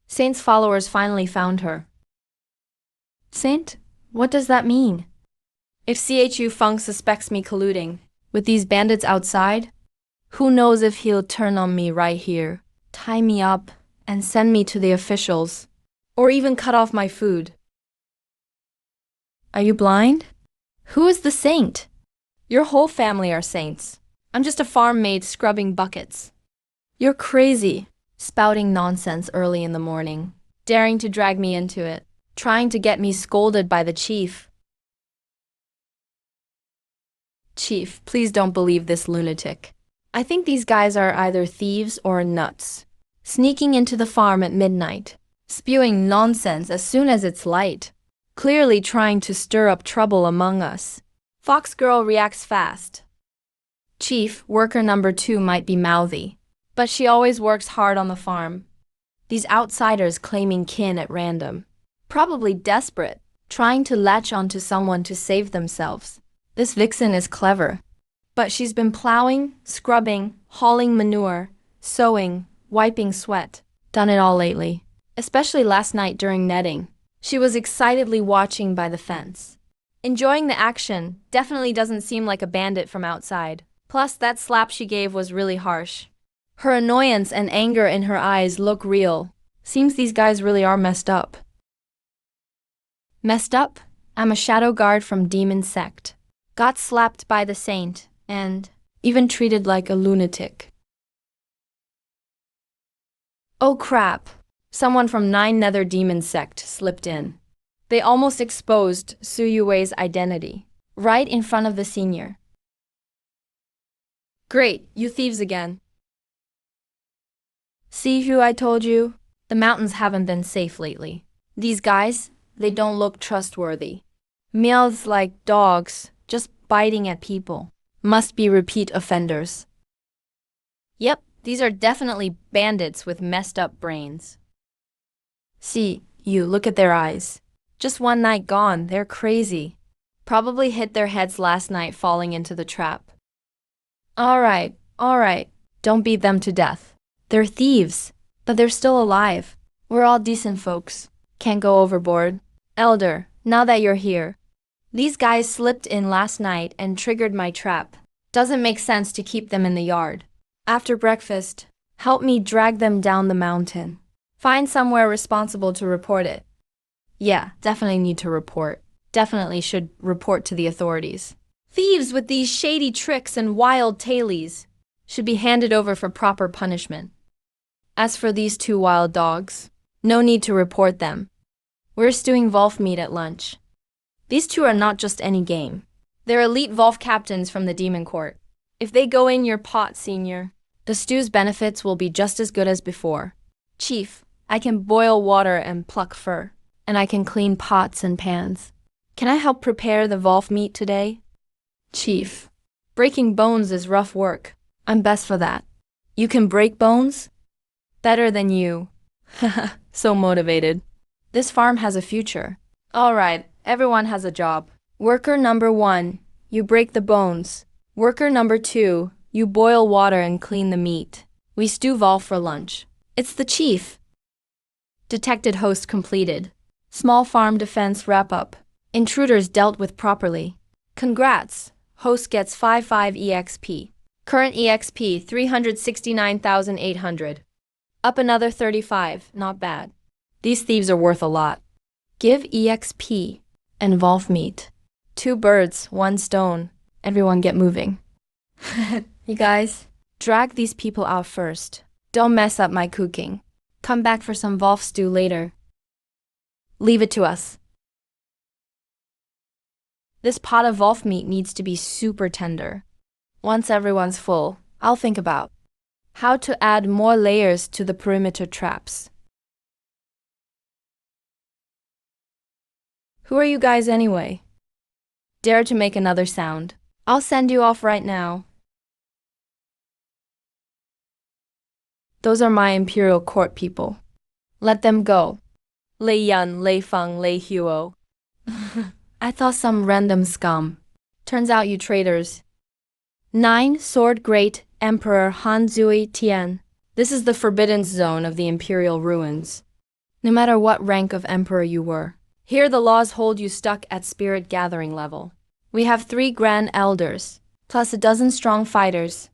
Saint's followers finally found her. Saint? What does that mean? If CHU Feng suspects me colluding with these bandits outside, who knows if he'll turn on me right here, tie me up, and send me to the officials, or even cut off my food. Are you blind? Who is the saint? Your whole family are saints. I'm just a farm maid scrubbing buckets. You're crazy, spouting nonsense early in the morning, daring to drag me into it, trying to get me scolded by the chief. Chief, please don't believe this lunatic. I think these guys are either thieves or nuts, sneaking into the farm at midnight, spewing nonsense as soon as it's light, clearly trying to stir up trouble among us. Fox Girl reacts fast. Chief, worker number 2 might be mouthy, but she always works hard on the farm. These outsiders claiming kin at random, probably desperate, trying to latch onto someone to save themselves. This vixen is clever. But she's been plowing, scrubbing, hauling manure, sewing, wiping sweat. Done it all lately. Especially last night during netting. She was excitedly watching by the fence. Enjoying the action, definitely doesn't seem like a bandit from outside. Plus, that slap she gave was really harsh. Her annoyance and anger in her eyes look real. Seems these guys really are messed up. Messed up? I'm a shadow guard from Demon Sect. Got slapped by the saint. And even treated like a lunatic. Oh crap! Someone from 9 Nether Demon Sect slipped in. They almost exposed Su Yue's identity, right in front of the senior. Great, you thieves again. See who I told you? The mountains haven't been safe lately. These guys, they don't look trustworthy. Mouths like dogs, just biting at people. Must be repeat offenders. Yep, these are definitely bandits with messed up brains. See, you look at their eyes. Just one night gone, they're crazy. Probably hit their heads last night falling into the trap. All right, don't beat them to death. They're thieves, but they're still alive. We're all decent folks. Can't go overboard. Elder, now that you're here, these guys slipped in last night and triggered my trap. Doesn't make sense to keep them in the yard. After breakfast, help me drag them down the mountain. Find somewhere responsible to report it. Yeah, definitely need to report. Definitely should report to the authorities. Thieves with these shady tricks and wild tailies should be handed over for proper punishment. As for these 2 wild dogs, no need to report them. We're stewing Volf meat at lunch. These 2 are not just any game. They're elite Volf captains from the Demon Court. If they go in your pot, senior, the stew's benefits will be just as good as before. Chief, I can boil water and pluck fur, and I can clean pots and pans. Can I help prepare the Volf meat today? Chief, breaking bones is rough work. I'm best for that. You can break bones? Better than you. So motivated. This farm has a future. Alright, everyone has a job. Worker number 1, you break the bones. Worker number 2, you boil water and clean the meat. We stew Vol for lunch. It's the chief. Detected host completed. Small farm defense wrap up. Intruders dealt with properly. Congrats. Host gets 55 EXP. Current EXP 369,800. Up another 35, not bad. These thieves are worth a lot. Give EXP and Volf meat. 2 birds, 1 stone. Everyone get moving. You guys, drag these people out first. Don't mess up my cooking. Come back for some Volf stew later. Leave it to us. This pot of Volf meat needs to be super tender. Once everyone's full, I'll think about how to add more layers to the perimeter traps. Who are you guys anyway? Dare to make another sound. I'll send you off right now. Those are my Imperial Court people. Let them go. Lei Yun, Lei Feng, Lei Huo. I thought some random scum. Turns out you traitors. 9 Sword Great Emperor Han Zui Tian. This is the forbidden zone of the Imperial ruins. No matter what rank of emperor you were, here the laws hold you stuck at spirit gathering level. We have 3 grand elders, plus a dozen strong fighters.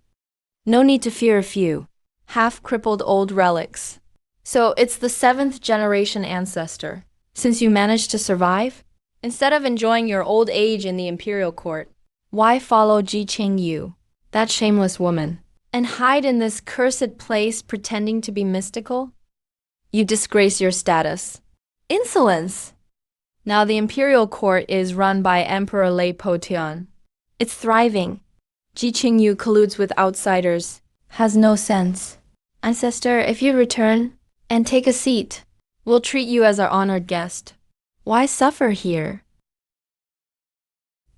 No need to fear a few half-crippled old relics. So it's the 7th generation ancestor. Since you managed to survive, instead of enjoying your old age in the Imperial Court, why follow Ji Qingyu, that shameless woman, and hide in this cursed place pretending to be mystical? You disgrace your status. Insolence! Now the Imperial Court is run by Emperor Lei Potian. It's thriving. Ji Qingyu colludes with outsiders, has no sense. Ancestor, if you return and take a seat, we'll treat you as our honored guest. Why suffer here?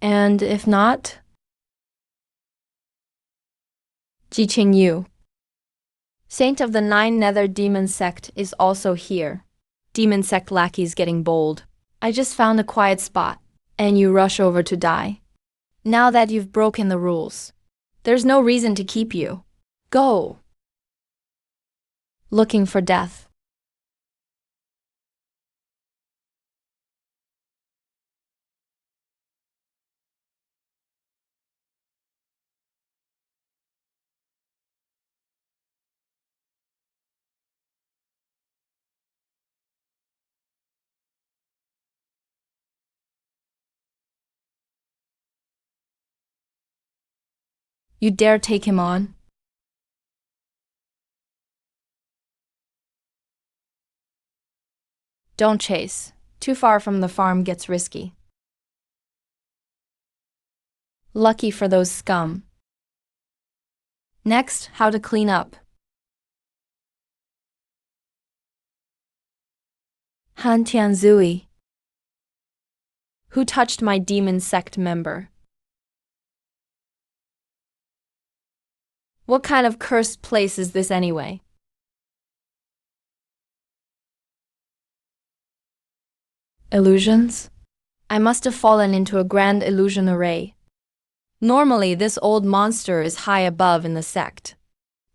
And if not? Ji Qingyu, Saint of the 9 Nether Demon Sect, is also here. Demon Sect lackeys getting bold. I just found a quiet spot, and you rush over to die. Now that you've broken the rules, there's no reason to keep you. Go. Looking for death. You dare take him on? Don't chase. Too far from the farm gets risky. Lucky for those scum. Next, how to clean up. Han Tianzui. Who touched my demon sect member? What kind of cursed place is this anyway? Illusions? I must have fallen into a grand illusion array. Normally, this old monster is high above in the sect.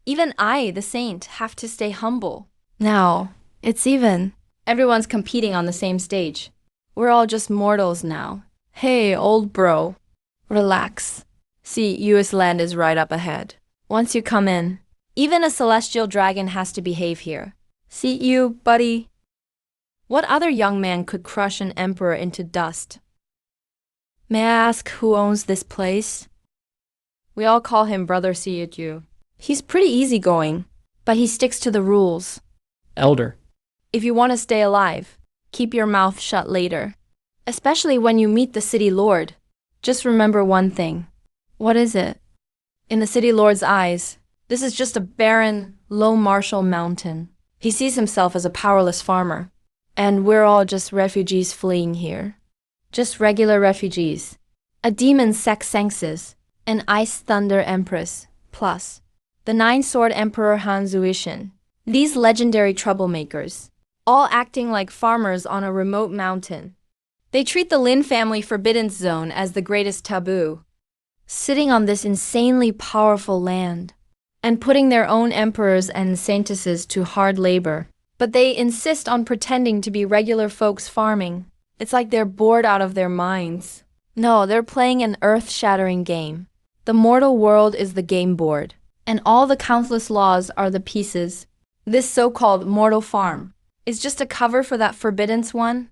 Even I, the saint, have to stay humble. Now, it's even. Everyone's competing on the same stage. We're all just mortals now. Hey, old bro. Relax. See, US land is right up ahead. Once you come in, even a celestial dragon has to behave here. See you, buddy. What other young man could crush an emperor into dust? May I ask who owns this place? We all call him Brother Siyu. He's pretty easygoing, but he sticks to the rules. Elder. If you want to stay alive, keep your mouth shut later. Especially when you meet the city lord. Just remember one thing. What is it? In the city lord's eyes, this is just a barren, low martial mountain. He sees himself as a powerless farmer. And we're all just refugees fleeing here. Just regular refugees. A demon sect Senxes, an ice thunder empress, plus the Nine-Sword Emperor Han Zuishan. These legendary troublemakers, all acting like farmers on a remote mountain. They treat the Lin family forbidden zone as the greatest taboo, sitting on this insanely powerful land, and putting their own emperors and saintesses to hard labor. But they insist on pretending to be regular folks farming. It's like they're bored out of their minds. No, they're playing an earth-shattering game. The mortal world is the game board, and all the countless laws are the pieces. This so-called mortal farm is just a cover for that forbiddance one.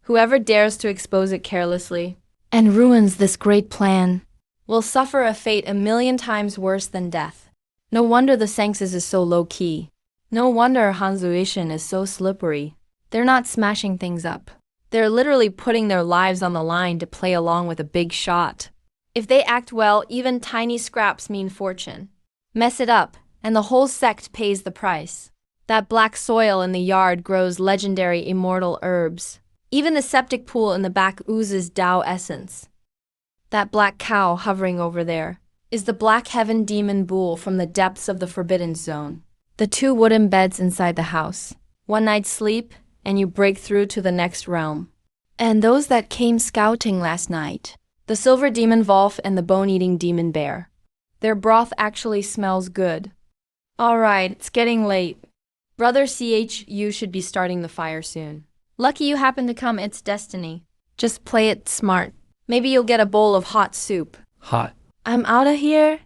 Whoever dares to expose it carelessly and ruins this great plan will suffer a fate 1,000,000 times worse than death. No wonder the Sangses is so low-key. No wonder Han Zuishan is so slippery. They're not smashing things up. They're literally putting their lives on the line to play along with a big shot. If they act well, even tiny scraps mean fortune. Mess it up, and the whole sect pays the price. That black soil in the yard grows legendary immortal herbs. Even the septic pool in the back oozes Tao essence. That black cow hovering over there is the Black Heaven Demon Bull from the depths of the Forbidden Zone. The 2 wooden beds inside the house. One night's sleep, and you break through to the next realm. And those that came scouting last night, the Silver Demon Wolf and the Bone-Eating Demon Bear. Their broth actually smells good. Alright, it's getting late. Brother CHU should be starting the fire soon. Lucky you happened to come, it's destiny. Just play it smart. Maybe you'll get a bowl of hot soup. Hot. I'm outta here.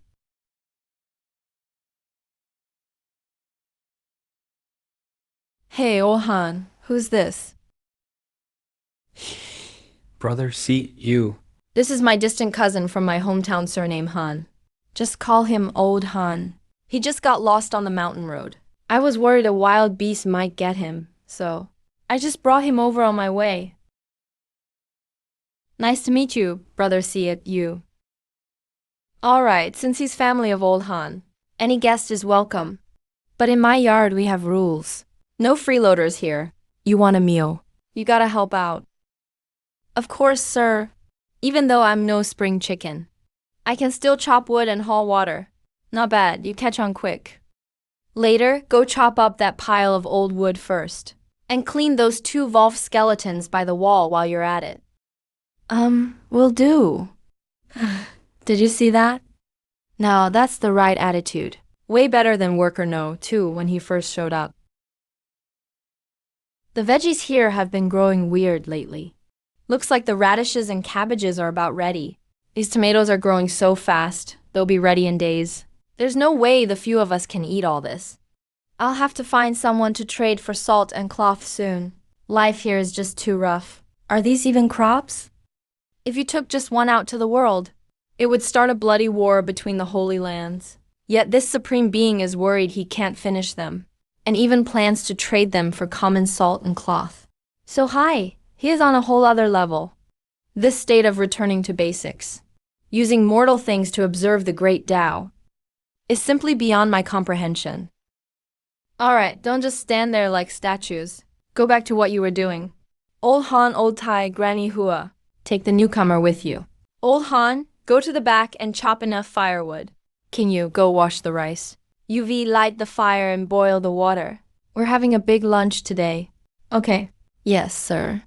Hey, old Han, who's this? Brother, see you. This is my distant cousin from my hometown surname Han. Just call him Old Han. He just got lost on the mountain road. I was worried a wild beast might get him, so I just brought him over on my way. Nice to meet you, Brother CHU. Alright, since he's family of Old Han, any guest is welcome. But in my yard we have rules. No freeloaders here. You want a meal, you gotta help out. Of course, sir. Even though I'm no spring chicken, I can still chop wood and haul water. Not bad, you catch on quick. Later, go chop up that pile of old wood first, and clean those 2 Wolf skeletons by the wall while you're at it. Will do. Did you see that? Now, that's the right attitude. Way better than Worker No, too, when he first showed up. The veggies here have been growing weird lately. Looks like the radishes and cabbages are about ready. These tomatoes are growing so fast, they'll be ready in days. There's no way the few of us can eat all this. I'll have to find someone to trade for salt and cloth soon. Life here is just too rough. Are these even crops? If you took just one out to the world, it would start a bloody war between the Holy Lands. Yet this supreme being is worried he can't finish them, and even plans to trade them for common salt and cloth. So hi, he is on a whole other level. This state of returning to basics, using mortal things to observe the great Tao, is simply beyond my comprehension. Alright, don't just stand there like statues. Go back to what you were doing. Old Han, Old Tai, Granny Hua, take the newcomer with you. Old Han, go to the back and chop enough firewood. Can you go wash the rice? UV, light the fire and boil the water. We're having a big lunch today. Okay. Yes, sir.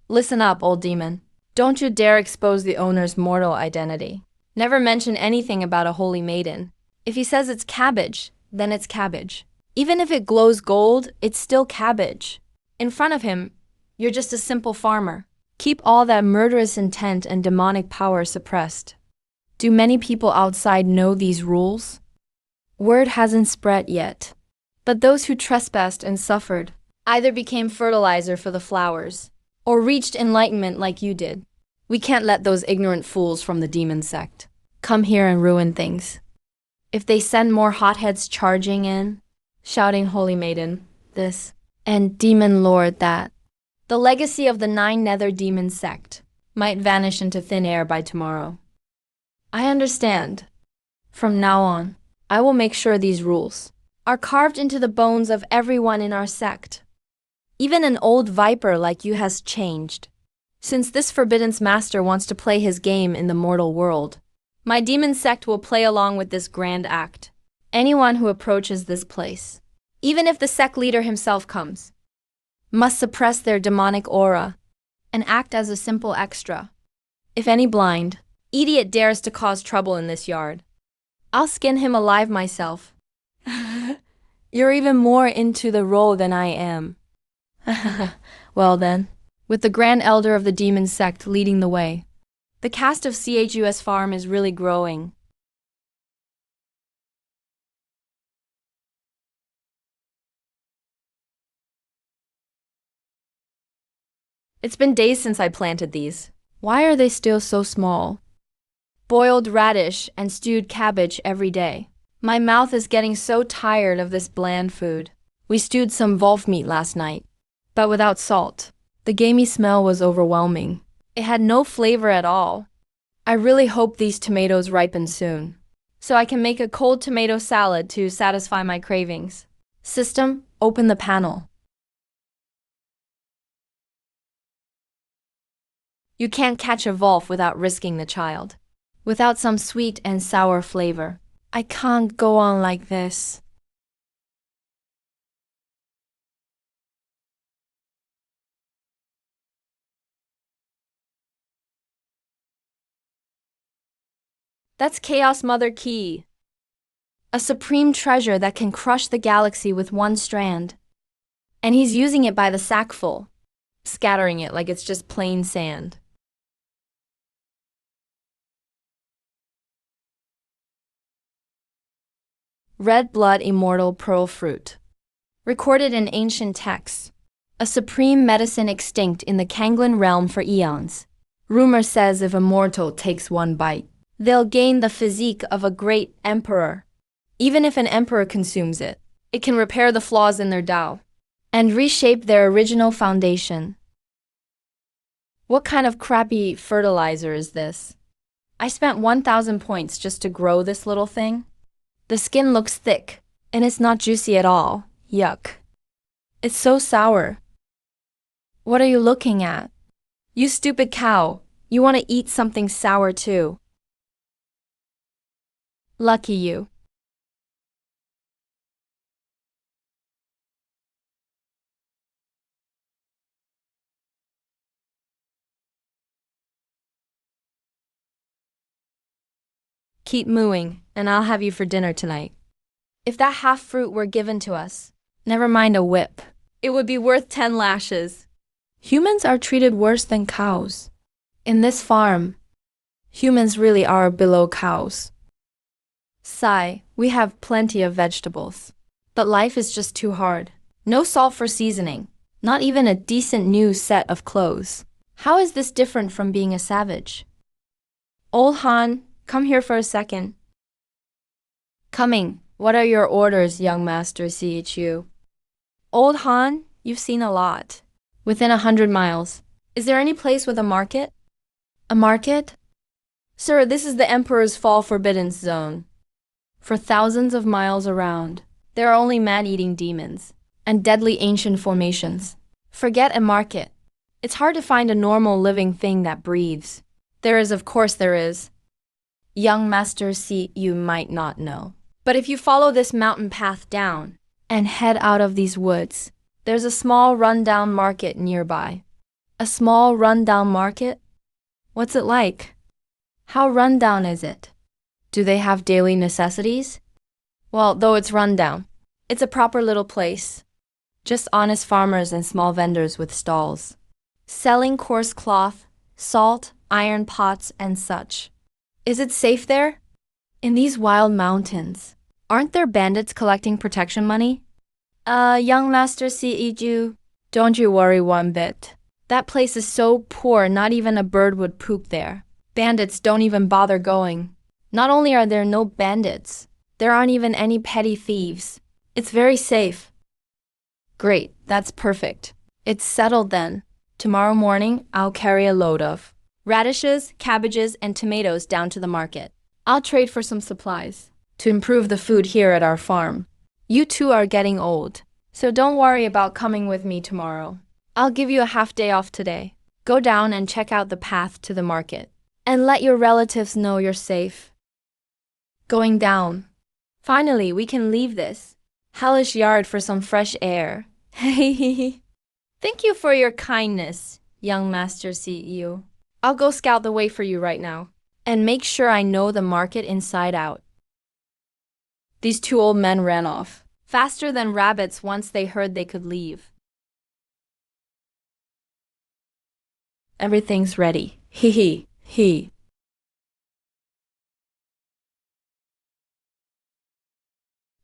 Listen up, old demon. Don't you dare expose the owner's mortal identity. Never mention anything about a holy maiden. If he says it's cabbage, then it's cabbage. Even if it glows gold, it's still cabbage. In front of him, you're just a simple farmer. Keep all that murderous intent and demonic power suppressed. Do many people outside know these rules? Word hasn't spread yet. But those who trespassed and suffered either became fertilizer for the flowers or reached enlightenment like you did. We can't let those ignorant fools from the demon sect come here and ruin things. If they send more hotheads charging in, shouting Holy Maiden, this, and Demon Lord that, the legacy of the 9 Nether Demon sect might vanish into thin air by tomorrow. I understand. From now on, I will make sure these rules are carved into the bones of everyone in our sect. Even an old viper like you has changed. Since this Forbidden's master wants to play his game in the mortal world, my demon sect will play along with this grand act. Anyone who approaches this place, even if the sect leader himself comes, must suppress their demonic aura and act as a simple extra. If any blind idiot dares to cause trouble in this yard, I'll skin him alive myself. You're even more into the role than I am. Well then, with the Grand Elder of the Demon Sect leading the way, the cast of CHUS Farm is really growing. It's been days since I planted these. Why are they still so small? Boiled radish and stewed cabbage every day. My mouth is getting so tired of this bland food. We stewed some wolf meat last night, but without salt. The gamey smell was overwhelming. It had no flavor at all. I really hope these tomatoes ripen soon, so I can make a cold tomato salad to satisfy my cravings. System, open the panel. You can't catch a wolf without risking the child. Without some sweet and sour flavor. I can't go on like this. That's Chaos Mother Key. A supreme treasure that can crush the galaxy with one strand. And he's using it by the sackful, scattering it like it's just plain sand. Red blood immortal pearl fruit. Recorded in ancient texts. A supreme medicine extinct in the Kanglin realm for eons. Rumor says if a mortal takes one bite, they'll gain the physique of a great emperor. Even if an emperor consumes it, it can repair the flaws in their Tao and reshape their original foundation. What kind of crappy fertilizer is this? I spent 1,000 points just to grow this little thing. The skin looks thick, and it's not juicy at all. Yuck. It's so sour. What are you looking at? You stupid cow, you want to eat something sour too. Lucky you. Keep mooing, and I'll have you for dinner tonight. If that half fruit were given to us, never mind a whip, it would be worth 10 lashes. Humans are treated worse than cows. In this farm, humans really are below cows. Sigh, we have plenty of vegetables. But life is just too hard. No salt for seasoning, not even a decent new set of clothes. How is this different from being a savage? Old Han, come here for a second. Coming. What are your orders, young master CHU? Old Han, you've seen a lot. Within 100 miles. Is there any place with a market? A market? Sir, this is the Emperor's Fall Forbidden Zone. For thousands of miles around, there are only man-eating demons and deadly ancient formations. Forget a market. It's hard to find a normal living thing that breathes. There is, of course there is. Young Master C, you might not know. But if you follow this mountain path down and head out of these woods, there's a small rundown market nearby. A small rundown market? What's it like? How rundown is it? Do they have daily necessities? Well, though it's rundown, it's a proper little place. Just honest farmers and small vendors with stalls, selling coarse cloth, salt, iron pots, and such. Is it safe there? In these wild mountains, aren't there bandits collecting protection money? Young Master Siiju, don't you worry one bit. That place is so poor not even a bird would poop there. Bandits don't even bother going. Not only are there no bandits, there aren't even any petty thieves. It's very safe. Great, that's perfect. It's settled then. Tomorrow morning, I'll carry a load of radishes, cabbages, and tomatoes down to the market. I'll trade for some supplies to improve the food here at our farm. You two are getting old, so don't worry about coming with me tomorrow. I'll give you a half day off today. Go down and check out the path to the market, and let your relatives know you're safe. Going down. Finally, we can leave this hellish yard for some fresh air. Thank you for your kindness, young Master CEO. I'll go scout the way for you right now, and make sure I know the market inside out. These two old men ran off, faster than rabbits once they heard they could leave. Everything's ready. He.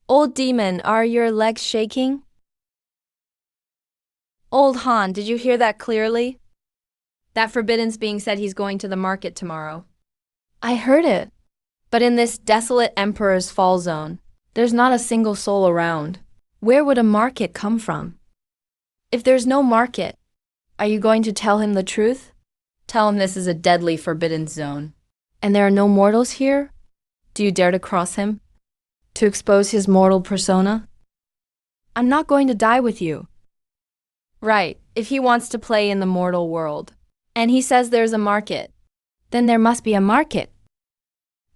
Old demon, are your legs shaking? Old Han, did you hear that clearly? That Forbidden's being said he's going to the market tomorrow. I heard it. But in this desolate Emperor's Fall zone, there's not a single soul around. Where would a market come from? If there's no market, are you going to tell him the truth? Tell him this is a deadly forbidden zone. And there are no mortals here? Do you dare to cross him? To expose his mortal persona? I'm not going to die with you. Right, if he wants to play in the mortal world, and he says there's a market, then there must be a market.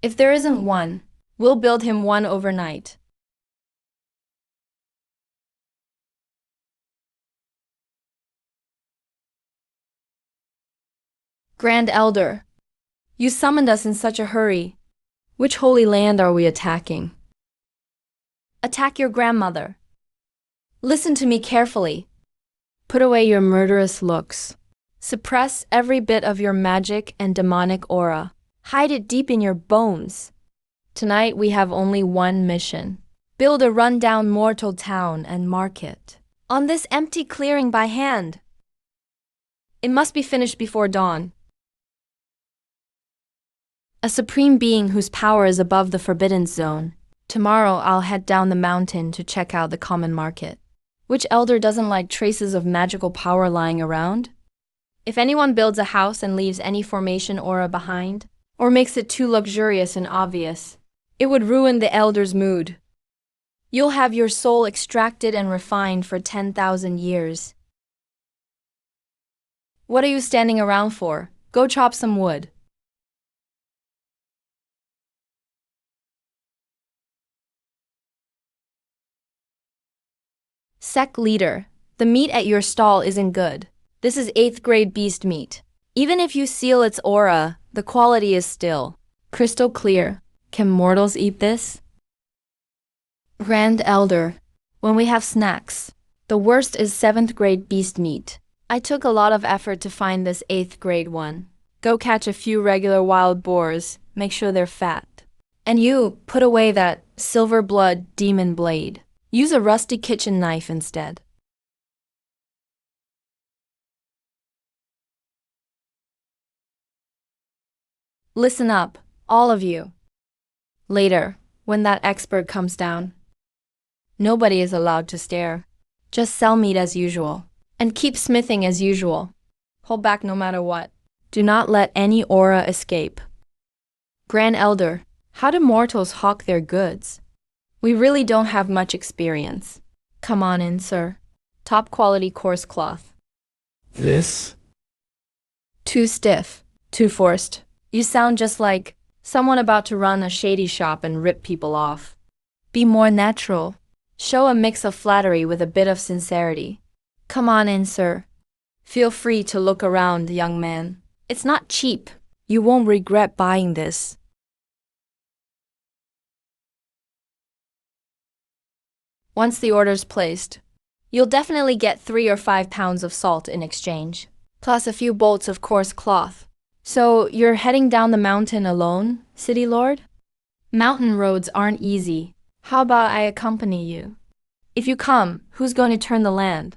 If there isn't one, we'll build him one overnight. Grand Elder, you summoned us in such a hurry. Which holy land are we attacking? Attack your grandmother. Listen to me carefully. Put away your murderous looks. Suppress every bit of your magic and demonic aura. Hide it deep in your bones. Tonight we have only one mission. Build a run-down mortal town and market on this empty clearing by hand. It must be finished before dawn. A supreme being whose power is above the forbidden zone. Tomorrow I'll head down the mountain to check out the common market. Which elder doesn't like traces of magical power lying around? If anyone builds a house and leaves any formation aura behind, or makes it too luxurious and obvious, it would ruin the elder's mood. You'll have your soul extracted and refined for 10,000 years. What are you standing around for? Go chop some wood. Sec leader, the meat at your stall isn't good. This is 8th grade beast meat. Even if you seal its aura, the quality is still crystal clear. Can mortals eat this? Grand Elder, when we have snacks, the worst is 7th grade beast meat. I took a lot of effort to find this 8th grade one. Go catch a few regular wild boars, make sure they're fat. And you, put away that silver blood demon blade. Use a rusty kitchen knife instead. Listen up, all of you. Later, when that expert comes down, nobody is allowed to stare. Just sell meat as usual, and keep smithing as usual. Hold back no matter what. Do not let any aura escape. Grand Elder, how do mortals hawk their goods? We really don't have much experience. Come on in, sir. Top quality coarse cloth. This? Too stiff, too forced. You sound just like someone about to run a shady shop and rip people off. Be more natural. Show a mix of flattery with a bit of sincerity. Come on in, sir. Feel free to look around, young man. It's not cheap. You won't regret buying this. Once the order's placed, you'll definitely get 3 or 5 pounds of salt in exchange, plus a few bolts of coarse cloth. So you're heading down the mountain alone, City Lord? Mountain roads aren't easy. How about I accompany you? If you come, who's going to turn the land?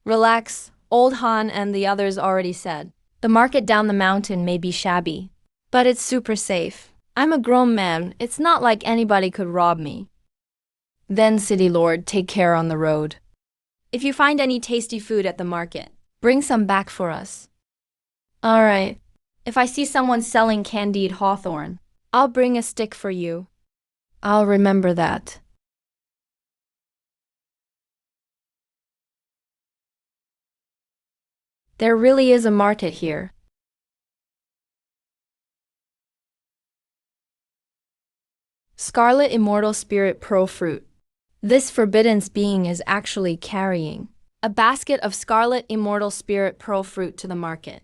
Relax, Old Han and the others already said. The market down the mountain may be shabby, but it's super safe. I'm a grown man, it's not like anybody could rob me. Then, City Lord, take care on the road. If you find any tasty food at the market, bring some back for us. All right. If I see someone selling candied hawthorn, I'll bring a stick for you. I'll remember that. There really is a market here. Scarlet Immortal Spirit Pearl Fruit. This forbidden being is actually carrying a basket of Scarlet Immortal Spirit Pearl Fruit to the market.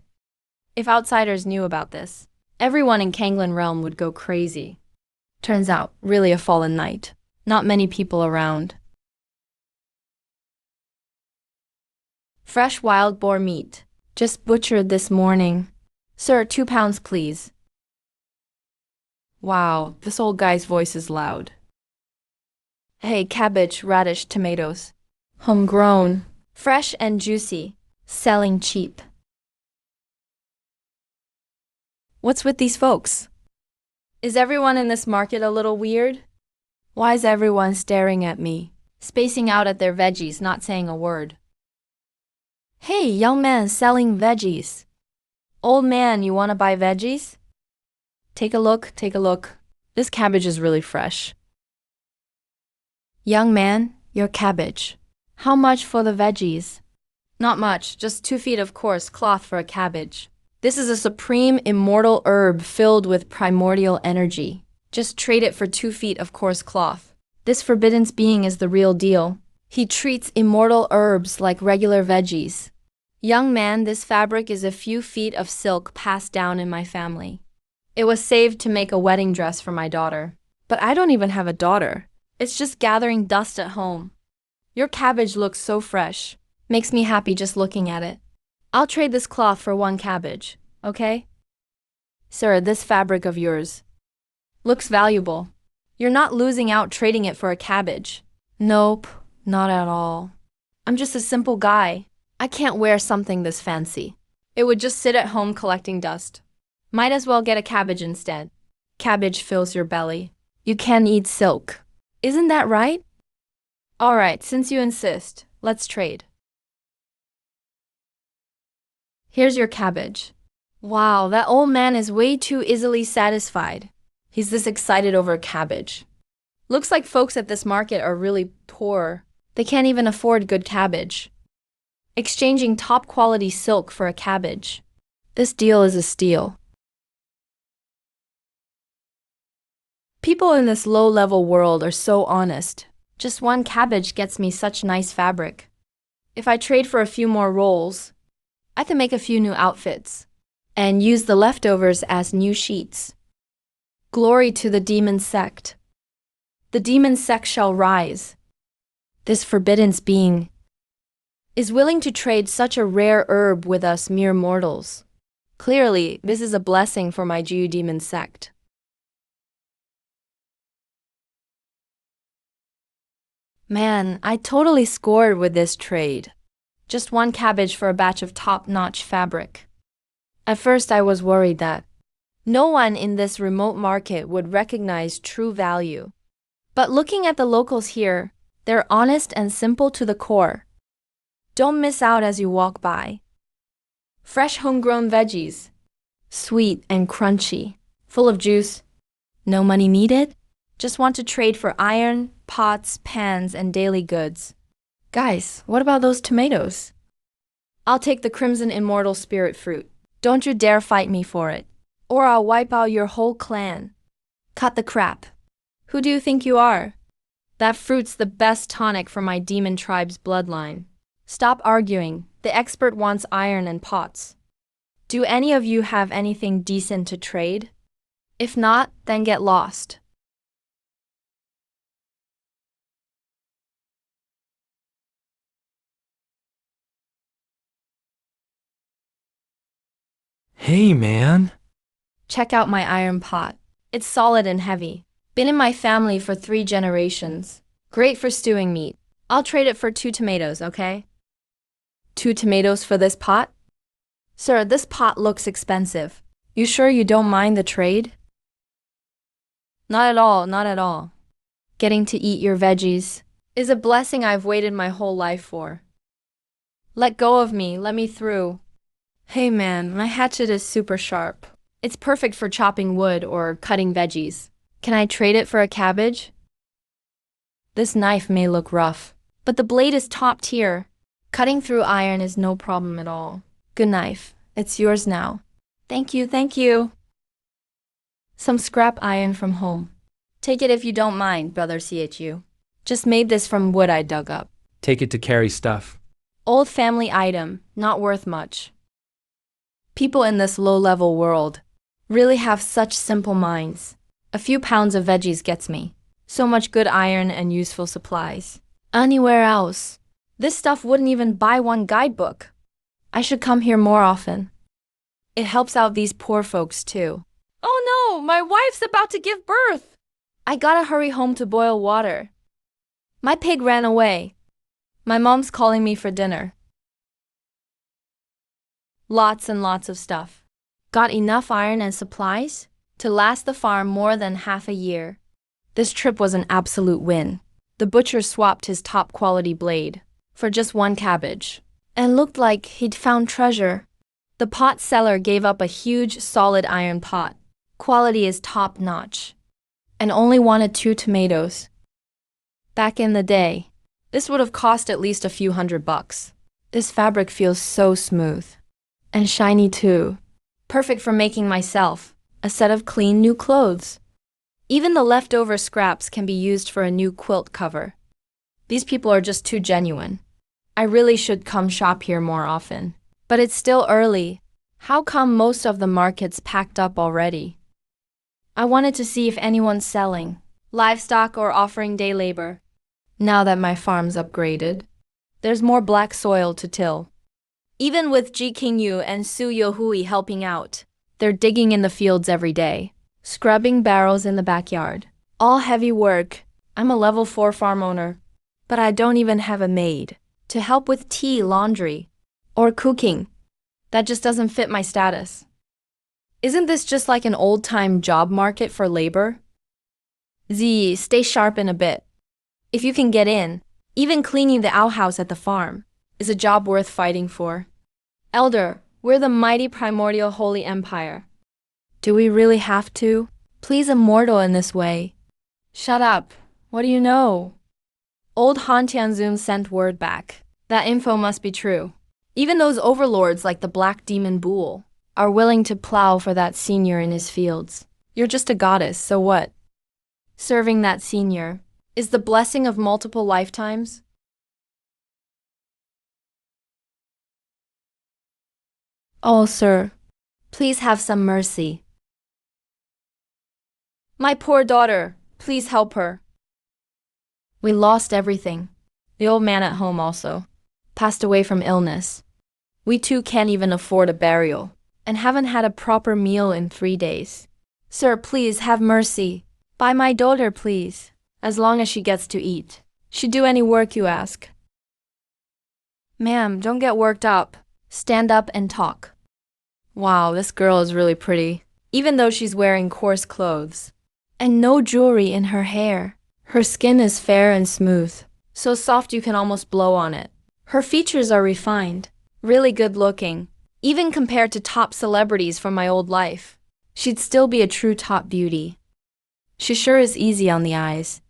If outsiders knew about this, everyone in Kanglen Realm would go crazy. Turns out, really a fallen knight. Not many people around. Fresh wild boar meat. Just butchered this morning. Sir, 2 pounds please. Wow, this old guy's voice is loud. Hey, cabbage, radish, tomatoes. Homegrown, fresh and juicy, selling cheap. What's with these folks? Is everyone in this market a little weird? Why is everyone staring at me, spacing out at their veggies, not saying a word? Hey, young man selling veggies. Old man, you want to buy veggies? Take a look, take a look. This cabbage is really fresh. Young man, your cabbage. How much for the veggies? Not much, just 2 feet of coarse cloth for a cabbage. This is a supreme immortal herb filled with primordial energy. Just trade it for 2 feet of coarse cloth. This forbidden being is the real deal. He treats immortal herbs like regular veggies. Young man, this fabric is a few feet of silk passed down in my family. It was saved to make a wedding dress for my daughter. But I don't even have a daughter. It's just gathering dust at home. Your cabbage looks so fresh. Makes me happy just looking at it. I'll trade this cloth for 1 cabbage, okay? Sir, this fabric of yours looks valuable. You're not losing out trading it for a cabbage. Nope, not at all. I'm just a simple guy. I can't wear something this fancy. It would just sit at home collecting dust. Might as well get a cabbage instead. Cabbage fills your belly. You can eat silk. Isn't that right? All right, since you insist, let's trade. Here's your cabbage. Wow, that old man is way too easily satisfied. He's this excited over a cabbage. Looks like folks at this market are really poor. They can't even afford good cabbage. Exchanging top quality silk for a cabbage. This deal is a steal. People in this low-level world are so honest. Just 1 cabbage gets me such nice fabric. If I trade for a few more rolls, I can make a few new outfits and use the leftovers as new sheets. Glory to the demon sect. The demon sect shall rise. This forbidden being is willing to trade such a rare herb with us mere mortals. Clearly, this is a blessing for my Jew demon sect. Man, I totally scored with this trade. Just 1 cabbage for a batch of top-notch fabric. At first I was worried that no one in this remote market would recognize true value. But looking at the locals here, they're honest and simple to the core. Don't miss out as you walk by. Fresh homegrown veggies. Sweet and crunchy. Full of juice. No money needed? Just want to trade for iron, pots, pans, and daily goods. Guys, what about those tomatoes? I'll take the Crimson Immortal Spirit Fruit. Don't you dare fight me for it, or I'll wipe out your whole clan. Cut the crap. Who do you think you are? That fruit's the best tonic for my demon tribe's bloodline. Stop arguing. The expert wants iron and pots. Do any of you have anything decent to trade? If not, then get lost. Hey, man. Check out my iron pot. It's solid and heavy. Been in my family for 3 generations. Great for stewing meat. I'll trade it for 2 tomatoes, okay? 2 tomatoes for this pot? Sir, this pot looks expensive. You sure you don't mind the trade? Not at all, not at all. Getting to eat your veggies is a blessing I've waited my whole life for. Let go of me, let me through. Hey man, my hatchet is super sharp. It's perfect for chopping wood or cutting veggies. Can I trade it for a cabbage? This knife may look rough, but the blade is top tier. Cutting through iron is no problem at all. Good knife. It's yours now. Thank you, thank you. Some scrap iron from home. Take it if you don't mind, brother CHU. Just made this from wood I dug up. Take it to carry stuff. Old family item, not worth much. People in this low-level world really have such simple minds. A few pounds of veggies gets me. So much good iron and useful supplies. Anywhere else, this stuff wouldn't even buy one guidebook. I should come here more often. It helps out these poor folks too. Oh no, my wife's about to give birth! I gotta hurry home to boil water. My pig ran away. My mom's calling me for dinner. Lots and lots of stuff. Got enough iron and supplies to last the farm more than half a year. This trip was an absolute win. The butcher swapped his top quality blade for just one cabbage and looked like he'd found treasure. The pot seller gave up a huge solid iron pot. Quality is top notch. And only wanted 2 tomatoes. Back in the day, this would have cost at least a few $100. This fabric feels so smooth. And shiny too. Perfect for making myself a set of clean new clothes. Even the leftover scraps can be used for a new quilt cover. These people are just too genuine. I really should come shop here more often. But it's still early. How come most of the market's packed up already? I wanted to see if anyone's selling livestock or offering day labor. Now that my farm's upgraded, there's more black soil to till. Even with Ji Qingyu and Su Yohui helping out, they're digging in the fields every day, scrubbing barrels in the backyard. All heavy work. I'm a level 4 farm owner, but I don't even have a maid to help with tea, laundry, or cooking. That just doesn't fit my status. Isn't this just like an old-time job market for labor? Z, stay sharp in a bit. If you can get in, even cleaning the outhouse at the farm is a job worth fighting for. Elder, we're the mighty primordial holy empire. Do we really have to please a mortal in this way? Shut up. What do you know? Old Han Tianzun sent word back. That info must be true. Even those overlords like the Black Demon Bull are willing to plow for that senior in his fields. You're just a goddess, so what? Serving that senior is the blessing of multiple lifetimes. Oh, sir, please have some mercy. My poor daughter, please help her. We lost everything. The old man at home also passed away from illness. We too can't even afford a burial and haven't had a proper meal in 3 days. Sir, please have mercy. Buy my daughter, please, as long as she gets to eat. She'd do any work you ask. Ma'am, don't get worked up. Stand up and talk. Wow, this girl is really pretty, even though she's wearing coarse clothes. And no jewelry in her hair. Her skin is fair and smooth, so soft you can almost blow on it. Her features are refined, really good looking. Even compared to top celebrities from my old life, she'd still be a true top beauty. She sure is easy on the eyes.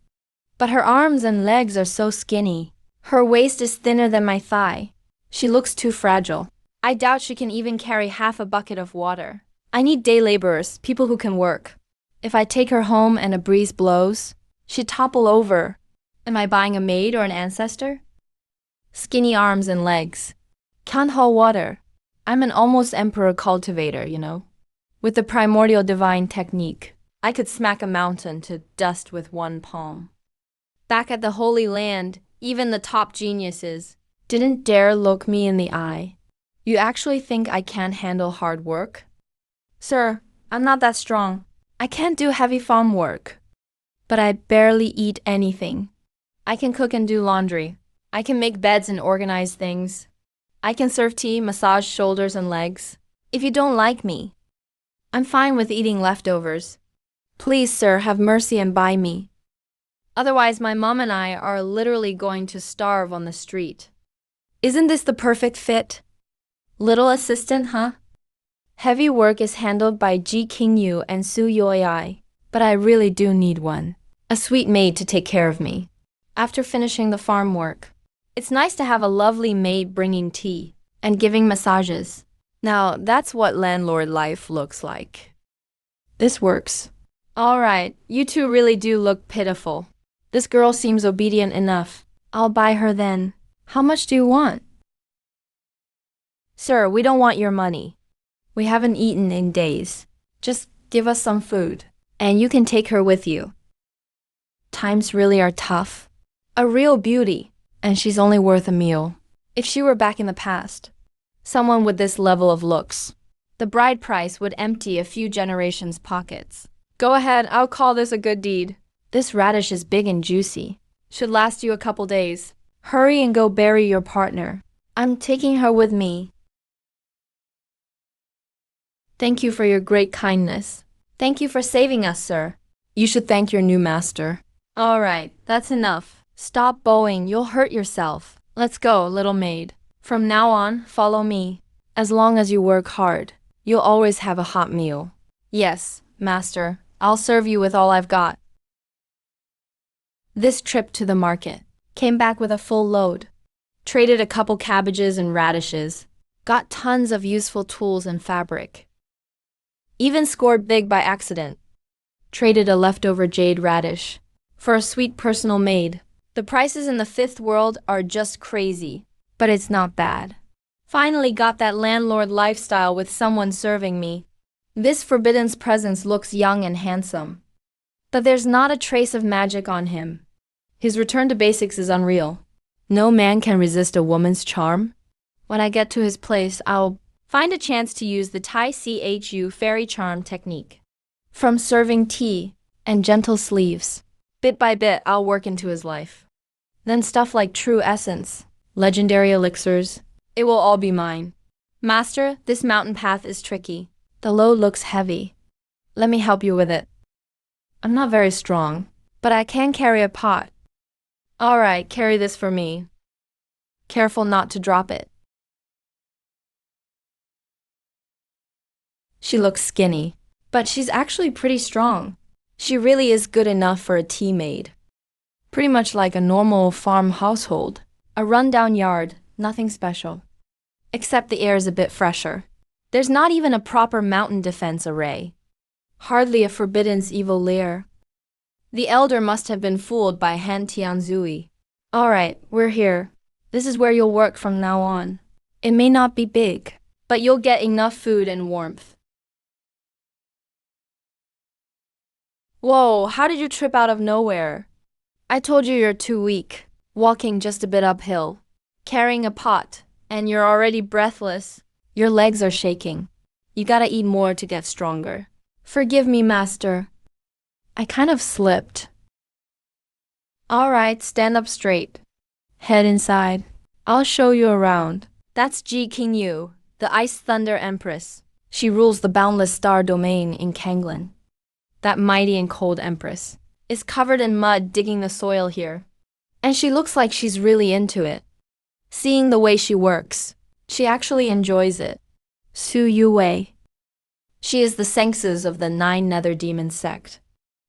But her arms and legs are so skinny. Her waist is thinner than my thigh. She looks too fragile. I doubt she can even carry half a bucket of water. I need day laborers, people who can work. If I take her home and a breeze blows, she'd topple over. Am I buying a maid or an ancestor? Skinny arms and legs. Can't haul water. I'm an almost emperor cultivator, you know. With the primordial divine technique, I could smack a mountain to dust with one palm. Back at the Holy Land, even the top geniuses didn't dare look me in the eye. You actually think I can't handle hard work? Sir, I'm not that strong. I can't do heavy farm work. But I barely eat anything. I can cook and do laundry. I can make beds and organize things. I can serve tea, massage shoulders and legs. If you don't like me, I'm fine with eating leftovers. Please, sir, have mercy and buy me. Otherwise, my mom and I are literally going to starve on the street. Isn't this the perfect fit? Little assistant, huh? Heavy work is handled by Ji Qingyu and Su Yoiai, but I really do need one. A sweet maid to take care of me. After finishing the farm work, it's nice to have a lovely maid bringing tea and giving massages. Now, that's what landlord life looks like. This works. All right, you two really do look pitiful. This girl seems obedient enough. I'll buy her then. How much do you want? Sir, we don't want your money. We haven't eaten in days. Just give us some food, and you can take her with you. Times really are tough. A real beauty, and she's only worth a meal. If she were back in the past, someone with this level of looks, the bride price would empty a few generations' pockets. Go ahead, I'll call this a good deed. This radish is big and juicy. Should last you a couple days. Hurry and go bury your partner. I'm taking her with me. Thank you for your great kindness. Thank you for saving us, sir. You should thank your new master. All right, that's enough. Stop bowing, you'll hurt yourself. Let's go, little maid. From now on, follow me. As long as you work hard, you'll always have a hot meal. Yes, master, I'll serve you with all I've got. This trip to the market, came back with a full load. Traded a couple cabbages and radishes. Got tons of useful tools and fabric. Even scored big by accident. Traded a leftover jade radish for a sweet personal maid. The prices in the fifth world are just crazy, but it's not bad. Finally got that landlord lifestyle with someone serving me. This forbidden's presence looks young and handsome, but there's not a trace of magic on him. His return to basics is unreal. No man can resist a woman's charm. When I get to his place, I'll find a chance to use the Tai Chu fairy charm technique. From serving tea and gentle sleeves, bit by bit I'll work into his life. Then stuff like true essence, legendary elixirs, it will all be mine. Master, this mountain path is tricky. The load looks heavy. Let me help you with it. I'm not very strong, but I can carry a pot. All right, carry this for me. Careful not to drop it. She looks skinny, but she's actually pretty strong. She really is good enough for a tea maid. Pretty much like a normal farm household. A rundown yard, nothing special. Except the air is a bit fresher. There's not even a proper mountain defense array. Hardly a forbidden's evil lair. The elder must have been fooled by Han Tianzui. All right, we're here. This is where you'll work from now on. It may not be big, but you'll get enough food and warmth. Whoa, how did you trip out of nowhere? I told you you're too weak, walking just a bit uphill, carrying a pot, and you're already breathless. Your legs are shaking. You gotta eat more to get stronger. Forgive me, master. I kind of slipped. All right, stand up straight. Head inside. I'll show you around. That's Ji Qingyu, the Ice Thunder Empress. She rules the boundless star domain in Kanglan. That mighty and cold empress is covered in mud digging the soil here. And she looks like she's really into it. Seeing the way she works, she actually enjoys it. Su Yuwei. She is the Sengses of the Nine Nether Demon sect.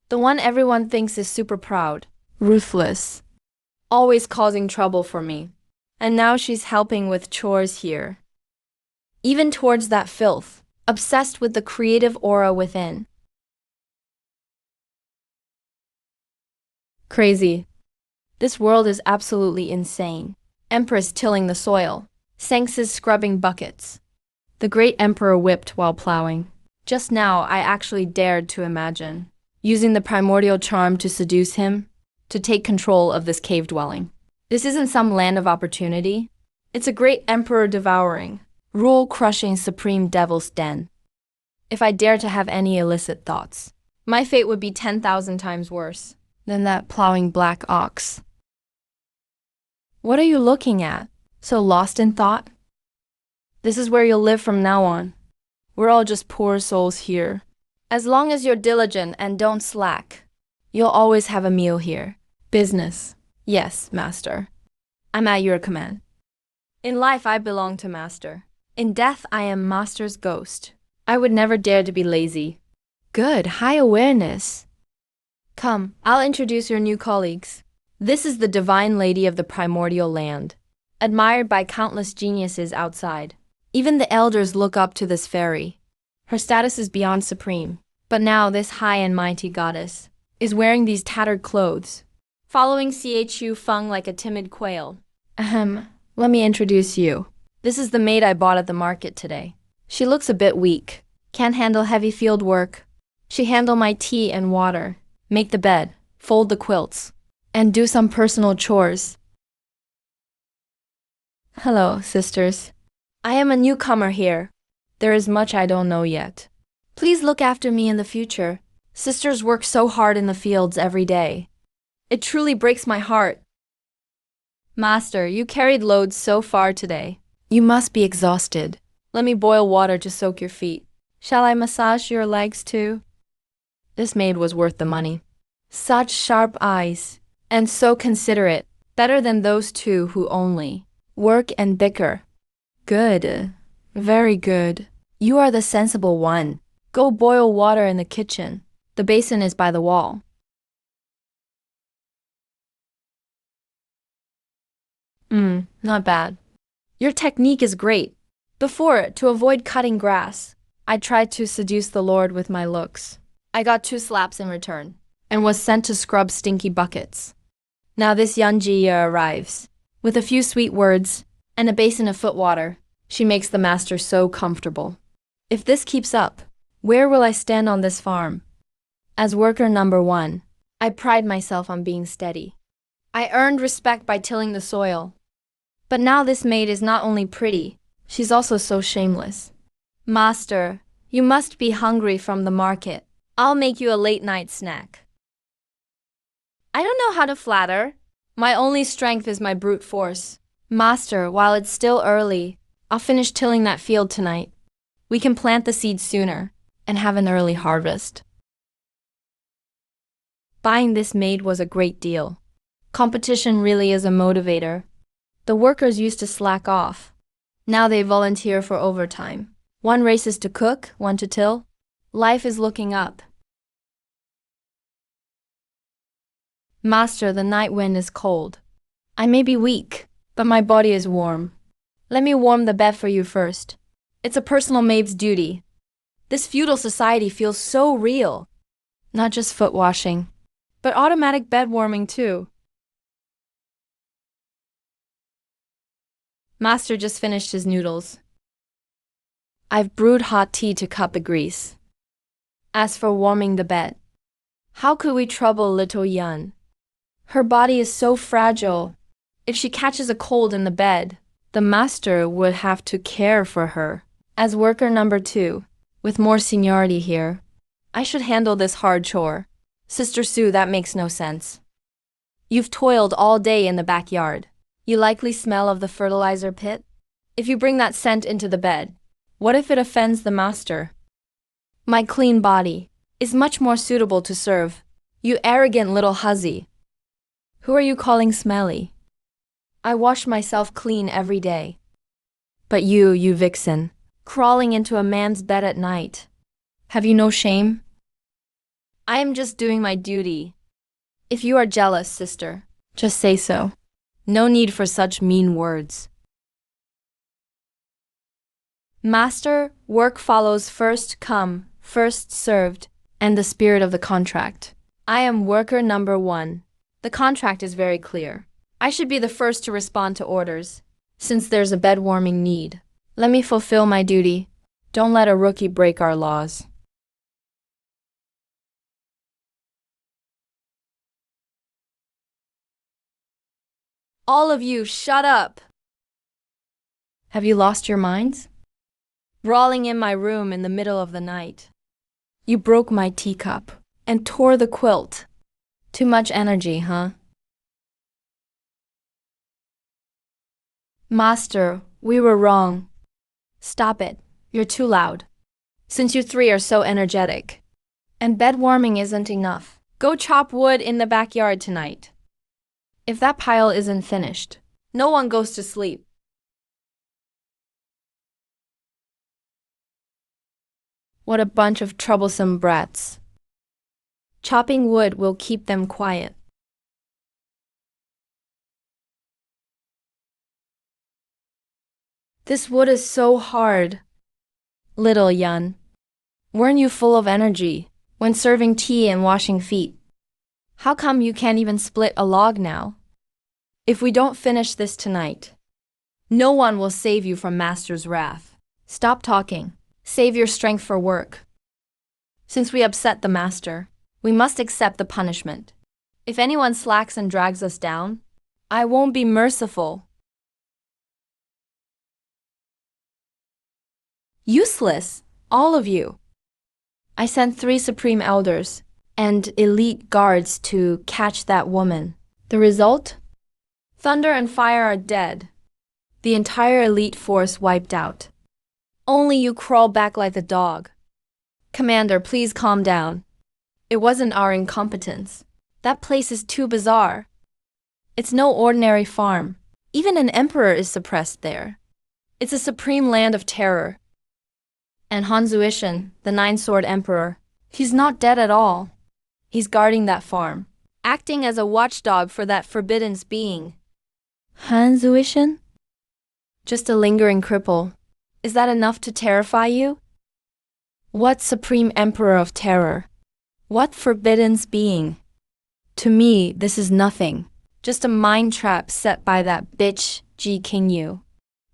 The one everyone thinks is super proud, ruthless, always causing trouble for me. And now she's helping with chores here. Even towards that filth, obsessed with the creative aura within. Crazy. This world is absolutely insane. Empress tilling the soil. Sengses scrubbing buckets. The great emperor whipped while plowing. Just now, I actually dared to imagine using the primordial charm to seduce him, to take control of this cave dwelling. This isn't some land of opportunity. It's a great emperor devouring, rule-crushing supreme devil's den. If I dare to have any illicit thoughts, my fate would be 10,000 times worse than that plowing black ox. What are you looking at? So lost in thought? This is where you'll live from now on. We're all just poor souls here. As long as you're diligent and don't slack, you'll always have a meal here. Business. Yes, master. I'm at your command. In life, I belong to master. In death, I am master's ghost. I would never dare to be lazy. Good, high awareness. Come, I'll introduce your new colleagues. This is the divine lady of the primordial land, admired by countless geniuses outside. Even the elders look up to this fairy. Her status is beyond supreme. But now this high and mighty goddess is wearing these tattered clothes, following Chu Feng like a timid quail. Ahem, let me introduce you. This is the maid I bought at the market today. She looks a bit weak, can't handle heavy field work. She handle my tea and water, make the bed, fold the quilts, and do some personal chores. Hello, sisters. I am a newcomer here. There is much I don't know yet. Please look after me in the future. Sisters work so hard in the fields every day. It truly breaks my heart. Master, you carried loads so far today. You must be exhausted. Let me boil water to soak your feet. Shall I massage your legs too? This maid was worth the money. Such sharp eyes, and so considerate, better than those two who only work and bicker. Good, very good. You are the sensible one. Go boil water in the kitchen. The basin is by the wall. Not bad. Your technique is great. Before, to avoid cutting grass, I tried to seduce the Lord with my looks. I got 2 slaps in return, and was sent to scrub stinky buckets. Now this Yanji arrives. With a few sweet words, and a basin of foot water, she makes the master so comfortable. If this keeps up, where will I stand on this farm? As worker number 1, I pride myself on being steady. I earned respect by tilling the soil. But now this maid is not only pretty, she's also so shameless. Master, you must be hungry from the market. I'll make you a late-night snack. I don't know how to flatter. My only strength is my brute force. Master, while it's still early, I'll finish tilling that field tonight. We can plant the seeds sooner and have an early harvest. Buying this maid was a great deal. Competition really is a motivator. The workers used to slack off. Now they volunteer for overtime. One races to cook, one to till. Life is looking up. Master, the night wind is cold. I may be weak, but my body is warm. Let me warm the bed for you first. It's a personal maid's duty. This feudal society feels so real. Not just foot washing, but automatic bed warming too. Master just finished his noodles. I've brewed hot tea to cut the grease. As for warming the bed, how could we trouble little Yun? Her body is so fragile. If she catches a cold in the bed, the master would have to care for her. As worker number 2, with more seniority here, I should handle this hard chore. Sister Sue, that makes no sense. You've toiled all day in the backyard. You likely smell of the fertilizer pit. If you bring that scent into the bed, what if it offends the master? My clean body is much more suitable to serve. You arrogant little hussy. Who are you calling smelly? I wash myself clean every day. But you vixen, crawling into a man's bed at night. Have you no shame? I am just doing my duty. If you are jealous, sister, just say so. No need for such mean words. Master, work follows first come, first served, and the spirit of the contract. I am worker number 1. The contract is very clear. I should be the first to respond to orders, since there's a bed warming need. Let me fulfill my duty. Don't let a rookie break our laws. All of you, shut up! Have you lost your minds? Brawling in my room in the middle of the night. You broke my teacup and tore the quilt. Too much energy, huh? Master, we were wrong. Stop it. You're too loud. Since you 3 are so energetic. And bed warming isn't enough. Go chop wood in the backyard tonight. If that pile isn't finished, no one goes to sleep. What a bunch of troublesome brats. Chopping wood will keep them quiet. This wood is so hard. Little Yun, weren't you full of energy? when serving tea and washing feet. How come you can't even split a log now? If we don't finish this tonight, no one will save you from Master's wrath. Stop talking. Save your strength for work. Since we upset the Master, we must accept the punishment. If anyone slacks and drags us down, I won't be merciful. Useless, all of you. I sent 3 supreme elders and elite guards to catch that woman. The result? Thunder and Fire are dead. The entire elite force wiped out. Only you crawl back like a dog. Commander, please calm down. It wasn't our incompetence. That place is too bizarre. It's no ordinary farm. Even an emperor is suppressed there. It's a supreme land of terror. And Han Zuishan, the Nine-Sword Emperor, he's not dead at all. He's guarding that farm, acting as a watchdog for that forbidden being. Han Zuishan? Just a lingering cripple. Is that enough to terrify you? What supreme emperor of terror? What forbidden being? To me, this is nothing. Just a mind trap set by that bitch, Ji Qingyu.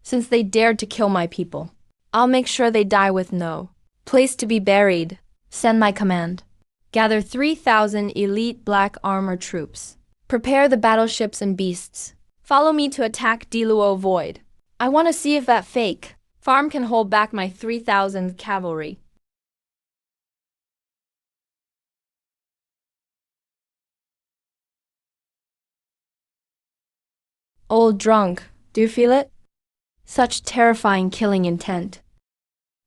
Since they dared to kill my people, I'll make sure they die with no place to be buried. Send my command. Gather 3,000 elite black armor troops. Prepare the battleships and beasts. Follow me to attack Diluo Void. I want to see if that fake farm can hold back my 3,000 cavalry. Old drunk, do you feel it? Such terrifying killing intent.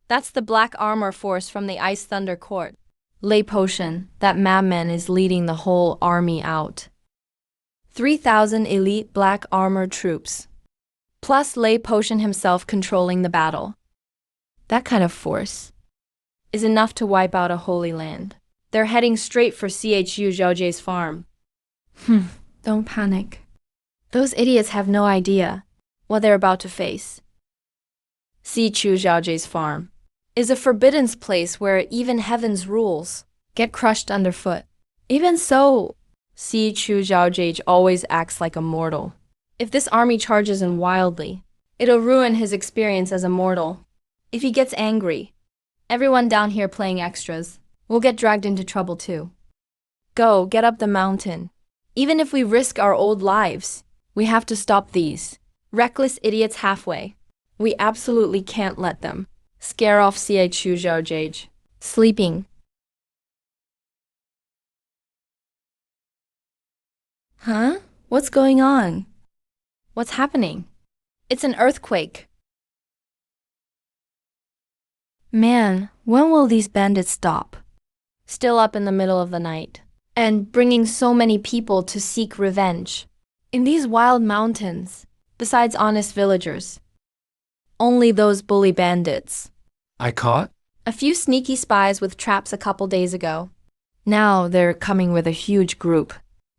That's the black armor force from the Ice Thunder Court. Lei Potion, that madman is leading the whole army out. 3,000 elite black armor troops. Plus Lei Potion himself controlling the battle. That kind of force is enough to wipe out a holy land. They're heading straight for CHU Zhaojie's farm. Don't panic. Those idiots have no idea what they're about to face. CHU Zhaojie's farm is a forbidden place where even heaven's rules get crushed underfoot. Even so, CHU Zhaojie always acts like a mortal. If this army charges in wildly, it'll ruin his experience as a mortal. If he gets angry, everyone down here playing extras will get dragged into trouble too. Go, get up the mountain. Even if we risk our old lives, we have to stop these reckless idiots halfway. We absolutely can't let them scare off CHU Zhaojie. Sleeping. Huh? What's going on? What's happening? It's an earthquake. Man, when will these bandits stop? Still up in the middle of the night, and bringing so many people to seek revenge. In these wild mountains, besides honest villagers, only those bully bandits. I caught? A few sneaky spies with traps a couple days ago. Now they're coming with a huge group.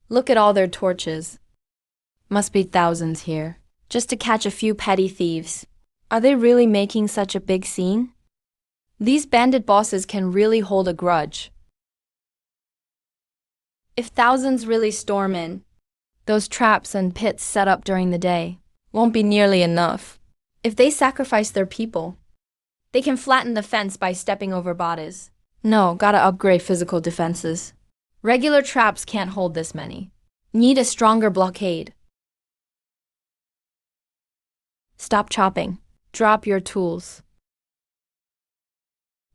Look at all their torches. Must be thousands here, just to catch a few petty thieves. Are they really making such a big scene? These bandit bosses can really hold a grudge. If thousands really storm in, those traps and pits set up during the day won't be nearly enough. If they sacrifice their people, they can flatten the fence by stepping over bodies. No, gotta upgrade physical defenses. Regular traps can't hold this many. Need a stronger blockade. Stop chopping. Drop your tools.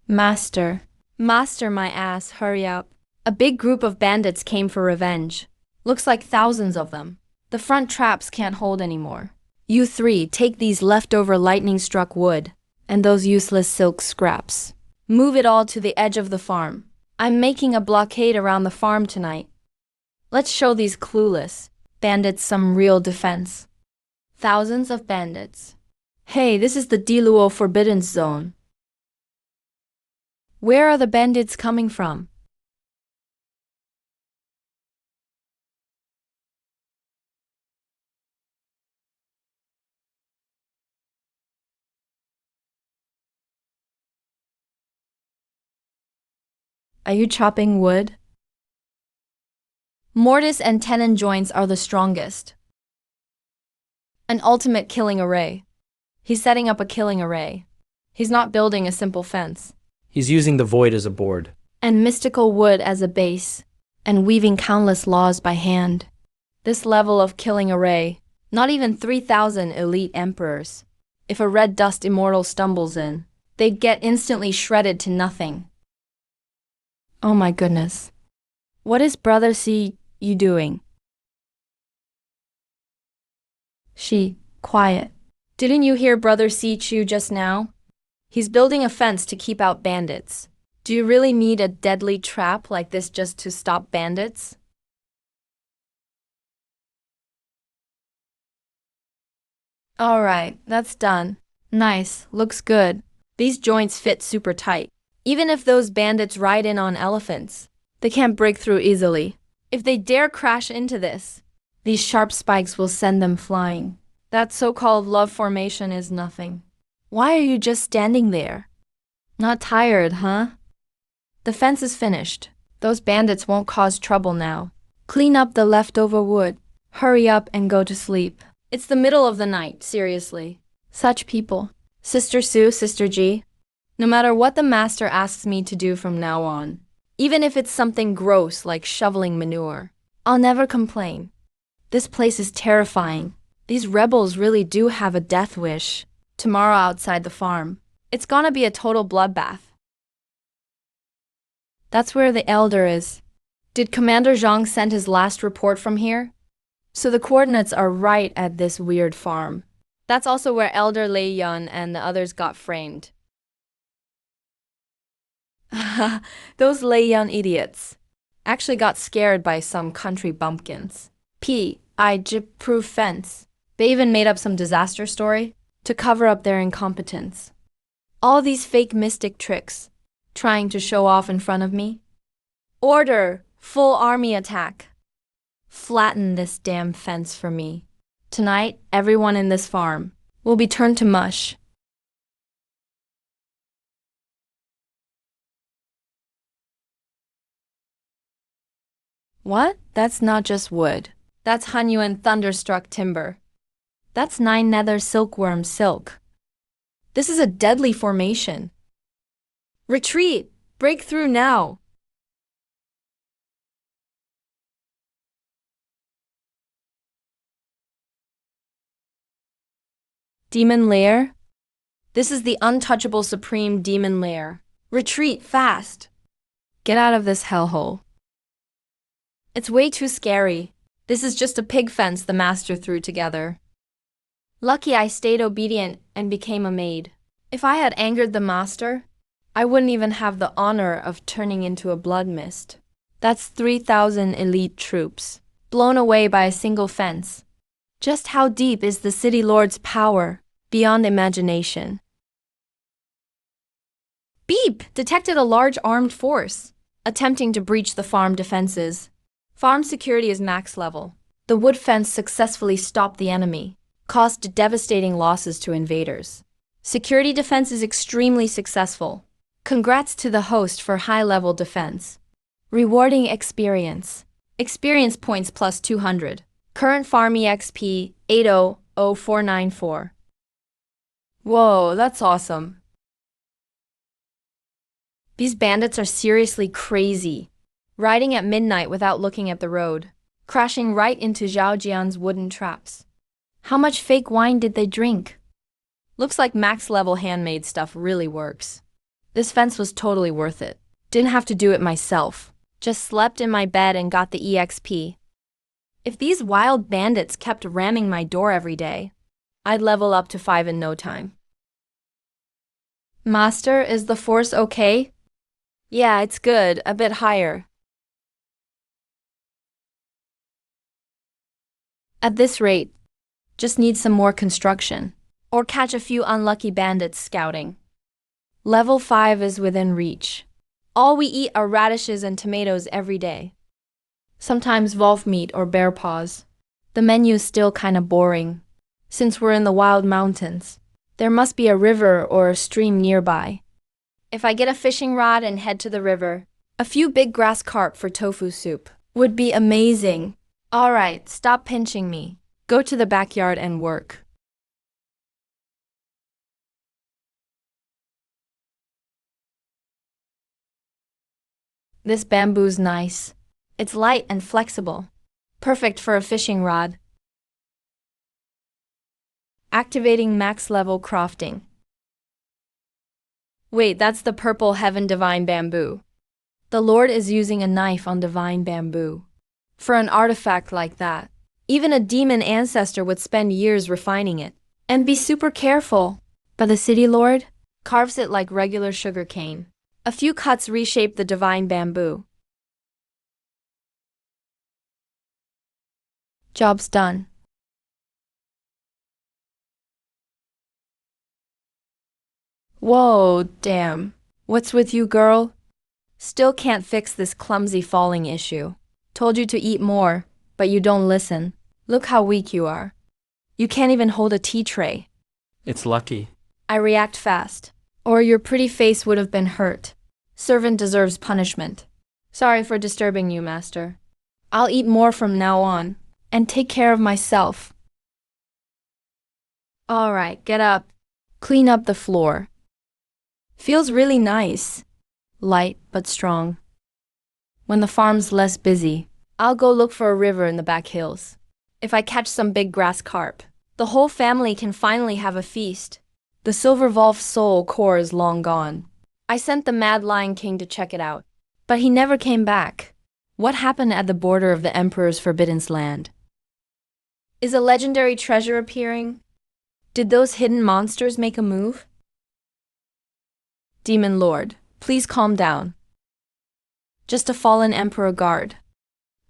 Master. Master, my ass, hurry up. A big group of bandits came for revenge. Looks like thousands of them. The front traps can't hold anymore. You 3, take these leftover lightning-struck wood and those useless silk scraps. Move it all to the edge of the farm. I'm making a blockade around the farm tonight. Let's show these clueless bandits some real defense. Thousands of bandits. Hey, this is the Diluo Forbidden Zone. Where are the bandits coming from? Are you chopping wood? Mortise and tenon joints are the strongest. An ultimate killing array. He's setting up a killing array. He's not building a simple fence. He's using the void as a board. And mystical wood as a base, and weaving countless laws by hand. This level of killing array, not even 3,000 elite emperors. If a red dust immortal stumbles in, they'd get instantly shredded to nothing. Oh my goodness. What is Brother C you doing? She, quiet. Didn't you hear Brother C chew just now? He's building a fence to keep out bandits. Do you really need a deadly trap like this just to stop bandits? Alright, that's done. Nice, looks good. These joints fit super tight. Even if those bandits ride in on elephants, they can't break through easily. If they dare crash into this, these sharp spikes will send them flying. That so-called love formation is nothing. Why are you just standing there? Not tired, huh? The fence is finished. Those bandits won't cause trouble now. Clean up the leftover wood. Hurry up and go to sleep. It's the middle of the night, seriously. Such people. Sister Sue, Sister G. No matter what the master asks me to do from now on, even if it's something gross like shoveling manure, I'll never complain. This place is terrifying. These rebels really do have a death wish. Tomorrow outside the farm, it's gonna be a total bloodbath. That's where the elder is. Did Commander Zhang send his last report from here? So the coordinates are right at this weird farm. That's also where Elder Lei Yun and the others got framed. Those Lei Yun idiots actually got scared by some country bumpkins. Proof fence. They even made up some disaster story to cover up their incompetence. All these fake mystic tricks, trying to show off in front of me. Order! Full army attack! Flatten this damn fence for me. Tonight, everyone in this farm will be turned to mush. What? That's not just wood. That's Hunyuan thunderstruck timber. That's 9 nether silkworm silk. This is a deadly formation. Retreat! Break through now! Demon Lair? This is the untouchable supreme demon lair. Retreat fast! Get out of this hellhole. It's way too scary. This is just a pig fence the master threw together. Lucky I stayed obedient and became a maid. If I had angered the master, I wouldn't even have the honor of turning into a blood mist. That's 3,000 elite troops, blown away by a single fence. Just how deep is the city lord's power? Beyond imagination. Beep! Detected a large armed force, attempting to breach the farm defenses. Farm security is max level. The wood fence successfully stopped the enemy, caused devastating losses to invaders. Security defense is extremely successful. Congrats to the host for high-level defense. Rewarding experience. Experience points plus 200. Current farm EXP 800494. Whoa, that's awesome. These bandits are seriously crazy. Riding at midnight without looking at the road. Crashing right into Zhao Jian's wooden traps. How much fake wine did they drink? Looks like max-level handmade stuff really works. This fence was totally worth it. Didn't have to do it myself. Just slept in my bed and got the EXP. If these wild bandits kept ramming my door every day, I'd level up to 5 in no time. Master, is the force okay? Yeah, it's good, a bit higher. At this rate, just need some more construction, or catch a few unlucky bandits scouting. Level 5 is within reach. All we eat are radishes and tomatoes every day. Sometimes wolf meat or bear paws. The menu's still kinda boring. Since we're in the wild mountains, there must be a river or a stream nearby. If I get a fishing rod and head to the river, A few big grass carp for tofu soup would be amazing. Alright, stop pinching me. Go to the backyard and work. This bamboo's nice. It's light and flexible. Perfect for a fishing rod. Activating max level crafting. Wait, that's the purple heaven divine bamboo. The Lord is using a knife on divine bamboo. For an artifact like that, even a demon ancestor would spend years refining it and be super careful. But the city Lord carves it like regular sugar cane. A few cuts reshape the divine bamboo. Job's done. Whoa, damn. What's with you, girl? Still can't fix this clumsy falling issue. Told you to eat more, but you don't listen. Look how weak you are. You can't even hold a tea tray. It's lucky. I react fast, or your pretty face would have been hurt. Servant deserves punishment. Sorry for disturbing you, master. I'll eat more from now on, and take care of myself. Alright, get up. Clean up the floor. Feels really nice. Light but strong. When the farm's less busy, I'll go look for a river in the back hills. If I catch some big grass carp, the whole family can finally have a feast. The Silver Wolf soul core is long gone. I sent the Mad Lion King to check it out, but he never came back. What happened at the border of the Emperor's Forbidden Land? Is a legendary treasure appearing? Did those hidden monsters make a move? Demon Lord, please calm down. Just a fallen Emperor guard.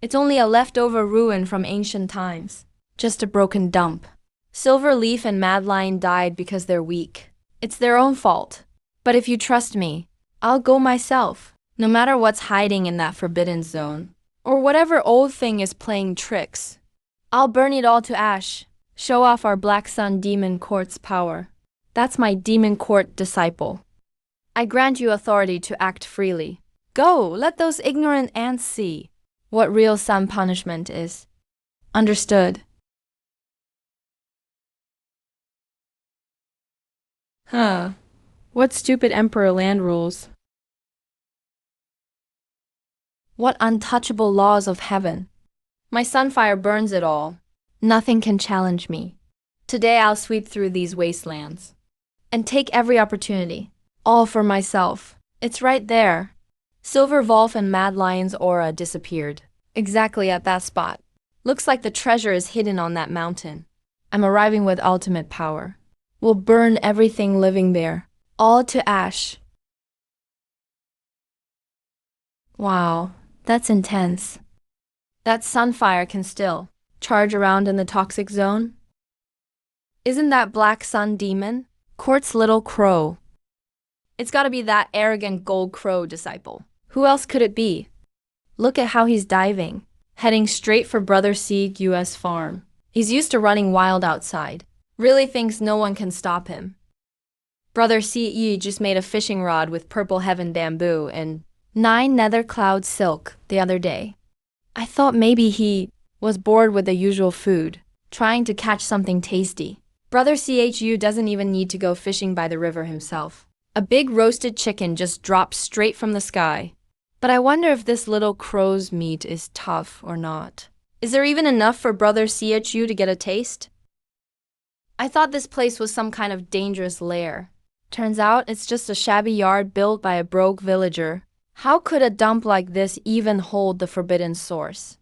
It's only a leftover ruin from ancient times. Just a broken dump. Silver Leaf and Mad Lion died because they're weak. It's their own fault. But if you trust me, I'll go myself, no matter what's hiding in that forbidden zone, or whatever old thing is playing tricks. I'll burn it all to ash, show off our Black Sun Demon Court's power. That's my Demon Court disciple. I grant you authority to act freely. Go, let those ignorant ants see what real sun punishment is. Understood. What stupid emperor land rules? What untouchable laws of heaven? My sunfire burns it all. Nothing can challenge me. Today I'll sweep through these wastelands and take every opportunity, all for myself. It's right there. Silver Wolf and Mad Lion's aura disappeared, exactly at that spot. Looks like the treasure is hidden on that mountain. I'm arriving with ultimate power. We'll burn everything living there, all to ash. Wow, that's intense. That sunfire can still charge around in the toxic zone? Isn't that Black Sun Demon Court's little crow? It's gotta be that arrogant gold crow disciple. Who else could it be? Look at how he's diving, heading straight for Brother Seed US farm. He's used to running wild outside. Really thinks no one can stop him. Brother CE just made a fishing rod with purple heaven bamboo and 9 nether cloud silk the other day. I thought maybe he was bored with the usual food, trying to catch something tasty. Brother CHU doesn't even need to go fishing by the river himself. A big roasted chicken just drops straight from the sky. But I wonder if this little crow's meat is tough or not. Is there even enough for Brother CHU to get a taste? I thought this place was some kind of dangerous lair. Turns out it's just a shabby yard built by a broke villager. How could a dump like this even hold the forbidden source?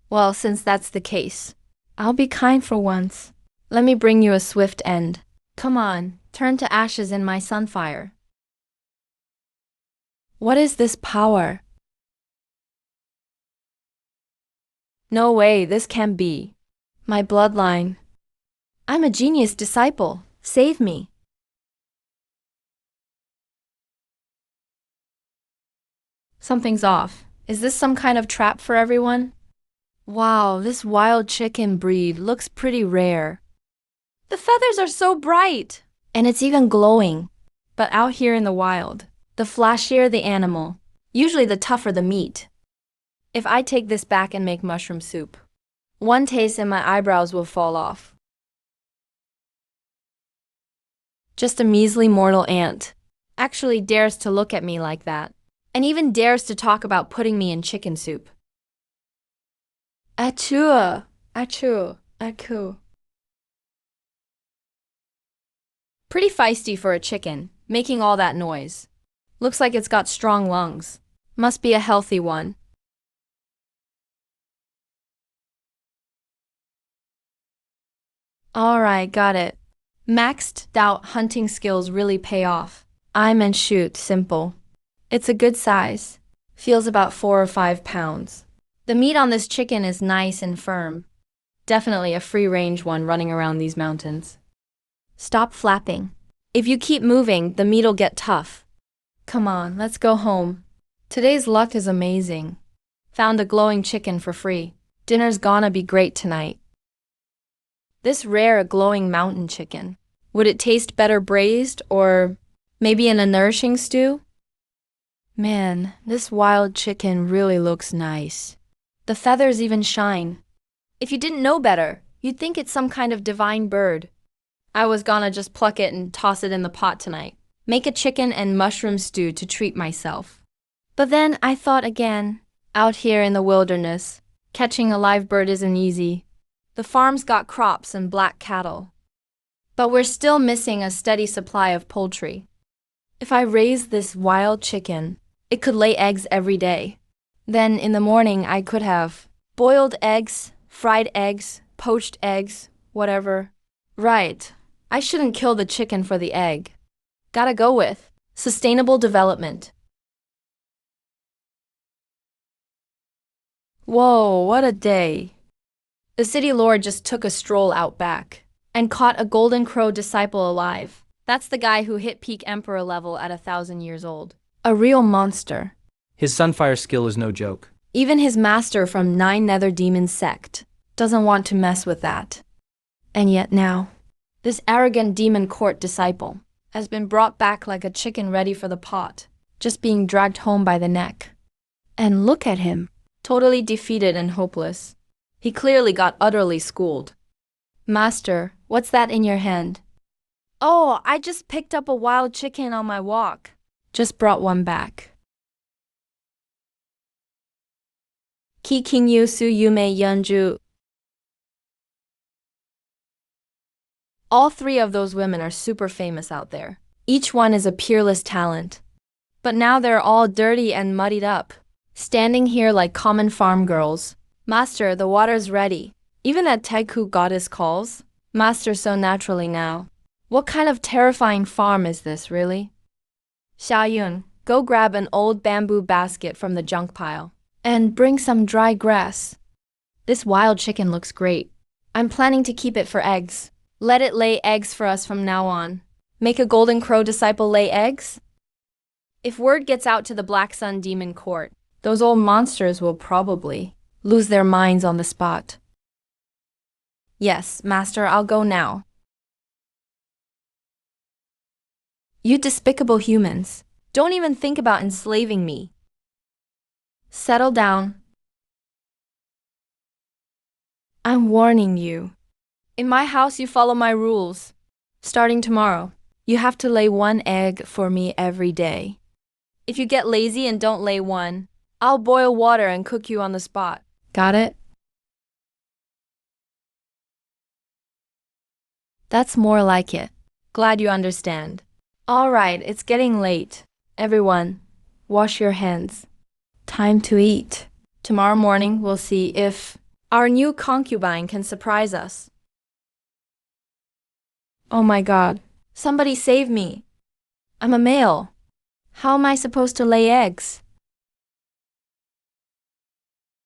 Well, since that's the case, I'll be kind for once. Let me bring you a swift end. Come on, turn to ashes in my sunfire. What is this power? No way, this can't be. My bloodline. I'm a genius disciple. Save me. Something's off. Is this some kind of trap for everyone? Wow, this wild chicken breed looks pretty rare. The feathers are so bright! And it's even glowing. But out here in the wild, the flashier the animal, Usually the tougher the meat. If I take this back and make mushroom soup, one taste and my eyebrows will fall off. Just a measly mortal ant actually dares to look at me like that, and even dares to talk about putting me in chicken soup. Achoo, achoo, achoo. Pretty feisty for a chicken, making all that noise. Looks like it's got strong lungs. Must be a healthy one. Alright, got it. Maxed out hunting skills really pay off. Aim and shoot, simple. It's a good size. Feels about 4 or 5 pounds. The meat on this chicken is nice and firm. Definitely a free-range one running around these mountains. Stop flapping. If you keep moving, the meat'll get tough. Come on, let's go home. Today's luck is amazing. Found a glowing chicken for free. Dinner's gonna be great tonight. This rare glowing mountain chicken. Would it taste better braised or maybe in a nourishing stew? Man, this wild chicken really looks nice. The feathers even shine. If you didn't know better, you'd think it's some kind of divine bird. I was gonna just pluck it and toss it in the pot tonight. Make a chicken and mushroom stew to treat myself. But then I thought again, out here in the wilderness, catching a live bird isn't easy. The farm's got crops and black cattle. But we're still missing a steady supply of poultry. If I raise this wild chicken, it could lay eggs every day. Then in the morning I could have boiled eggs, fried eggs, poached eggs, whatever. Right, I shouldn't kill the chicken for the egg. Gotta go with sustainable development. Whoa, what a day. The city lord just took a stroll out back and caught a golden crow disciple alive. That's the guy who hit peak emperor level at 1,000 years old. A real monster. His sunfire skill is no joke. Even his master from Nine Nether Demon sect doesn't want to mess with that. And yet now, this arrogant demon court disciple has been brought back like a chicken ready for the pot, just being dragged home by the neck. And look at him, totally defeated and hopeless. He clearly got utterly schooled. Master, what's that in your hand? Oh, I just picked up a wild chicken on my walk. Just brought one back. Ki king yu su yume yunju. All 3 of those women are super famous out there. Each one is a peerless talent. But now they're all dirty and muddied up, standing here like common farm girls. Master, the water's ready. Even that Taiku goddess calls. Master so naturally now. What kind of terrifying farm is this, really? Xiaoyun, go grab an old bamboo basket from the junk pile. And bring some dry grass. This wild chicken looks great. I'm planning to keep it for eggs. Let it lay eggs for us from now on. Make a golden crow disciple lay eggs? If word gets out to the Black Sun Demon Court, those old monsters will probably lose their minds on the spot. Yes, Master, I'll go now. You despicable humans, don't even think about enslaving me. Settle down. I'm warning you. In my house, you follow my rules. Starting tomorrow, you have to lay 1 egg for me every day. If you get lazy and don't lay one, I'll boil water and cook you on the spot. Got it? That's more like it. Glad you understand. All right, it's getting late. Everyone, wash your hands. Time to eat. Tomorrow morning, we'll see if our new concubine can surprise us. Oh my God, somebody save me. I'm a male. How am I supposed to lay eggs?